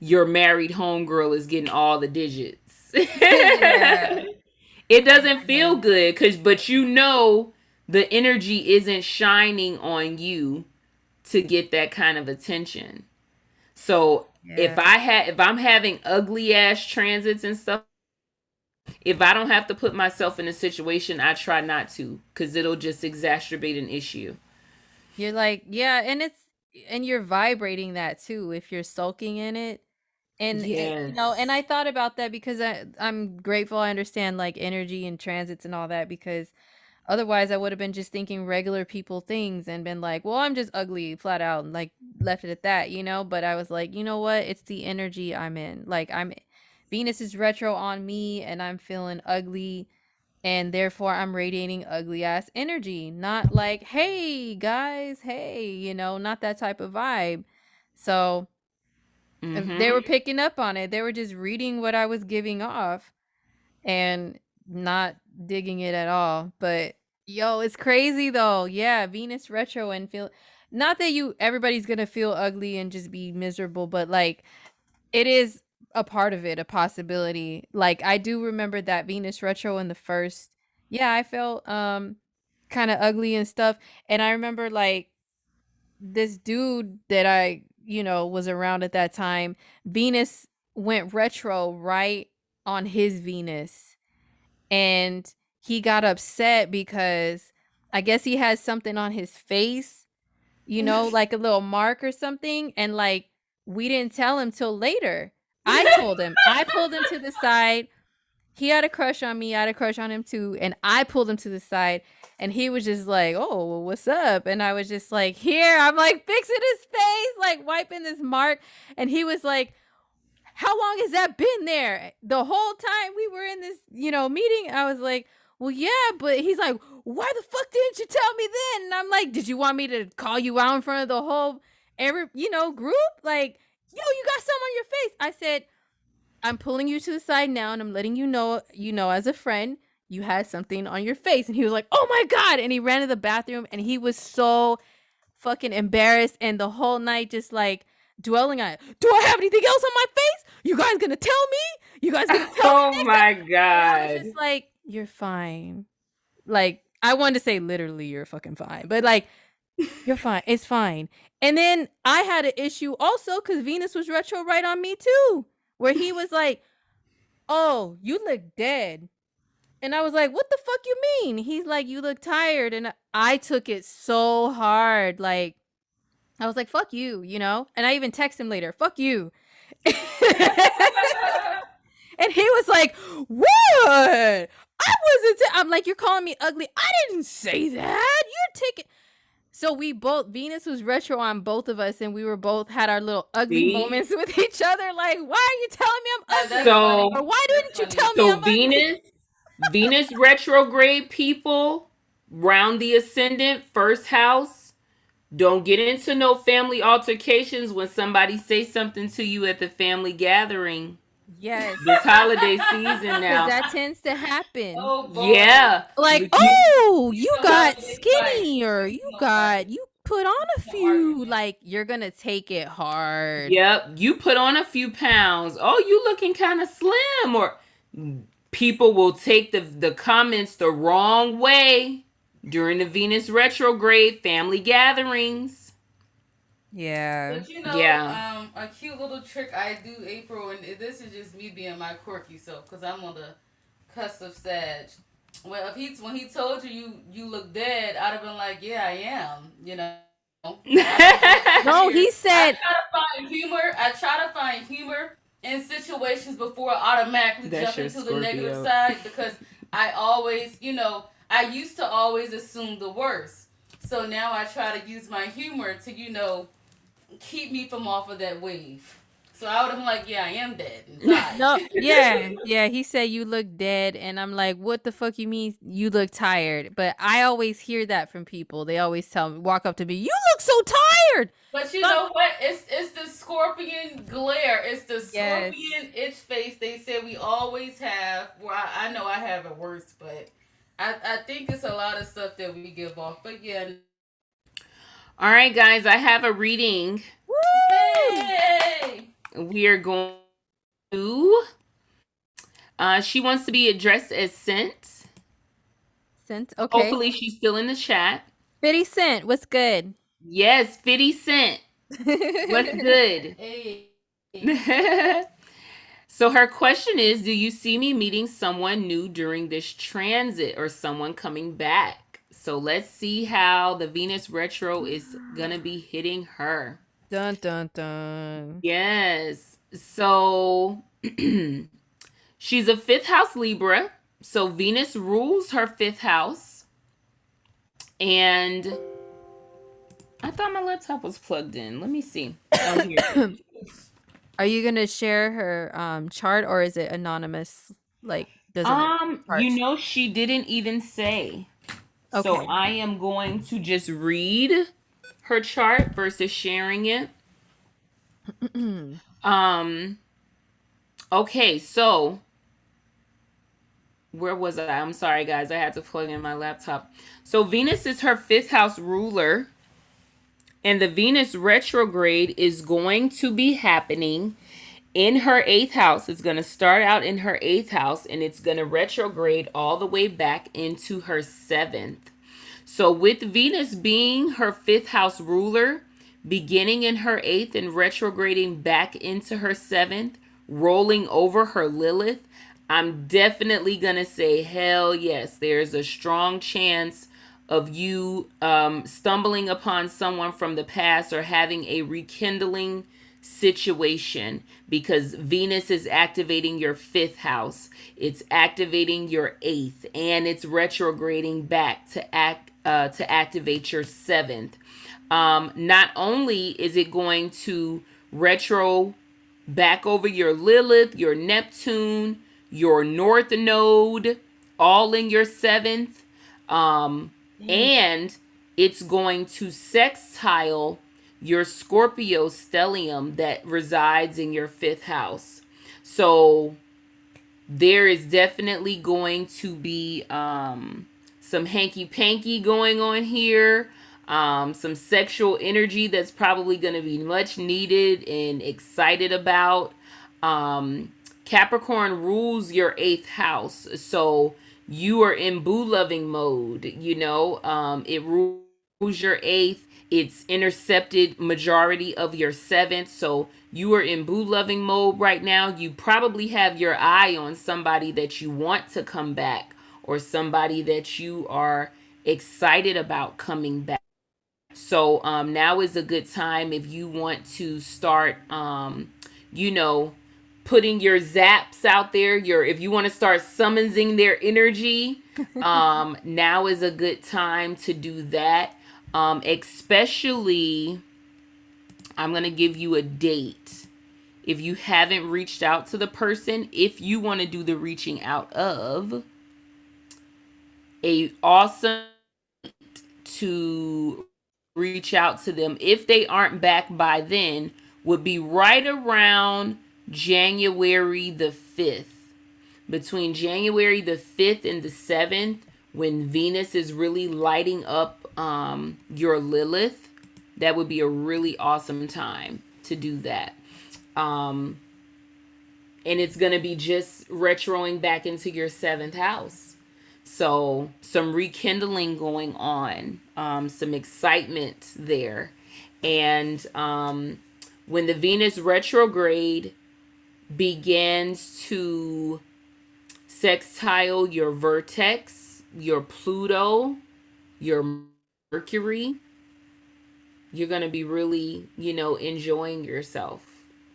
your married homegirl is getting all the digits. Yeah. It doesn't feel Yeah. good but the energy isn't shining on you to get that kind of attention. So Yeah. if I'm having ugly ass transits and stuff, if I don't have to put myself in a situation, I try not to because it'll just exacerbate an issue. You're like, yeah, and you're vibrating that too if you're sulking in it. And I Yes. thought about that because I'm grateful I understand like energy and transits and all that, because otherwise I would have been just thinking regular people things and been like, well, I'm just ugly flat out, and like left it at that. But I was like, you know what? It's the energy I'm in. Like Venus is retro on me and I'm feeling ugly, and therefore I'm radiating ugly ass energy. Not like, hey guys, hey, not that type of vibe. So they were Mm-hmm. picking up on it. They were just reading what I was giving off and not digging it at all. But yo, it's crazy though. Yeah, Venus retro and feel, not that everybody's gonna feel ugly and just be miserable, but like it is a part of it, a possibility. Like I do remember that Venus retro in the first. Yeah, I felt kind of ugly and stuff. And I remember like this dude that I, was around at that time, Venus went retro right on his Venus. And he got upset because I guess he has something on his face, like a little mark or something. And like, we didn't tell him till later. I told him, I pulled him to the side. He had a crush on me. I had a crush on him too. And I pulled him to the side and he was just like, oh, well, what's up? And I was just like, here, I'm like fixing his face, like wiping this mark. And he was like, how long has that been there? The whole time we were in this, meeting, I was like, well, yeah, but he's like, why the fuck didn't you tell me then? And I'm like, did you want me to call you out in front of the whole group? Like, yo, you got something on your face. I said, I'm pulling you to the side now and I'm letting you know, as a friend, you had something on your face. And he was like, oh my God. And he ran to the bathroom and he was so fucking embarrassed. And the whole night just like dwelling on it. Do I have anything else on my face? You guys gonna tell me? You guys gonna tell me Oh next my time? And I was God. just like, you're fine. Like, I wanted to say literally you're fucking fine. But like, you're fine. It's fine. And then I had an issue also because Venus was retrograde on me too. Where he was like, oh, you look dead. And I was like, what the fuck you mean? He's like, you look tired. And I took it so hard. Like, I was like, fuck you, And I even text him later, fuck you. And he was like, what? I wasn't. I'm like, you're calling me ugly. I didn't say that. You're taking. So we both, Venus was retro on both of us, and we were both had our little ugly See? moments with each other. Like, why are you telling me I'm ugly? So, Or why didn't you tell me so I'm ugly? Venus retrograde people round the ascendant, first house. Don't get into no family altercations when somebody say something to you at the family gathering. Yes. This holiday season Because now. that tends to happen. Oh boy. Yeah. Like, You- oh, you know got what? It's skinny, or like- you put on a No few. argument. Like, you're gonna take it hard. Yep. You put on a few pounds. Oh, you looking kind of slim. Or people will take the comments the wrong way during the Venus retrograde family gatherings. Yeah. But Yeah. a cute little trick I do, April, and this is just me being my quirky self, because I'm on the cusp of Sag. Well, when he told you look dead, I'd have been like, yeah, I am. No, he said. I try to find humor in situations before I automatically That's jump your into the negative Scorpio. side, because I always, I used to always assume the worst. So now I try to use my humor to, keep me from off of that wave. So I would have been like, yeah, I am dead inside. No, yeah. He said you look dead, and I'm like, what the fuck you mean you look tired? But I always hear that from people. They always walk up to me, you look so tired. But you know what? It's the scorpion glare. It's the scorpion itch face. They say we always have. Well, I know I have it worse, but I think it's a lot of stuff that we give off. But yeah. All right, guys, I have a reading. Yay! We are going to. She wants to be addressed as Scent. Scent, okay. Hopefully, she's still in the chat. 50 Cent, what's good? Yes, 50 Cent. What's good? Hey. So her question is, do you see me meeting someone new during this transit or someone coming back? So let's see how the Venus retro is going to be hitting her. Dun, dun, dun. Yes. So she's a 5th house Libra. So Venus rules her 5th house. And I thought my laptop was plugged in. Let me see. Oh, here. Are you gonna share her chart, or is it anonymous? Like, doesn't she didn't even say. Okay. So I am going to just read her chart versus sharing it. Okay, so where was I? I'm sorry, guys. I had to plug in my laptop. So Venus is her 5th house ruler. And the Venus retrograde is going to be happening in her 8th house. It's going to start out in her 8th house, and it's going to retrograde all the way back into her 7th. So with Venus being her 5th house ruler, beginning in her 8th and retrograding back into her 7th, rolling over her Lilith, I'm definitely going to say, hell yes, there's a strong chance of you stumbling upon someone from the past or having a rekindling situation, because Venus is activating your 5th house. It's activating your 8th, and it's retrograding back to activate your 7th. Not only is it going to retro back over your Lilith, your Neptune, your North Node, all in your seventh. And it's going to sextile your Scorpio stellium that resides in your fifth house. So there is definitely going to be some hanky panky going on here. Some sexual energy that's probably going to be much needed and excited about. Capricorn rules your eighth house. So you are in boo loving mode, you know. It rules your eighth. It's intercepted majority of your seventh. So you are in boo loving mode right now. You probably have your eye on somebody that you want to come back, or somebody that you are excited about coming back. So now is a good time if you want to start, you know, putting your zaps out there. If you want to start summoning their energy, now is a good time to do that. Especially, I'm going to give you a date. If you haven't reached out to the person, if you want to do the reaching out of, a awesome to reach out to them if they aren't back by then would be right around January the 5th. Between January the 5th and the 7th, when Venus is really lighting up your Lilith, that would be a really awesome time to do that. And it's going to be just retroing back into your seventh house. So some rekindling going on, some excitement there. And when the Venus retrograde begins to sextile your vertex, your Pluto, your Mercury, you're going to be really, you know, enjoying yourself.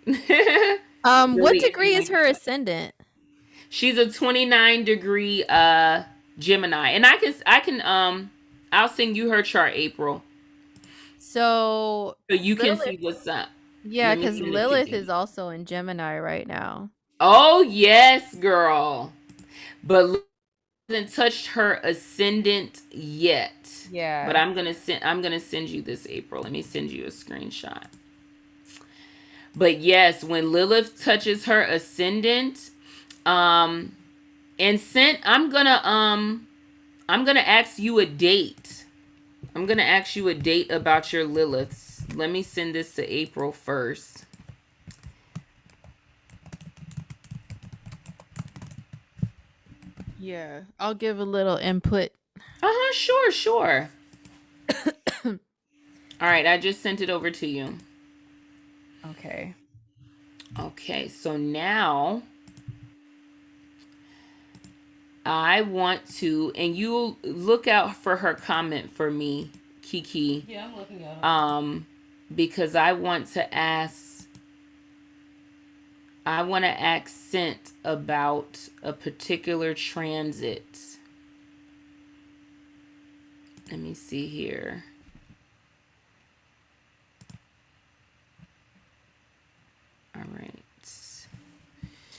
What degree is her ascendant? She's a 29-degree Gemini. And I'll send you her chart, April. So you can see what's up. Yeah, because Lilith is also in Gemini right now. Oh, yes, girl. But Lilith hasn't touched her ascendant yet. Yeah. But I'm gonna send you this, April. Let me send you a screenshot. But yes, when Lilith touches her ascendant, and sent, I'm gonna ask you a date. I'm gonna ask you a date about your Liliths. Let me send this to April first. Yeah, I'll give a little input. Sure. All right, I just sent it over to you. Okay, so now I want to, and you'll look out for her comment for me, Kiki. Yeah, I'm looking at it. Because I want to accent about a particular transit. Let me see here. All right.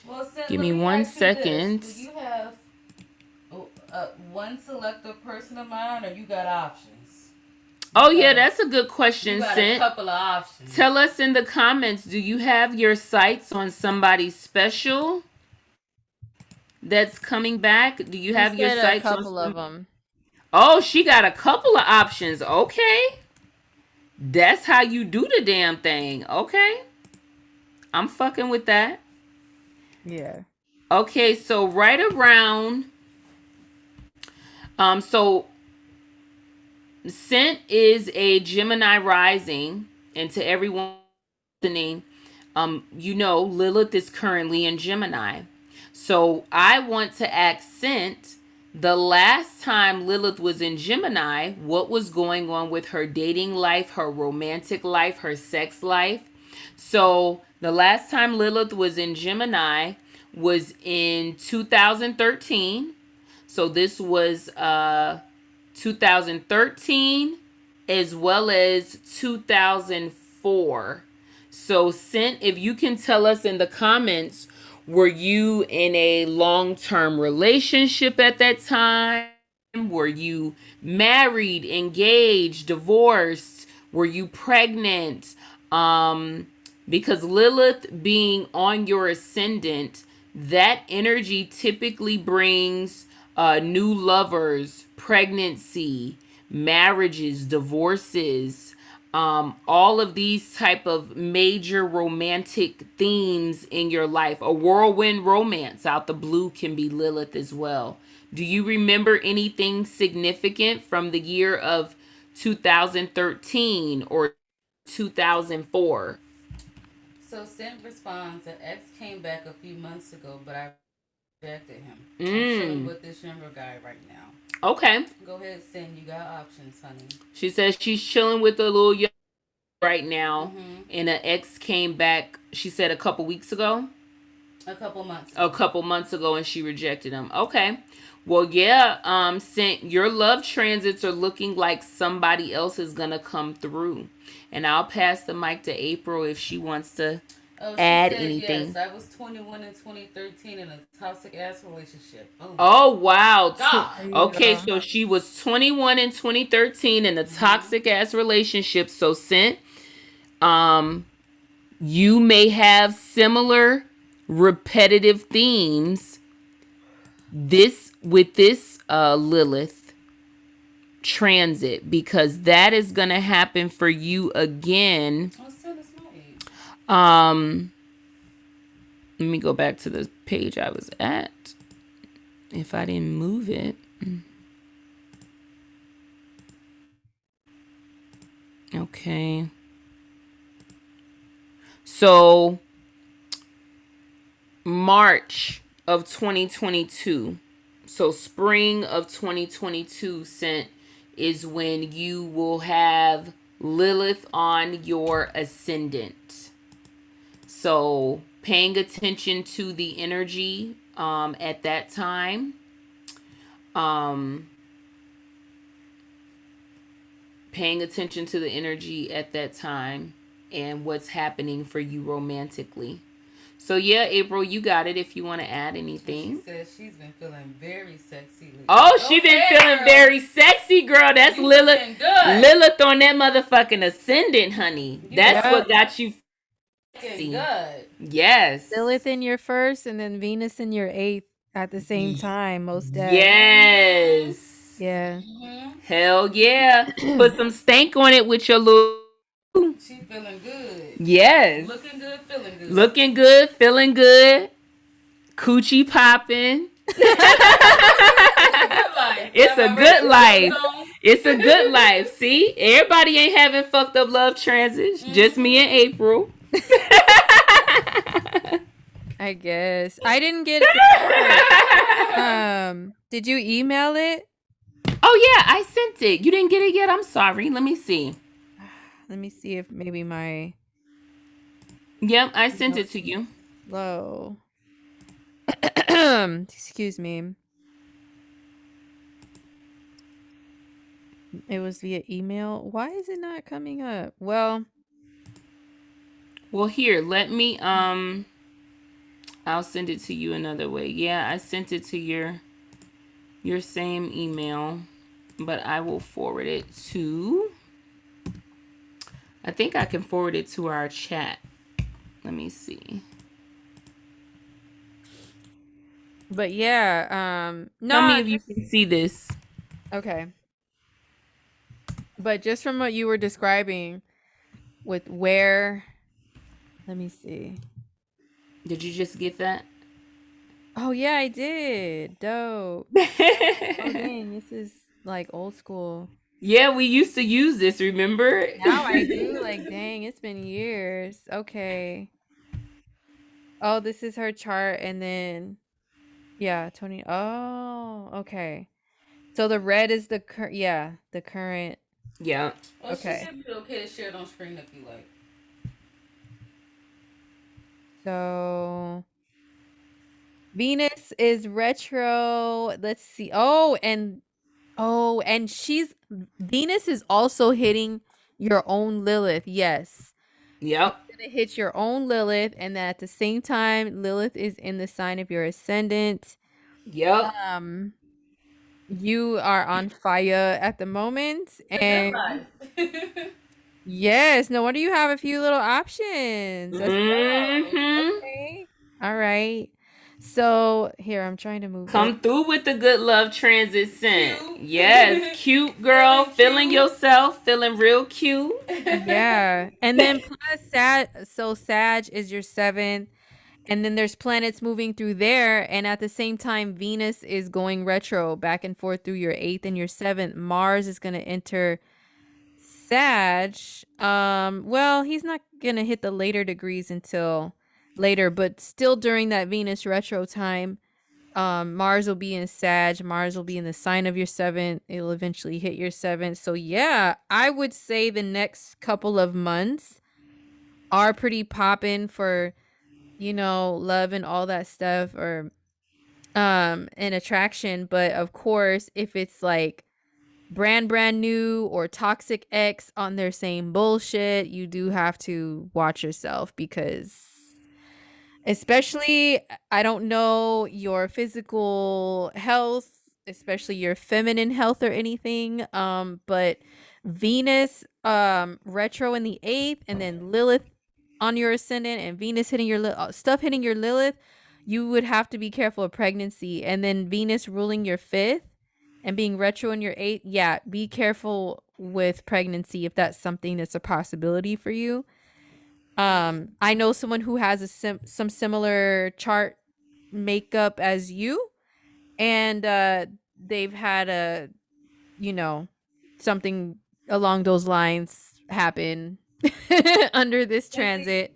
Well, give me 1 second. Do you have one selected person of mine, or you got options? Yeah, that's a good question, you got Sint. a couple of options. Tell us in the comments, do you have your sights on somebody special that's coming back? Do you have your sights on a couple of them? Oh, she got a couple of options. Okay. That's how you do the damn thing. Okay. I'm fucking with that. Yeah. Okay, so right around so Sint is a Gemini rising, and to everyone listening, you know Lilith is currently in Gemini. So I want to ask Sint, the last time Lilith was in Gemini, what was going on with her dating life, her romantic life, her sex life? So the last time Lilith was in Gemini was in 2013. So this was 2013 as well as 2004. So Sint, if you can tell us in the comments Were you in a long-term relationship at that time? Were you married, engaged, divorced? Were you pregnant? Because Lilith being on your ascendant, that energy typically brings new lovers, pregnancy, marriages, divorces, all of these type of major romantic themes in your life. A whirlwind romance out the blue can be Lilith as well. Do you remember anything significant from the year of 2013 or 2004? So Sin responds, an ex came back a few months ago, but I rejected him. I'm chilling with this younger guy right now. Okay. Go ahead, Sin. You got options, honey. She says she's chilling with a little young right now, Mm-hmm. and an ex came back. She said a couple weeks ago. A couple months A couple months ago, and she rejected him. Okay. Well, yeah, your love transits are looking like somebody else is gonna come through. And I'll pass the mic to April if she wants to add anything. Yes, I was 21 in 2013 in a toxic ass relationship. Oh wow. God. Okay, so she was 21 in 2013 in a toxic ass relationship. So Sent, you may have similar repetitive themes this Lilith transit, because that is going to happen for you again. Let me go back to the page I was at if I didn't move it. Okay, so March of 2022, so spring of 2022 Sent, is when you will have Lilith on your ascendant. So paying attention to the energy at that time. Paying attention to the energy at that time and what's happening for you romantically. So yeah, April, you got it if you want to add anything. She says she's been feeling very sexy lately. Oh, she been feeling very sexy, girl. That's Lilith. Lilith on that motherfucking ascendant, honey. That's what got you sexy. Good. Yes. Lilith in your first and then Venus in your eighth at the same time, most days. Yes. Yeah. Hell yeah. Put some stank on it with your little. She feeling good. Yes. Looking good, feeling good. Looking good, feeling good. Coochie popping. It's a good life. It's a good life. See? Everybody ain't having fucked up love transits. Just me and April. I guess. I didn't get it. Did you email it? Oh yeah, I sent it. You didn't get it yet? I'm sorry. Let me see. Let me see if maybe my... Yep, I sent it to you. Low. Excuse me. It was via email. Why is it not coming up? Well, here, let me I'll send it to you another way. Yeah, I sent it to your same email, but I will forward it to... I think I can forward it to our chat. Let me see. But yeah, no. How many of you can see this? Okay. But just from what you were describing with where... Let me see. Did you just get that? Oh, yeah, I did. Dope. Oh, dang, this is like old school. Yeah, we used to use this, remember? Now I do. Like, dang, it's been years. Okay. Oh, this is her chart. And then, yeah, Tony. Oh, okay. So the red is the current. Yeah, the current. Yeah. Oh, okay. She should be okay to share it on screen if you like. So Venus is retro. Let's see. Oh, and Venus is also hitting your own Lilith. Yes. Yep. gonna hit your own Lilith, and then at the same time, Lilith is in the sign of your ascendant. Yep. Um, you are on fire at the moment, The good and life. yes, no wonder you have a few little options. That's Wow. Mm-hmm. okay. All right. So here, I'm trying to move this. Come through with the good love transit scent. Cute. Yes, cute girl, feeling Feeling cute. yourself, feeling real cute. Yeah, and then plus Sag is your seventh, and then there's planets moving through there, and at the same time, Venus is going retro back and forth through your eighth and your seventh. Mars is gonna enter Sag. Well, he's not gonna hit the later degrees until later, but still during that Venus retro time, Mars will be in Sag. Mars will be in the sign of your seventh. It'll eventually hit your seventh. So yeah, I would say the next couple of months are pretty poppin' for, love and all that stuff, or an attraction. But of course, if it's like brand new or toxic X on their same bullshit, you do have to watch yourself, because especially, I don't know your physical health, especially your feminine health or anything, but Venus retro in the eighth, and then Lilith on your ascendant, and Venus hitting your stuff hitting your Lilith, you would have to be careful of pregnancy. And then Venus ruling your fifth and being retro in your eighth, yeah, be careful with pregnancy if that's something that's a possibility for you. I know someone who has some similar chart makeup as you, and they've had you know, something along those lines happen under this transit.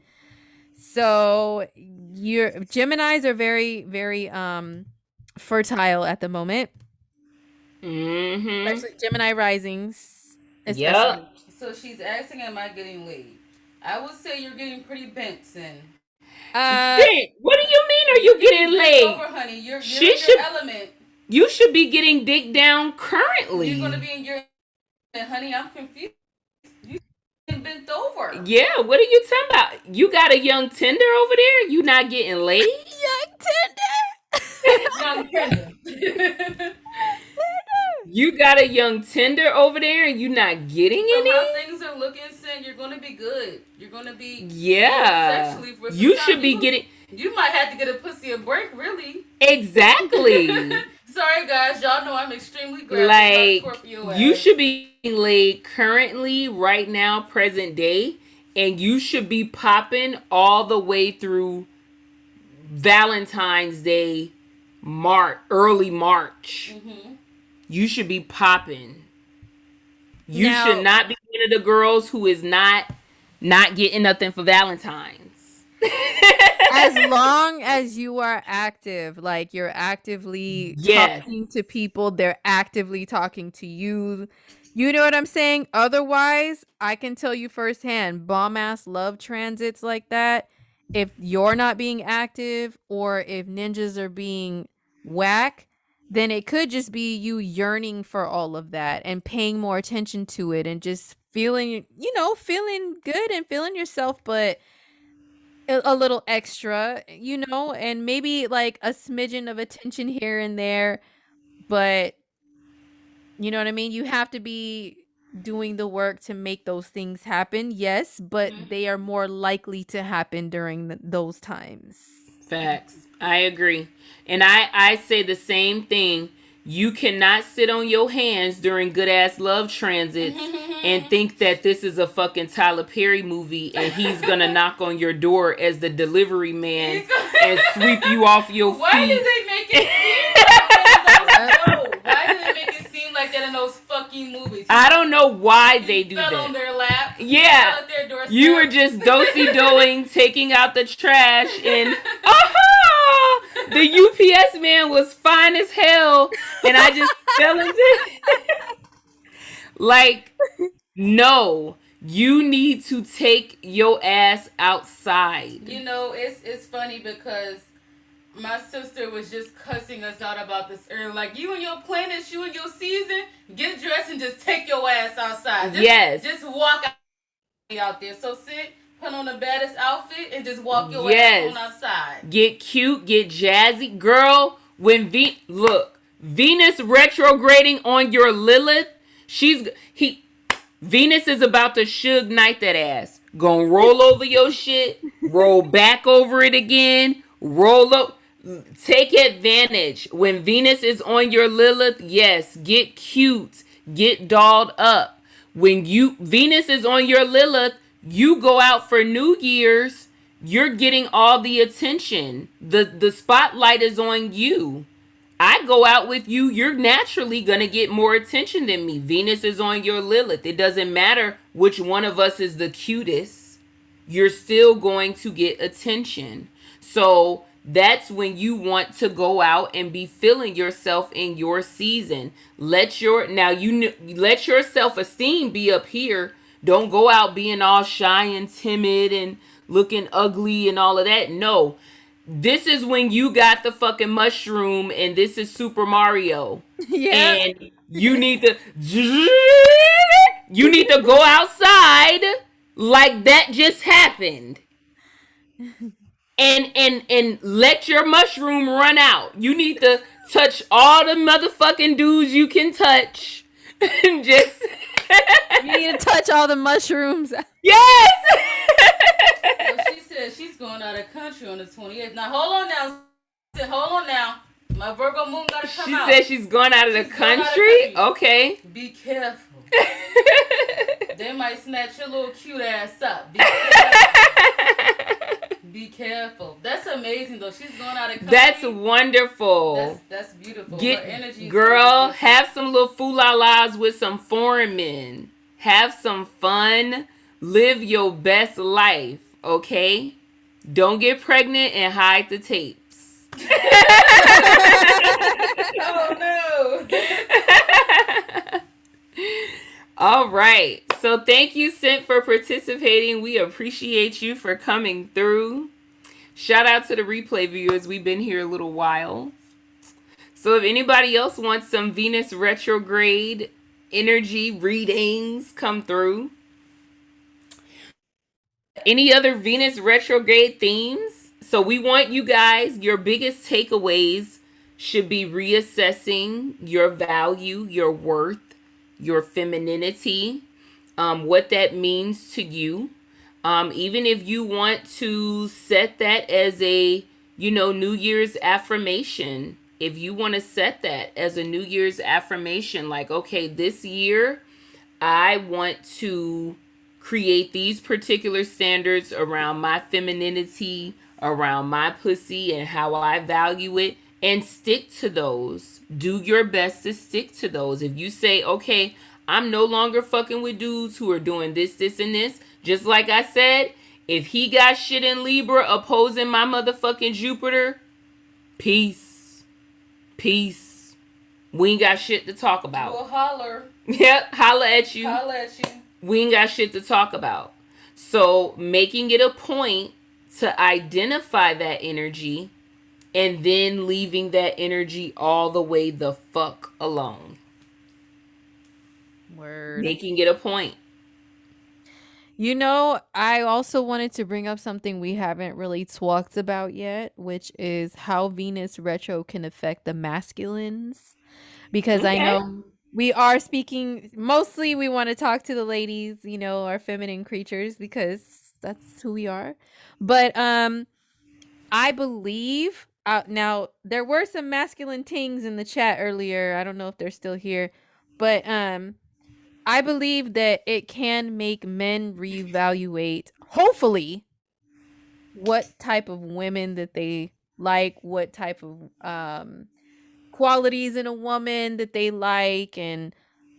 So your Geminis are very, very fertile at the moment, Mm-hmm. especially Gemini risings, especially. Yep. So she's asking, am I getting laid? I would say you're getting pretty bent, Sin. Uh, Sid, what do you mean are You're you getting getting bent laid? over, honey. You're She in should your element. you should be getting dick down currently. You're gonna be in your element, honey. I'm confused. You getting bent over. Yeah, what are you talking about? You got a young tender over there? You not getting laid? young tender. Young tender. You got a young tender over there and you not getting From any? how things are looking, Sin, you're gonna be good. You're gonna be Yeah. sexually for some You time. should be getting You might have to get a pussy a break, really. exactly. Sorry, guys. Y'all know I'm extremely graphic Like about Scorpio. you should be laid currently, right now, present day, and you should be popping all the way through Valentine's Day, early March. Mm-hmm. You should be popping. You Now- should not be one of the girls who is not getting nothing for Valentine's. As long as you are active, like you're actively Yes. talking to people, they're actively talking to you. You know what I'm saying? Otherwise, I can tell you firsthand, bomb ass love transits like that, if you're not being active or if ninjas are being whack, then it could just be you yearning for all of that and paying more attention to it and just feeling, feeling good and feeling yourself, but a little extra, and maybe like a smidgen of attention here and there, but you know what I mean? You have to be doing the work to make those things happen. Yes, but they are more likely to happen during those times. Facts. I agree. And I say the same thing. You cannot sit on your hands during good ass love transits and think that this is a fucking Tyler Perry movie and he's gonna knock on your door as the delivery man and sweep you off your feet. Why do they make it seem like Why do they make it seem like that in those fucking movies? I don't know why they do fell that. on their lap. Yeah. Fell at their doorstep. You were just dosey-doing, taking out the trash, and the UPS man was fine as hell, and I just fell into like, no, you need to take your ass outside. You know, it's funny because my sister was just cussing us out about this earlier. Like, you and your planets, you and your season, get dressed and just take your ass outside. Yes. Just walk out there. So, Sid, put on the baddest outfit, and just walk your ass Yes. on outside. Get cute, get jazzy. Girl, when Venus retrograding on your Lilith, Venus is about to Suge Knight that ass. Gonna roll over your shit, roll back over it again, roll up. Take advantage. When Venus is on your Lilith, yes, get cute, get dolled up. When Venus is on your Lilith, you go out for New Year's, you're getting all the attention. The spotlight is on you. I go out with you, you're naturally going to get more attention than me. Venus is on your Lilith. It doesn't matter which one of us is the cutest. You're still going to get attention. So that's when you want to go out and be feeling yourself in your season. Let your self-esteem be up here. Don't go out being all shy and timid and looking ugly and all of that. No. This is when you got the fucking mushroom and this is Super Mario. Yeah. And you need to go outside like that just happened. And let your mushroom run out. You need to touch all the motherfucking dudes you can touch. And just You need to touch all the mushrooms. Yes. Well, she said she's going out of country on the 28th. Now hold on now. My Virgo moon gotta come out. She said she's going out of the country? Okay. Be careful. They might snatch your little cute ass up. Be careful. Be careful. That's amazing though. She's going out of country. That's wonderful. That's beautiful. Her Get energy girl, have some little fool-la-las with some foreign men. Have some fun. Live your best life, okay? Don't get pregnant and hide the tapes. Oh no. All right. So thank you, Sint, for participating. We appreciate you for coming through. Shout out to the replay viewers. We've been here a little while. So if anybody else wants some Venus retrograde energy readings, come through. Any other Venus retrograde themes? So we want you guys, your biggest takeaways should be reassessing your value, your worth, your femininity, what that means to you. Even if you want to set that as a, New Year's affirmation, if you want to set that as a New Year's affirmation, like, okay, this year I want to create these particular standards around my femininity, around my pussy and how I value it, and stick to those. Do your best to stick to those. If you say, okay, I'm no longer fucking with dudes who are doing this, this, and this, just like I said, if he got shit in Libra opposing my motherfucking Jupiter, peace. Peace. We ain't got shit to talk about. We'll holler. Yep, holla at you. Holla at you. We ain't got shit to talk about. So making it a point to identify that energy and then leaving that energy all the way the fuck alone. Word. Making it a point. I also wanted to bring up something we haven't really talked about yet, which is how Venus retro can affect the masculines. Because I know we are speaking, mostly we want to talk to the ladies, our feminine creatures, because that's who we are. But I believe, now there were some masculine tings in the chat earlier. I don't know if they're still here, but I believe that it can make men reevaluate, hopefully, what type of women that they like, what type of qualities in a woman that they like, and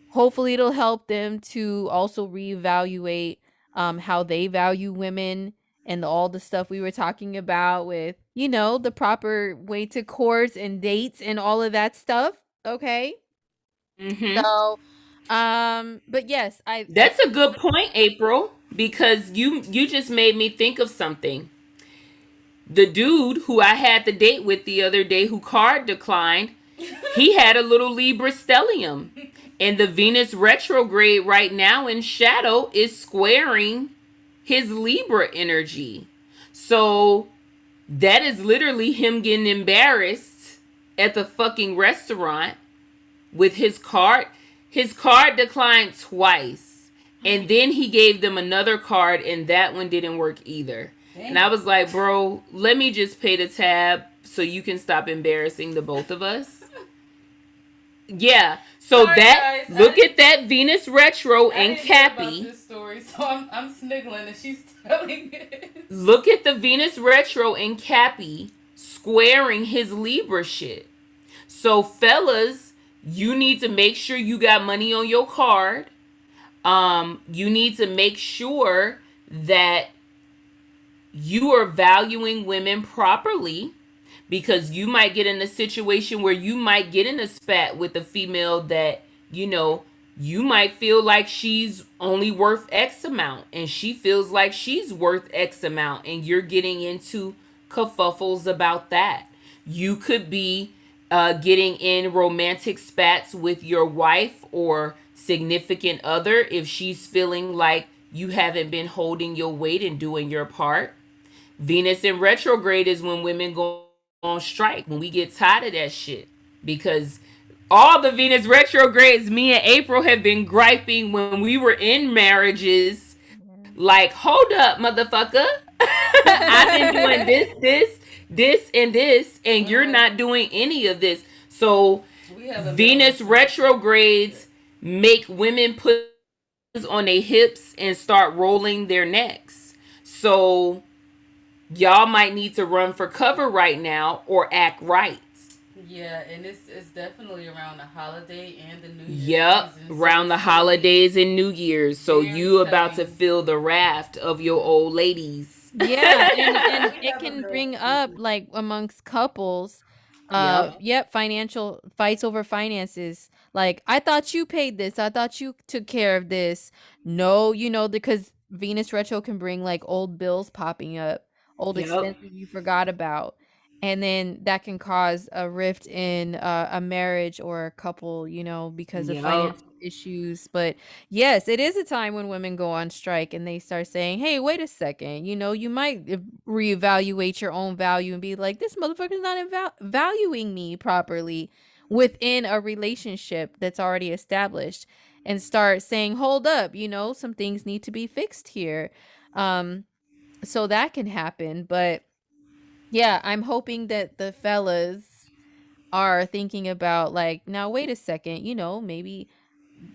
hopefully it'll help them to also reevaluate how they value women and all the stuff we were talking about with, the proper way to court and dates and all of that stuff. Okay. Mm-hmm. So, but yes, That's a good point, April, because you just made me think of something. The dude who I had the date with the other day who card declined, he had a little Libra stellium. And the Venus retrograde right now in shadow is squaring his Libra energy. So that is literally him getting embarrassed at the fucking restaurant with his card. His card declined twice. And then he gave them another card, and that one didn't work either. Dang. And I was like, bro, let me just pay the tab so you can stop embarrassing the both of us. Yeah. So sorry, that guys, look at that Venus retro and Cappy. This story, so I'm sniggling and she's telling it. Look at the Venus retro and Cappy squaring his Libra shit. So fellas, you need to make sure you got money on your card. You need to make sure that you are valuing women properly, because you might get in a situation where you might get in a spat with a female that, you know, you might feel like she's only worth X amount and she feels like she's worth X amount, and you're getting into kerfuffles about that. You could be getting in romantic spats with your wife or significant other if she's feeling like you haven't been holding your weight and doing your part. Venus in retrograde is when women go on strike, when we get tired of that shit, because all the Venus retrogrades me and April have been griping when we were in marriages, like, hold up, motherfucker. I've been doing this and this, and you're not doing any of this. So Venus retrogrades make women put on their hips and start rolling their necks. So y'all might need to run for cover right now or act right. Yeah, and it's definitely around the holiday and the New Year's. Yep, around the holidays and New Year's. So you about to feel the raft of your old ladies. Yeah, and it can bring up, like, amongst couples, financial fights over finances. Like, I thought you paid this. I thought you took care of this. No, because Venus retro can bring, like, old bills popping up. Old expenses you forgot about, and then that can cause a rift in a marriage or a couple, because of financial issues. But yes, it is a time when women go on strike and they start saying, hey, wait a second, you might reevaluate your own value and be like, this motherfucker's not valuing me properly within a relationship that's already established, and start saying, hold up, some things need to be fixed here. So that can happen. But yeah, I'm hoping that the fellas are thinking about, like, now wait a second, maybe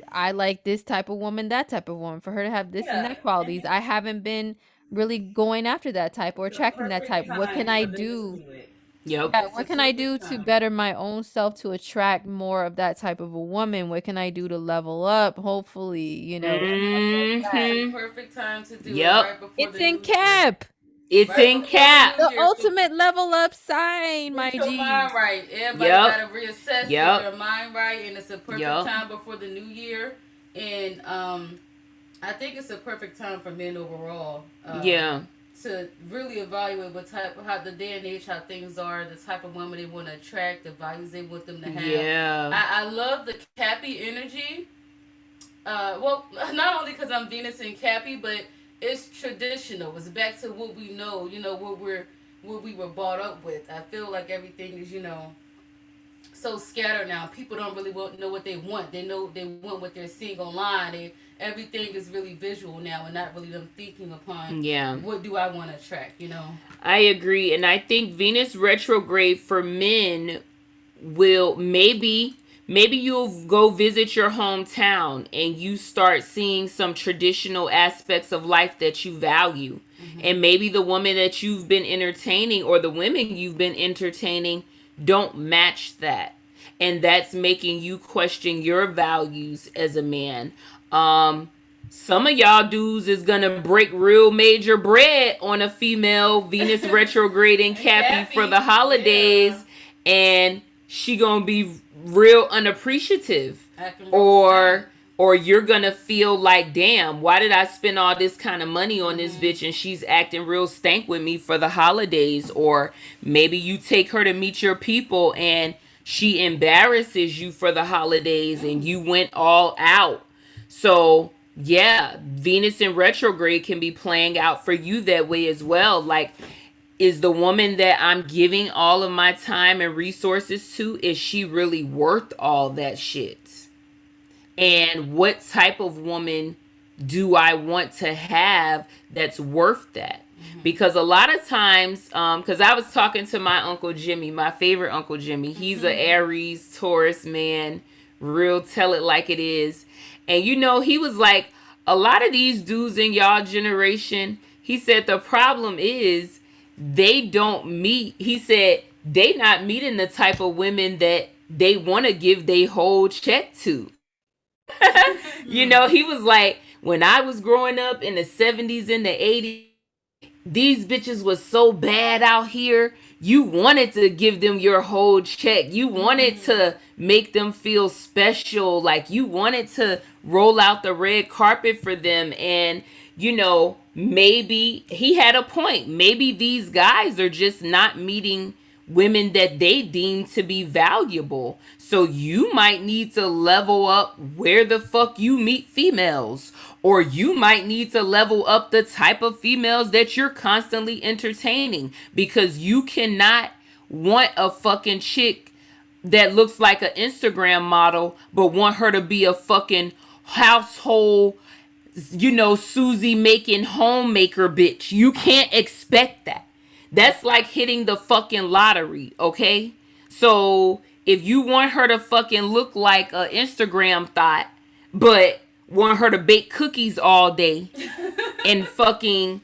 I like this type of woman, that type of woman, for her to have this and that qualities. I haven't been really going after that type or attracting that type. What can I do? Yep. Yeah, what can I do to better my own self to attract more of that type of a woman? What can I do to level up? Hopefully, It's the perfect time to do it right before it's in Cap. It's right in Cap. The ultimate level up sign, my G. Get your mind right. Everybody gotta reassess their mind right, and it's a perfect time before the new year. And I think it's a perfect time for men overall. To really evaluate how the day and age, how things are, the type of women they want to attract, the values they want them to have. Yeah. I love the Cappy energy. Well, not only because I'm Venus and Cappy, but it's traditional. It's back to what we know. What we were brought up with. I feel like everything is, so scattered now. People don't really know what they want. They know they want what they're seeing online. Everything is really visual now, and not really them thinking upon what do I want to attract, I agree. And I think Venus retrograde for men will maybe you'll go visit your hometown and you start seeing some traditional aspects of life that you value. Mm-hmm. And maybe the woman that you've been entertaining or the women you've been entertaining don't match that. And that's making you question your values as a man. Some of y'all dudes is gonna break real major bread on a female Venus retrograde and Cappy for the holidays, and she gonna be real unappreciative, or you're gonna feel like, damn, why did I spend all this kind of money on this bitch and she's acting real stank with me for the holidays? Or maybe you take her to meet your people and she embarrasses you for the holidays and you went all out. So yeah, Venus in retrograde can be playing out for you that way as well. Like, is the woman that I'm giving all of my time and resources to, is she really worth all that shit? And what type of woman do I want to have that's worth that? Because a lot of times, because I was talking to my Uncle Jimmy, my favorite Uncle Jimmy. He's a Aries, Taurus man, real tell it like it is. And he was like, a lot of these dudes in y'all generation, he said the problem is they don't meet. He said they not meeting the type of women that they want to give their whole check to. He was like, when I was growing up in the 70s and the 80s, these bitches was so bad out here. You wanted to give them your whole check. You wanted to make them feel special. Like, you wanted to roll out the red carpet for them. And, maybe he had a point. Maybe these guys are just not meeting women that they deem to be valuable. So you might need to level up where the fuck you meet females. Or you might need to level up the type of females that you're constantly entertaining. Because you cannot want a fucking chick that looks like an Instagram model, but want her to be a fucking household, Susie making homemaker bitch. You can't expect that. That's like hitting the fucking lottery, okay? So if you want her to fucking look like a Instagram thought, but want her to bake cookies all day and fucking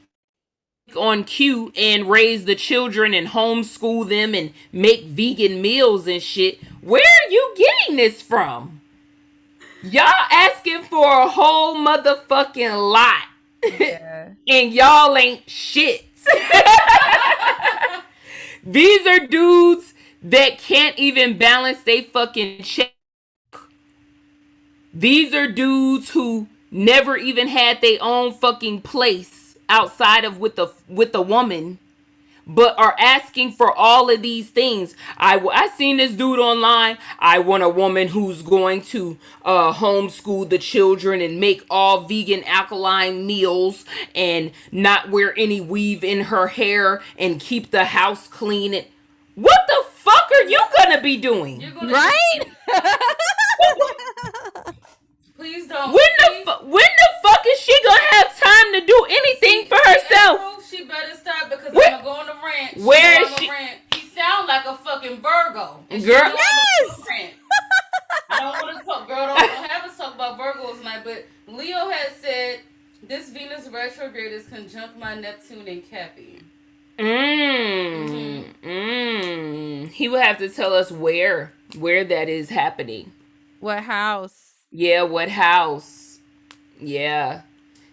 on cue and raise the children and homeschool them and make vegan meals and shit, where are you getting this from? Y'all asking for a whole motherfucking lot. Yeah. And y'all ain't shit. These are dudes that can't even balance they fucking check. These are dudes who never even had their own fucking place outside of with the woman, but are asking for all of these things. I seen this dude online. I want a woman who's going to homeschool the children and make all vegan alkaline meals and not wear any weave in her hair and keep the house clean. And what the fuck are you gonna be doing? Right? Please don't. When the fuck is she gonna have time to do anything for herself? April, she better stop because I'm gonna go on the rant. Where is she? He sound like a fucking Virgo. Girl, yes. I don't want to talk, girl. Don't have us talk about Virgos tonight. But Leo has said this Venus retrograde is conjunct my Neptune and Cappy. He would have to tell us where that is happening. What house? Yeah, what house? Yeah.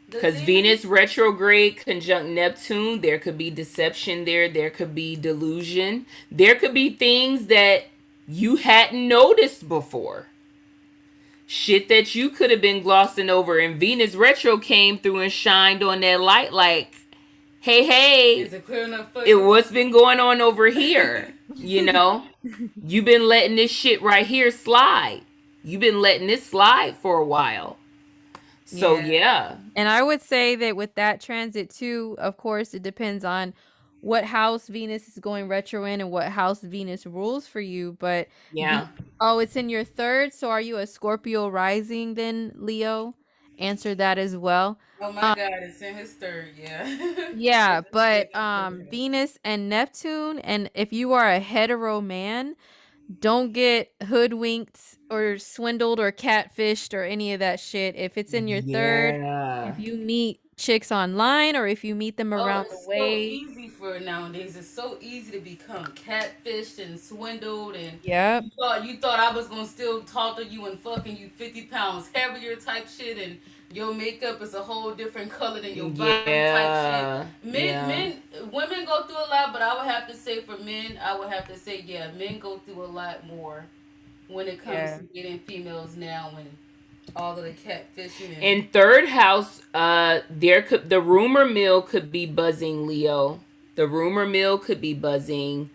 Because Venus retrograde conjunct Neptune, there could be deception there. There could be delusion. There could be things that you hadn't noticed before. Shit that you could have been glossing over. And Venus retro came through and shined on that light like, hey, is it clear enough for you? What's been going on over here? You've been letting this shit right here slide. You've been letting this slide for a while. So, yeah. And I would say that with that transit, too, of course, it depends on what house Venus is going retro in and what house Venus rules for you. But, yeah. It's in your third. So, are you a Scorpio rising then, Leo? Answer that as well. Oh, my God. It's in his third, yeah. Yeah, but Venus and Neptune. And if you are a hetero man, don't get hoodwinked or swindled or catfished or any of that shit. If it's in your third, if you meet chicks online or if you meet them around the way. It's so easy for nowadays. It's so easy to become catfished and swindled. And you thought I was going to still talk to you and fucking you 50 pounds heavier type shit and your makeup is a whole different color than your body type shit. Women go through a lot, but I would have to say for men, men go through a lot more when it comes to getting females now and all of the catfishing. In third house, the rumor mill could be buzzing, Leo. The rumor mill could be buzzing.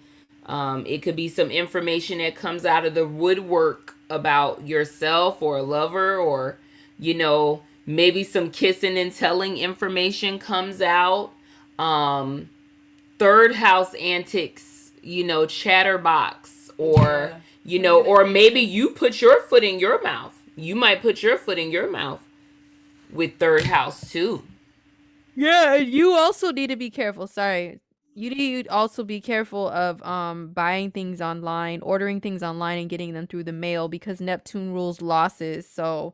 It could be some information that comes out of the woodwork about yourself or a lover or, Maybe some kissing and telling information comes out. Um, third house antics, chatterbox, or Yeah. or maybe Communication. you put your foot in your mouth. You might put your foot in your mouth with third house too. Yeah, you also need to be careful. Sorry. You need to also be careful of buying things online, ordering things online and getting them through the mail because Neptune rules losses. So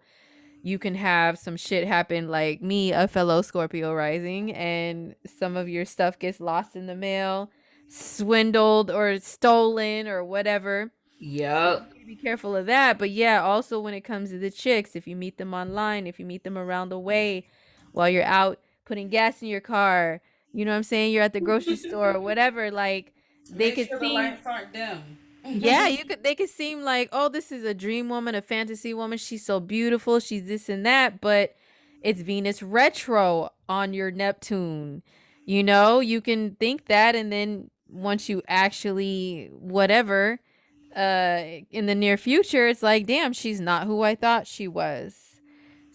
you can have some shit happen like me, a fellow Scorpio rising, and some of your stuff gets lost in the mail, swindled or stolen or whatever. So you Yep. need to be careful of that. But yeah, also when it comes to the chicks, if you meet them online, if you meet them around the way while you're out putting gas in your car, you know what I'm saying? You're at the grocery store or whatever, like they Make could sure the seem lights aren't dim. yeah, they could seem like, "Oh, this is a dream woman, a fantasy woman. She's so beautiful. She's this and that." But it's Venus retro on your Neptune. You know, you can think that and then once you actually whatever in the near future, it's like, "Damn, she's not who I thought she was."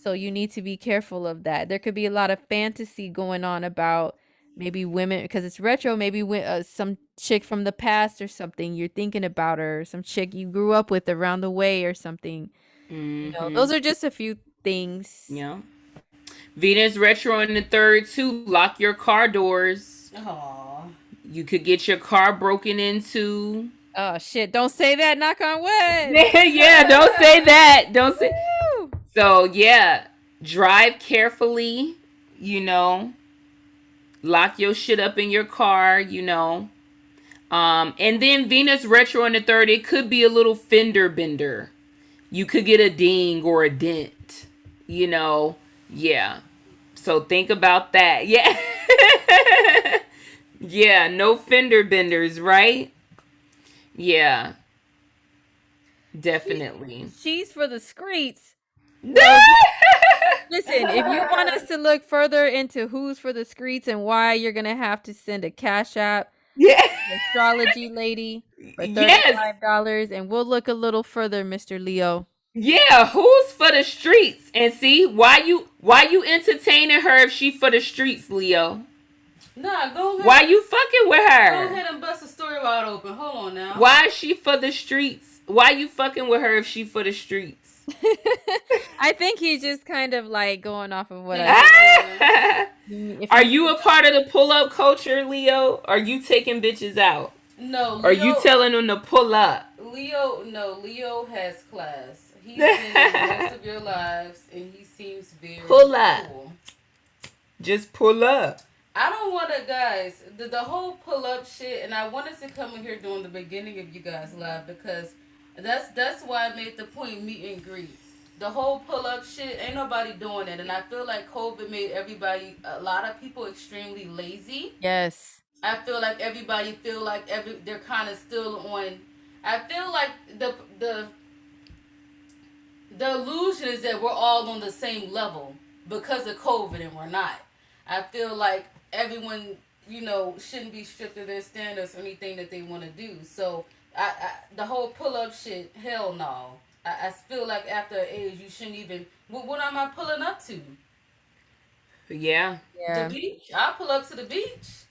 So you need to be careful of that. There could be a lot of fantasy going on about maybe women because it's retro, maybe some chick from the past or something you're thinking about her, some chick you grew up with around the way or something. You know, Mm-hmm. those are just a few things. Yeah. Venus retro in the third too. Lock your car doors. Aw. You could get your car broken into. Oh shit, don't say that, knock on wood. Yeah, don't say that. Don't say. Woo! So yeah, drive carefully. You know, lock your shit up in your car. And then Venus retro in the third, it could be a little fender bender. You could get a ding or a dent. You know, yeah. So think about that. Yeah. Yeah, no fender benders, right? Yeah, She, definitely. she's for the streets. Well, listen, if you want us to look further into who's for the streets and why, you're gonna have to send a cash app Yeah. the astrology lady for Yes. $35 and we'll look a little further, Mr. Leo. Yeah, who's for the streets? And see, why you entertaining her if she for the streets, Leo? Nah, go Why ahead. you fucking with Go her? ahead and bust the story wide open. Hold on now. Why is she for the streets? Why you fucking with her if she for the streets? I think he's just kind of like going off of what I said. Yeah. If Are you you a part of the pull up culture, Leo? Are you taking bitches out? No, Are you Leo. telling them to pull up? Leo. No, Leo has class. He's been in most of your lives, and he seems very Pull up. cool. Just pull up. I don't want to, guys, the whole pull up shit, and I wanted to come in here during the beginning of you guys live because that's why I made the point meet and greet. The whole pull up shit, ain't nobody doing it, and I feel like COVID made a lot of people extremely lazy. yes. I feel like everybody feel like they're kind of still on. I feel like the illusion is that we're all on the same level because of COVID, and we're not. I feel like everyone, shouldn't be strict of their standards or anything that they want to do. So, the whole pull up shit, hell no. I feel like after an age, you shouldn't even. What am I pulling up to? Yeah. The Yeah. beach? I'll pull up to the beach.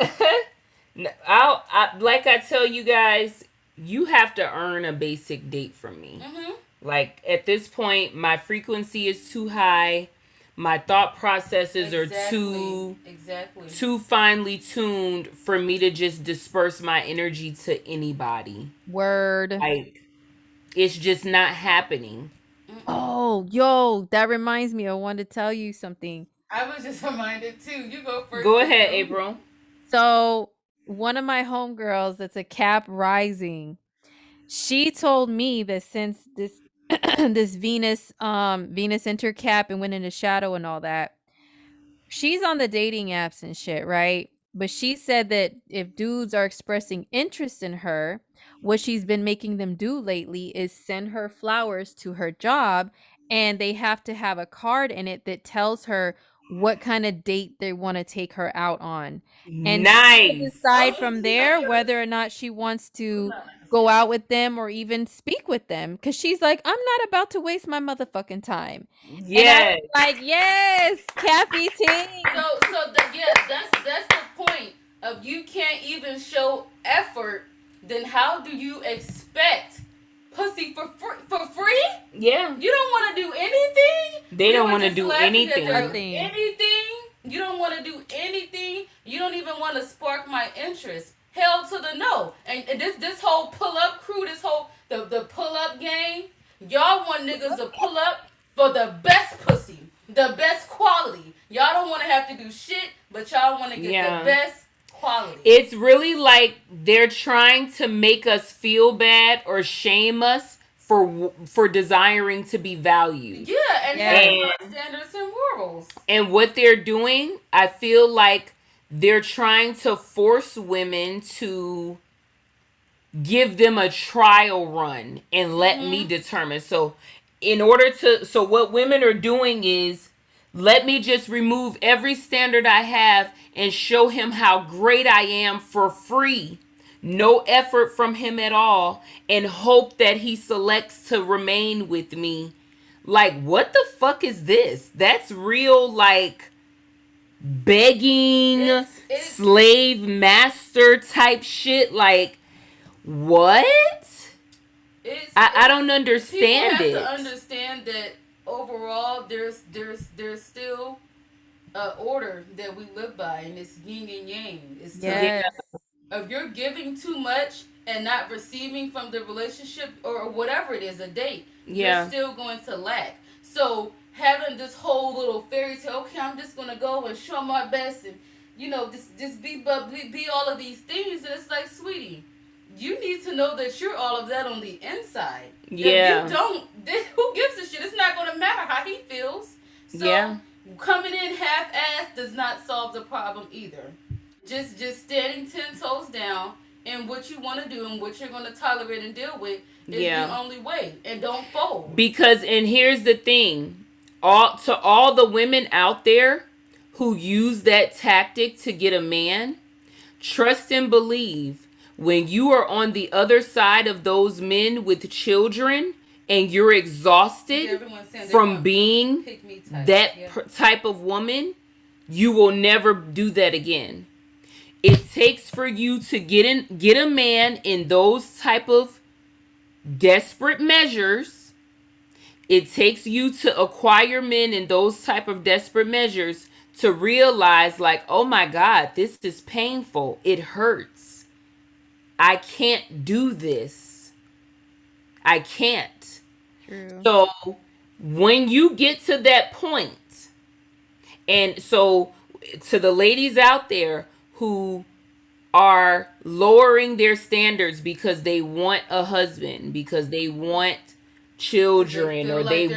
Like I tell you guys, you have to earn a basic date from me. Mm-hmm. Like at this point, my frequency is too high. My thought processes are Exactly. too finely tuned for me to just disperse my energy to anybody. Word. Like it's just not happening. Mm-mm. Oh, yo, that reminds me. I wanted to tell you something. I was just reminded too. You go first. Go ahead, April. April. So, one of my homegirls that's a Cap rising, she told me that since this this Venus entered Cap and went into shadow and all that, she's on the dating apps and shit, right? But she said that if dudes are expressing interest in her, what she's been making them do lately is send her flowers to her job and they have to have a card in it that tells her what kind of date they want to take her out on. And she will Nice. decide from there whether or not she wants to go out with them or even speak with them, because she's like, I'm not about to waste my motherfucking time. And I was Yes. like, yes, Cappy T. Yeah, that's the point of you can't even show effort. Then how do you expect pussy for free? Yeah. You don't want to do anything. They We don't were want to just do laughing at anything. their Nothing. anything. You don't want to do anything. You don't even want to spark my interest. Hell to the no. And this whole pull up crew, this whole the pull up gang, y'all want niggas to pull up for the best pussy, the best quality. Y'all don't want to have to do shit, but y'all want to get Yeah. the best quality. It's really like they're trying to make us feel bad or shame us for desiring to be valued. Yeah, and Yeah. having our standards and morals. And what they're doing, I feel like they're trying to force women to give them a trial run and let me determine. So what women are doing is, let me just remove every standard I have and show him how great I am for free. No effort from him at all, and hope that he selects to remain with me. Like, what the fuck is this? That's real, like, begging, It's- slave master type shit. Like, what? I don't understand people it. have to understand that overall there's still an order that we live by, and it's yin and yang. It's Yes. if you're giving too much and not receiving from the relationship or whatever it is, a date, Yeah. you're still going to lack. So having this whole little fairy tale, okay, I'm just gonna go and show my best and just be all of these things, and it's like, sweetie, you need to know that you're all of that on the inside. Yeah. If you don't, then who gives a shit? It's not gonna matter how he feels. So Yeah. coming in half-assed does not solve the problem either. Just standing 10 toes down in what you want to do and what you're going to tolerate and deal with is the only way. And don't fold. Because, and here's the thing, all the women out there who use that tactic to get a man, trust and believe, when you are on the other side of those men with children and you're exhausted from being that type of woman, you will never do that again. It takes for you to get a man in those type of desperate measures. It takes you to acquire men in those type of desperate measures to realize, like, oh my God, this is painful. It hurts. I can't do this. I can't. True. So when you get to that point, and so to the ladies out there who are lowering their standards because they want a husband, because they want children, or they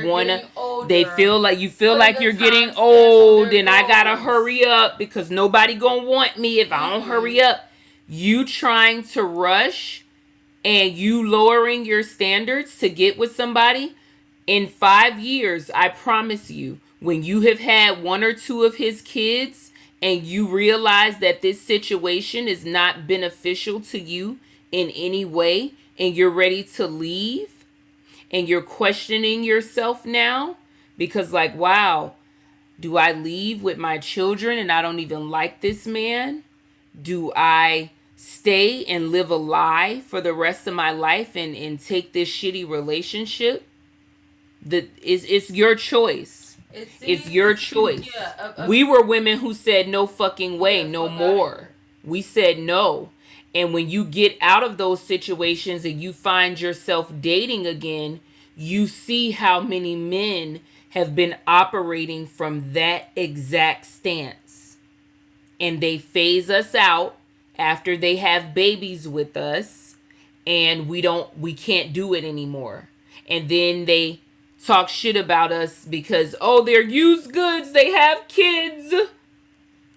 feel like you're getting old and I gotta hurry up because nobody gonna want me if I don't hurry up. You trying to rush and you lowering your standards to get with somebody, in 5 years, I promise you, when you have had one or two of his kids and you realize that this situation is not beneficial to you in any way, and you're ready to leave, and you're questioning yourself now because, like, wow, do I leave with my children and I don't even like this man? Do I stay and live a lie for the rest of my life and take this shitty relationship? It's your choice. It's your choice. We were women who said no fucking way, no more. We said no. And when you get out of those situations and you find yourself dating again, you see how many men have been operating from that exact stance. And they phase us out after they have babies with us, and we can't do it anymore. And then they talk shit about us because, oh, they're used goods, they have kids.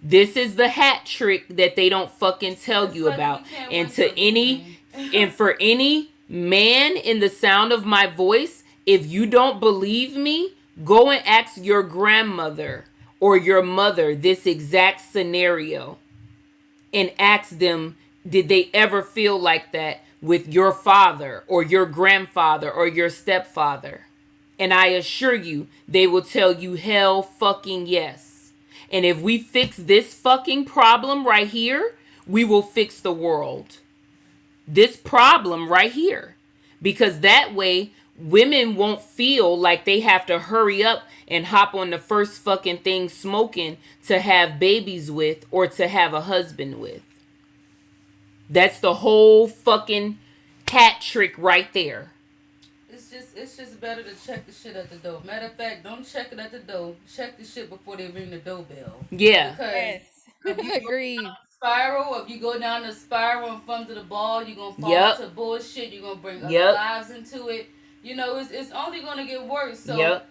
This is the hat trick that they don't fucking tell you about. And for any man in the sound of my voice, if you don't believe me, go and ask your grandmother or your mother this exact scenario and ask them, did they ever feel like that with your father or your grandfather or your stepfather. And I assure you, they will tell you hell fucking yes. And if we fix this fucking problem right here, we will fix the world. This problem right here. Because that way, women won't feel like they have to hurry up and hop on the first fucking thing smoking to have babies with or to have a husband with. That's the whole fucking hat trick right there. It's just better to check the shit at the door. Matter of fact, don't check it at the door. Check the shit before they ring the doorbell. Yeah. Because Yes. if you Agreed. if you go down the spiral in front of the ball, you're gonna fall Yep. into bullshit. You're gonna bring other Yep. lives into it. You know, it's only gonna get worse. So Yep.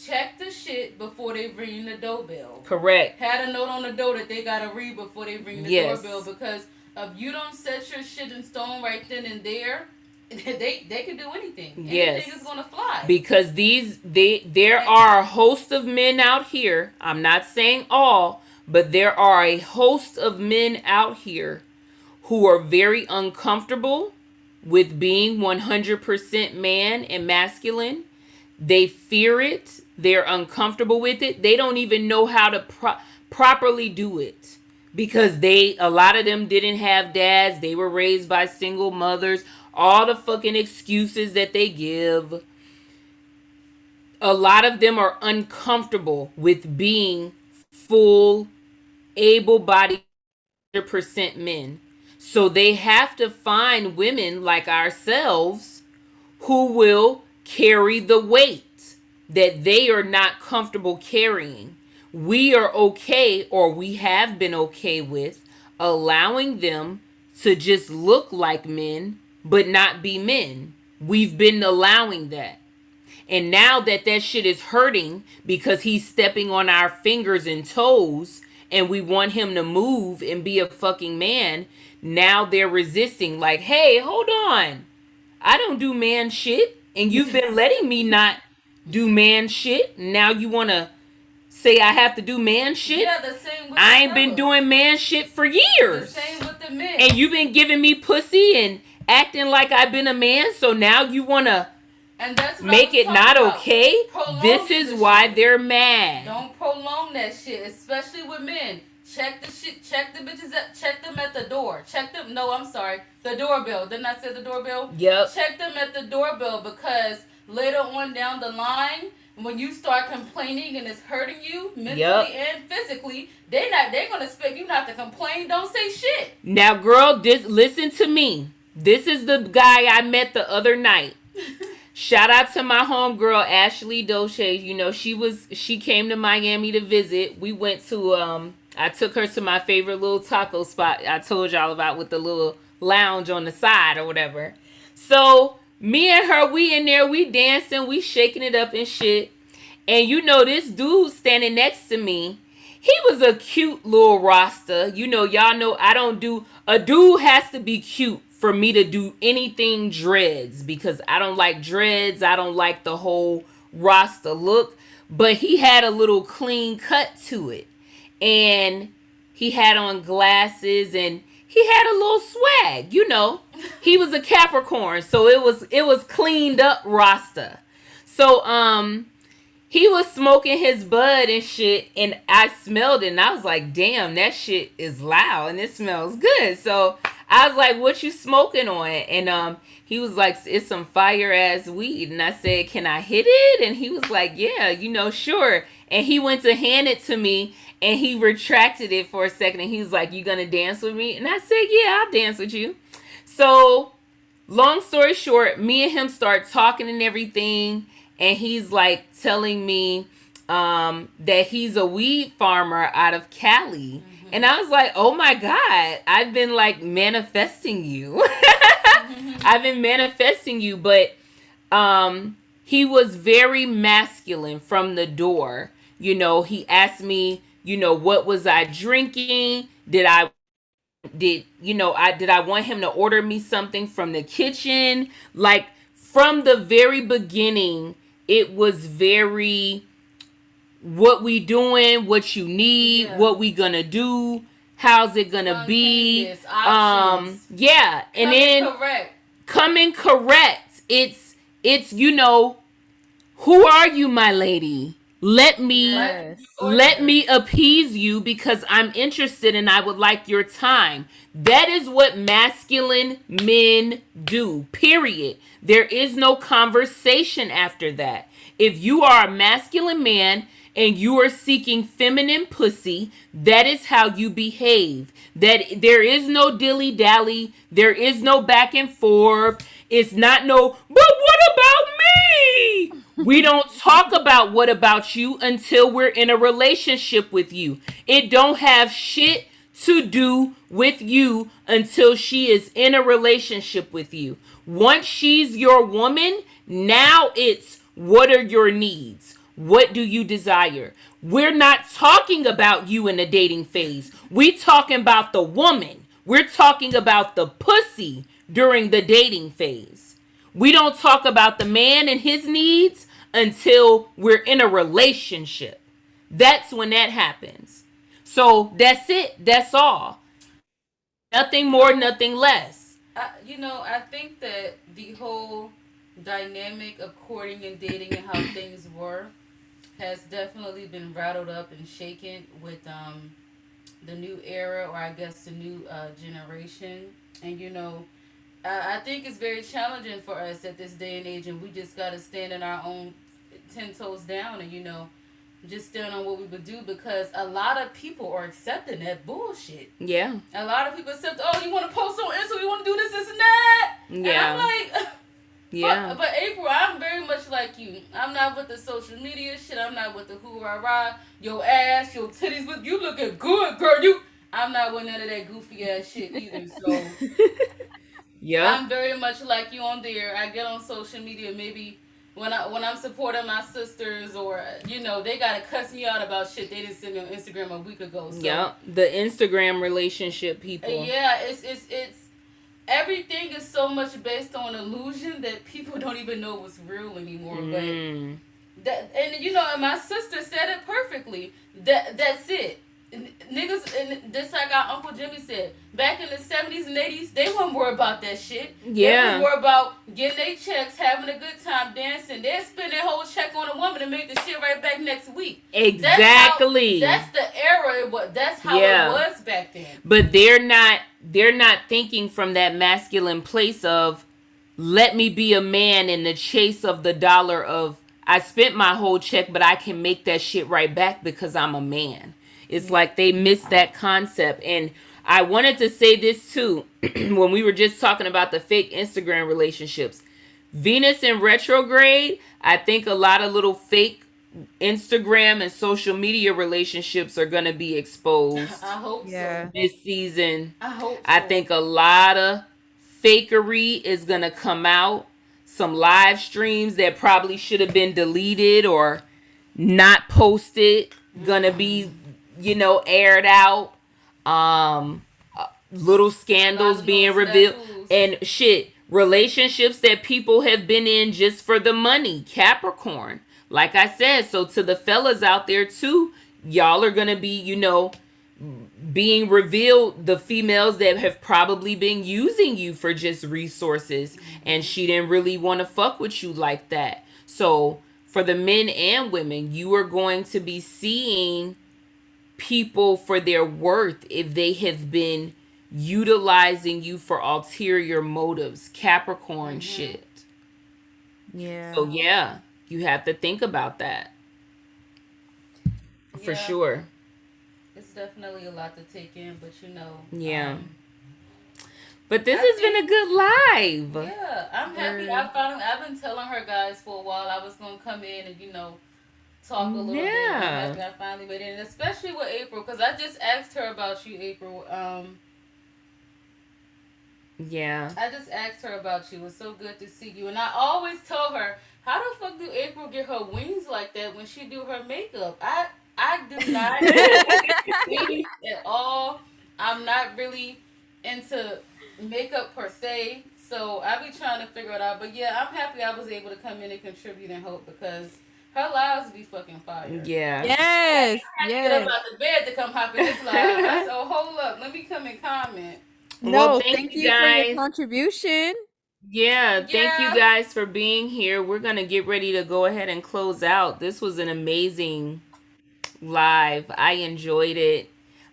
check the shit before they ring the doorbell. Correct. Had a note on the door that they gotta read before they ring the Yes. doorbell, because if you don't set your shit in stone right then and there, they can do anything. Yes. Anything is gonna fly. Because there are a host of men out here. I'm not saying all, but there are a host of men out here who are very uncomfortable with being 100% man and masculine. They fear it. They're uncomfortable with it. They don't even know how to properly do it. Because a lot of them didn't have dads. They were raised by single mothers. All the fucking excuses that they give. A lot of them are uncomfortable with being full, able-bodied 100% men. So they have to find women like ourselves who will carry the weight that they are not comfortable carrying. We are okay, or we have been okay with, allowing them to just look like men but not be men. We've been allowing that. And now that shit is hurting because he's stepping on our fingers and toes and we want him to move and be a fucking man, now they're resisting. Like, hey, hold on. I don't do man shit. And you've been letting me not do man shit. Now you want to say I have to do man shit? Yeah, the same with I ain't been doing man shit for years. The same with the men. And you've been giving me pussy and acting like I've been a man, so now you want to make it not okay? This is why they're mad. Don't prolong that shit, especially with men. Check the shit, check the bitches, check them at the door. Check them, no, I'm sorry, the doorbell. Didn't I say the doorbell? Yep. Check them at the doorbell, because later on down the line, when you start complaining and it's hurting you mentally and physically, they're gonna expect you not to complain. Don't say shit. Now, girl, listen to me. This is the guy I met the other night. Shout out to my homegirl Ashley Doche. You know, she came to Miami to visit. We went to I took her to my favorite little taco spot I told y'all about, with the little lounge on the side or whatever. So me and her, we in there, we dancing, we shaking it up and shit. And you know, this dude standing next to me, he was a cute little Rasta. You know, y'all know I don't do, a dude has to be cute for me to do anything dreads, because I don't like dreads. I don't like the whole Rasta look. But he had a little clean cut to it. And he had on glasses and he had a little swag, you know. He was a Capricorn, so it was cleaned up Rasta. So he was smoking his bud and shit, and I smelled it and I was like, damn, that shit is loud and it smells good. So I was like, what you smoking on? And he was like, it's some fire ass weed. And I said, can I hit it? And he was like, yeah, you know, sure. And he went to hand it to me and he retracted it for a second. And he was like, you gonna dance with me? And I said, yeah, I'll dance with you. So long story short, me and him start talking and everything. And he's like telling me that he's a weed farmer out of Cali. Mm-hmm. And I was like, oh my God, I've been like manifesting you. I've been manifesting you. But he was very masculine from the door. You know, he asked me, you know, what was I drinking? Did I want him to order me something from the kitchen? Like, from the very beginning, it was very, what we doing, what you need, what we gonna do, how's it gonna be? Yeah. And then correct. coming correct. It's who are you, my lady? Let me Yes. let me appease you because I'm interested and I would like your time. That is what masculine men do. Period. There is no conversation after that. If you are a masculine man and you are seeking feminine pussy, that is how you behave. That there is no dilly dally, there is no back and forth. It's not no, but what about me? We don't talk about what about you until we're in a relationship with you. It don't have shit to do with you until she is in a relationship with you. Once she's your woman, now it's what are your needs? What do you desire? We're not talking about you in the dating phase. We talking about the woman. We're talking about the pussy during the dating phase. We don't talk about the man and his needs until we're in a relationship. That's when that happens. So that's it. That's all. Nothing more, nothing less. I think that the whole dynamic of courting and dating and how things were has definitely been rattled up and shaken with the new era, or I guess the new generation. And I think it's very challenging for us at this day and age, and we just got to stand on our own 10 toes down, and just stand on what we would do, because a lot of people are accepting that bullshit. Yeah. A lot of people accept, oh, you want to post on Insta, you want to do this and that. Yeah. And I'm like, yeah. But April, I'm very much like you. I'm not with the social media shit. I'm not with the who rah rah, your ass, your titties, but you looking good, girl. I'm not with none of that goofy ass shit either. So yeah. I'm very much like you on there. I get on social media maybe when I'm supporting my sisters, or they gotta cuss me out about shit they didn't send me on Instagram a week ago. So, yeah, the Instagram relationship people. Yeah, it's everything is so much based on illusion that people don't even know what's real anymore. Mm. But and my sister said it perfectly. That's it. Niggas, and just like our Uncle Jimmy said, back in the 70s and 80s, they weren't worried about that shit. Yeah. They was worried about getting their checks, having a good time, dancing. They'd spend their whole check on a woman and make the shit right back next week. Exactly. That's the era. That's how it was back then. But they're not thinking from that masculine place of, let me be a man in the chase of the dollar of, I spent my whole check, but I can make that shit right back because I'm a man. It's like they missed that concept. And I wanted to say this too, when we were just talking about the fake Instagram relationships. Venus in retrograde, I think a lot of little fake Instagram and social media relationships are going to be exposed. I hope so. This season. I hope so. I think a lot of fakery is going to come out. Some live streams that probably should have been deleted or not posted gonna be aired out. Little scandals being revealed and shit. Relationships that people have been in just for the money. Capricorn. Like I said, so to the fellas out there too, y'all are gonna be, being revealed, the females that have probably been using you for just resources, and she didn't really want to fuck with you like that. So for the men and women, you are going to be seeing people for their worth if they have been utilizing you for ulterior motives. Capricorn shit. Yeah. So yeah, you have to think about that. For sure. It's definitely a lot to take in, but Yeah. But this has been a good live. Yeah, I'm happy. I've been telling her guys for a while I was gonna come in and talk a little bit. I'm happy I finally made it, and especially with April, because I just asked her about you, April. Yeah. I just asked her about you. It's so good to see you, and I always tell her, how the fuck do April get her wings like that when she do her makeup? I do not wings at all. I'm not really into makeup per se, so I be trying to figure it out. But yeah, I'm happy I was able to come in and contribute and help, because her lives be fucking fire. Yeah. Yes. I had to get up out the bed to come hop in this live. I said, hold up, let me come and comment. No, thank you for your contribution. Yeah, thank you Yeah. guys for being here. We're going to get ready to go ahead and close out. This was an amazing live. I enjoyed it.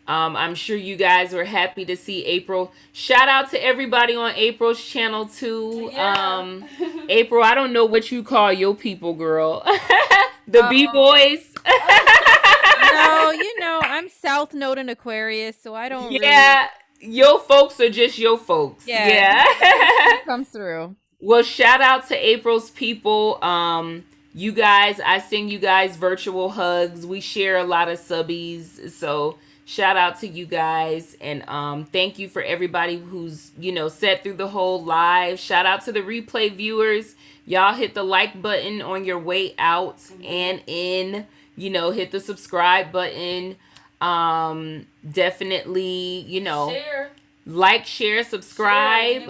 I'm sure you guys were happy to see April. Shout out to everybody on April's channel too. Yeah. April, I don't know what you call your people, girl. The B Oh, boys. no, I'm South Node in Aquarius, so I don't really. Yeah, your folks are just your folks. Yeah, Yeah. it comes through. Well, shout out to April's people. You guys, I send you guys virtual hugs. We share a lot of subbies, so shout out to you guys, and thank you for everybody who's sat through the whole live. Shout out to the replay viewers. Y'all hit the like button on your way out and in. Hit the subscribe button. Definitely, Share. like, share, subscribe.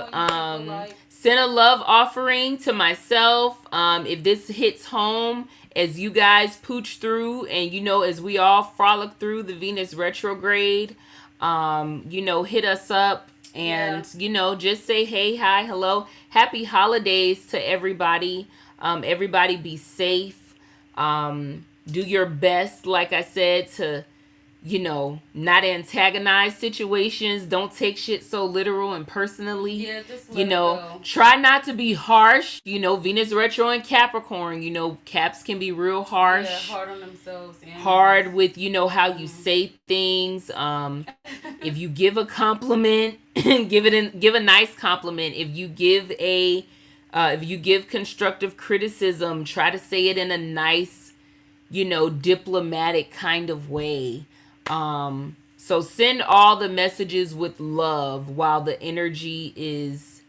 Send a love offering to myself. If this hits home as you guys pooch through and as we all frolic through the Venus retrograde, hit us up and just say hey, hi, hello, happy holidays to everybody. Everybody be safe. Do your best, like I said, to not antagonize situations. Don't take shit so literal and personally. Yeah, just let it go. Try not to be harsh. Venus retro and Capricorn, Caps can be real harsh. Yeah, hard on themselves. And hard with, how you say things. If you give a compliment, give a nice compliment. If you give constructive criticism, try to say it in a nice, diplomatic kind of way. So send all the messages with love while the energy is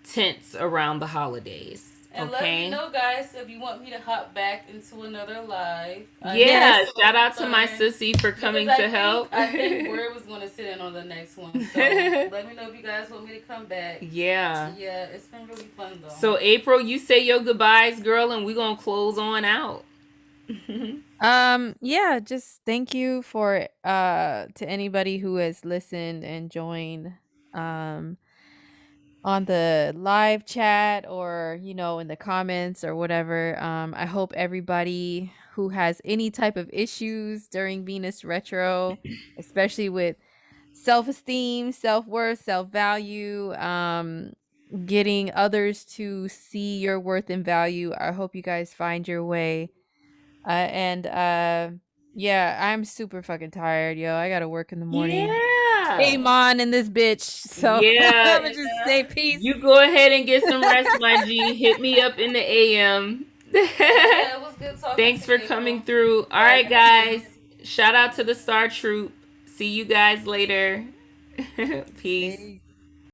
tense around the holidays. And Okay. let me know, guys, if you want me to hop back into another live. Yeah, shout out to my sissy for coming to help. I think Word was going to sit in on the next one. So let me know if you guys want me to come back. Yeah. Yeah, it's been really fun, though. So, April, you say your goodbyes, girl, and we're going to close on out. Yeah, just thank you for to anybody who has listened and joined on the live chat or in the comments or whatever. I hope everybody who has any type of issues during Venus retro, especially with self-esteem, self-worth, self-value, getting others to see your worth and value, I hope you guys find your way. Yeah, I'm super fucking tired, yo. I gotta work in the morning. Yeah. Amon in this bitch. So Yeah. I'm gonna just say peace. You go ahead and get some rest, my G. Hit me up in the AM. Yeah, it was good talking Thanks to for you. coming through. All right, guys. Shout out to the Star Troop. See you guys later. Peace.